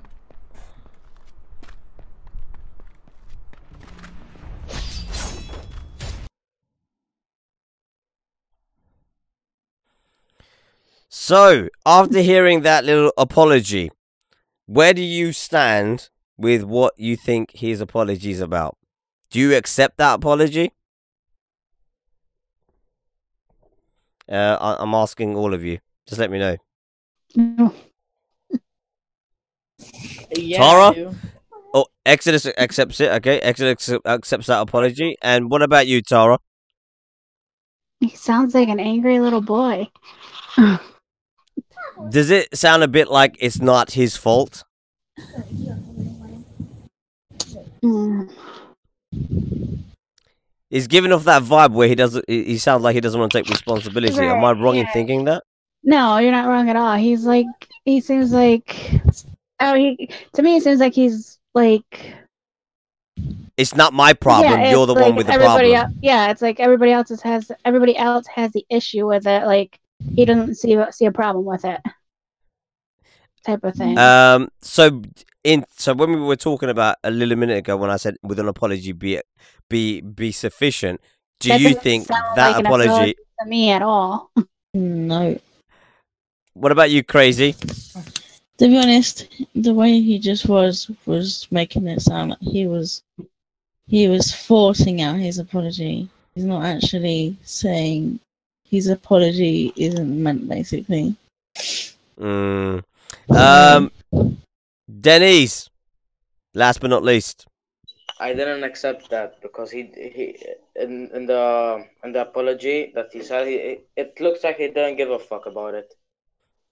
B: So, after hearing that little apology, where do you stand with what you think his apology is about? Do you accept that apology? I'm asking all of you. Just let me know.
C: No. Yeah,
B: Tara? Oh, Exodus accepts it. Okay, Exodus accepts that apology. And what about you, Tara?
D: He sounds like an angry little boy.
B: Does it sound a bit like it's not his fault? He's giving off that vibe where he sounds like he doesn't want to take responsibility.
D: Right,
B: Am I wrong in thinking that?
D: No, you're not wrong at all. He seems like, to me, it seems like he's like,
B: it's not my problem.
D: Yeah,
B: you're the
D: like
B: one with the problem.
D: It's like everybody else has the issue with it. Like he doesn't see a problem with it, type of thing.
B: So when we were talking about a little minute ago, when I said with an apology be sufficient, do you think that
D: like
B: apology
D: to me at all?
C: No.
B: What about you, Crazy?
C: To be honest, the way he just was making it sound like he was forcing out his apology. He's not actually saying his apology isn't meant, basically.
B: Denise, last but not least.
F: I didn't accept that because he in the apology that he said, it looks like he didn't give a fuck about it.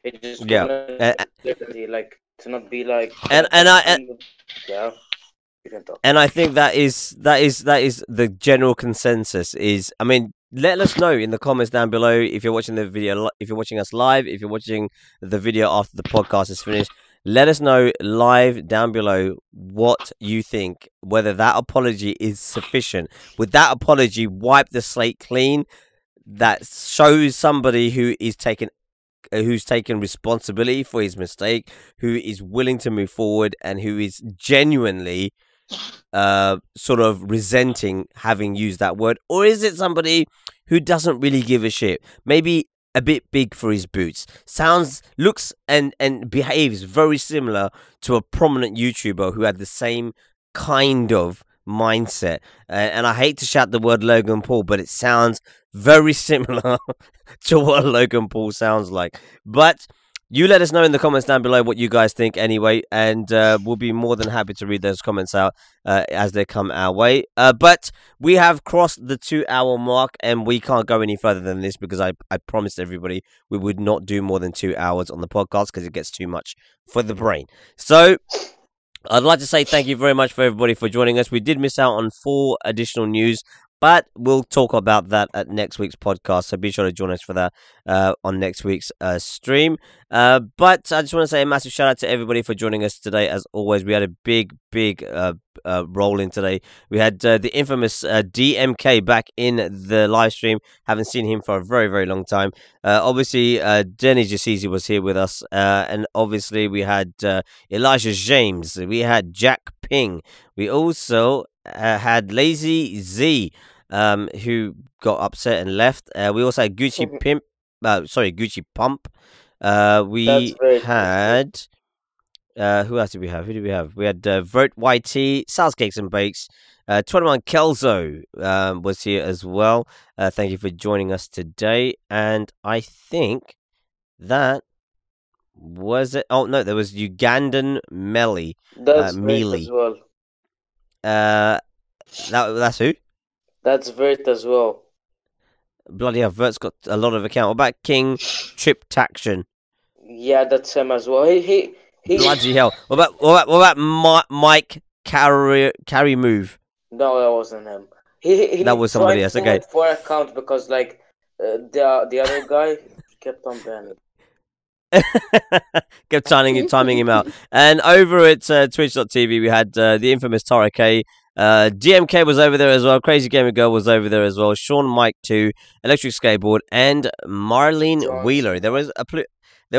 F: He just like to not be like yeah.
B: And I think that is the general consensus. Is, I mean, let us know in the comments down below if you're watching the video, if you're watching us live, if you're watching the video after the podcast is finished. Let us know live down below what you think, whether that apology is sufficient. Would that apology wipe the slate clean? That shows somebody who's taken responsibility for his mistake, who is willing to move forward, and who is genuinely sort of resenting having used that word? Or is it somebody who doesn't really give a shit? Maybe a bit big for his boots. Looks and behaves very similar to a prominent YouTuber who had the same kind of mindset. And I hate to shout the word Logan Paul, but it sounds very similar to what Logan Paul sounds like. But You let us know in the comments down below what you guys think anyway, and we'll be more than happy to read those comments out as they come our way. But we have crossed the 2-hour mark, and we can't go any further than this because I promised everybody we would not do more than 2 hours on the podcast because it gets too much for the brain. So I'd like to say thank you very much for everybody for joining us. We did miss out on 4 additional news, but we'll talk about that at next week's podcast, so be sure to join us for that on next week's stream. But I just want to say a massive shout out to everybody for joining us today. As always, we had a big roll in today. We had the infamous DMK back in the live stream. Haven't seen him for a very, very long time. Obviously, Denny Jasizi was here with us. And obviously, we had Elijah James. We had Jack Ping. We also had Lazy Z, who got upset and left. We also had Gucci Pump. We had who else did we have? Who did we have? We had Vert YT, Sal's Cakes and Bakes, 21 Kelzo was here as well. Thank you for joining us today. And I think that was it. Oh no, there was Ugandan Melly.
F: That's Mealy as well.
B: That's who?
F: That's Vert as well.
B: Bloody hell, Vert's got a lot of account. What about King Trip Taction?
F: Yeah, that's him as well. He
B: Bloody hell. What about Mike Carry Move?
F: No, that wasn't him. He
B: that was somebody else. Okay.
F: 4 accounts because like the other guy kept on banning.
B: Kept timing him out. And over at twitch.tv we had the infamous Tara K. DMK was over there as well. Crazy Gamer Girl was over there as well. Sean Mike 2, Electric Skateboard, and Marlene Wheeler. There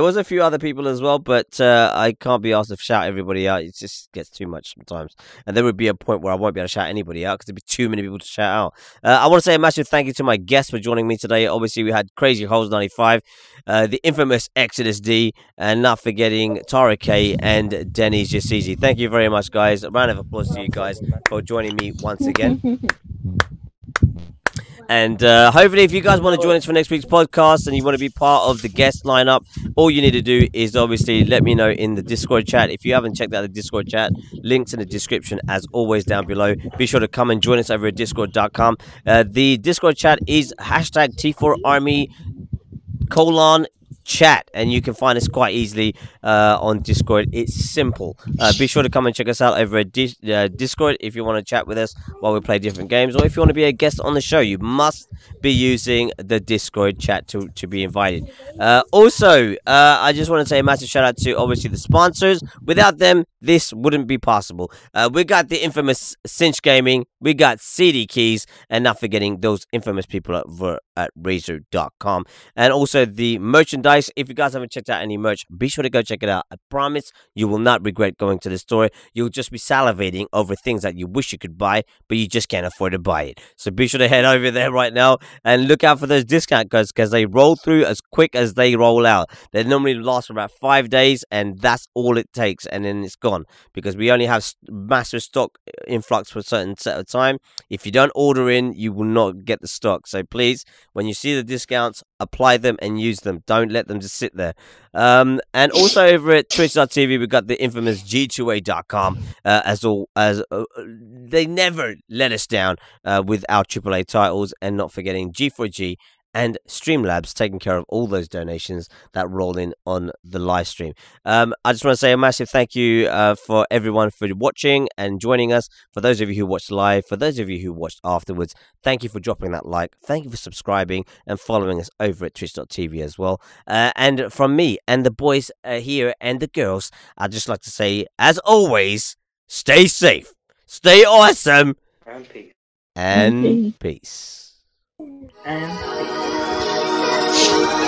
B: was a few other people as well, but I can't be asked to shout everybody out. It just gets too much sometimes. And there would be a point where I won't be able to shout anybody out because there'd be too many people to shout out. I want to say a massive thank you to my guests for joining me today. Obviously, we had Crazy Holes 95, the infamous Exodus D, and not forgetting Tara K and Denny's Jasizi. Thank you very much, guys. A round of applause to you guys for joining me once again. And hopefully, if you guys want to join us for next week's podcast and you want to be part of the guest lineup, all you need to do is obviously let me know in the Discord chat. If you haven't checked out the Discord chat, links in the description as always down below. Be sure to come and join us over at discord.com. The Discord chat is hashtag T4Army : chat, and you can find us quite easily on Discord. It's simple. Be sure to come and check us out over at Discord if you want to chat with us while we play different games, or if you want to be a guest on the show. You must be using the Discord chat to be invited. Also, I just want to say a massive shout out to obviously the sponsors. Without them, this wouldn't be possible. We got the infamous Cinch Gaming, we got CD Keys, and not forgetting those infamous people over at Razor.com, and also the merchandise. If you guys haven't checked out any merch, be sure to go check it out. I promise you will not regret going to the store. You'll just be salivating over things that you wish you could buy, but you just can't afford to buy it. So be sure to head over there right now and look out for those discount codes because they roll through as quick as they roll out. They normally last for about 5 days, and that's all it takes, and then it's gone because we only have massive stock influx for a certain set of time. If you don't order in, you will not get the stock. So please, when you see the discounts, apply them and use them. Don't let them just sit there. And also over at twitch.tv we've got the infamous G2A.com. They never let us down with our AAA titles, and not forgetting G4G and Streamlabs taking care of all those donations that roll in on the live stream. I just want to say a massive thank you for everyone for watching and joining us. For those of you who watched live, for those of you who watched afterwards, thank you for dropping that like. Thank you for subscribing and following us over at twitch.tv as well. And from me and the boys here and the girls, I'd just like to say, as always, stay safe, stay awesome,
F: and peace.
B: And peace.
F: And peace.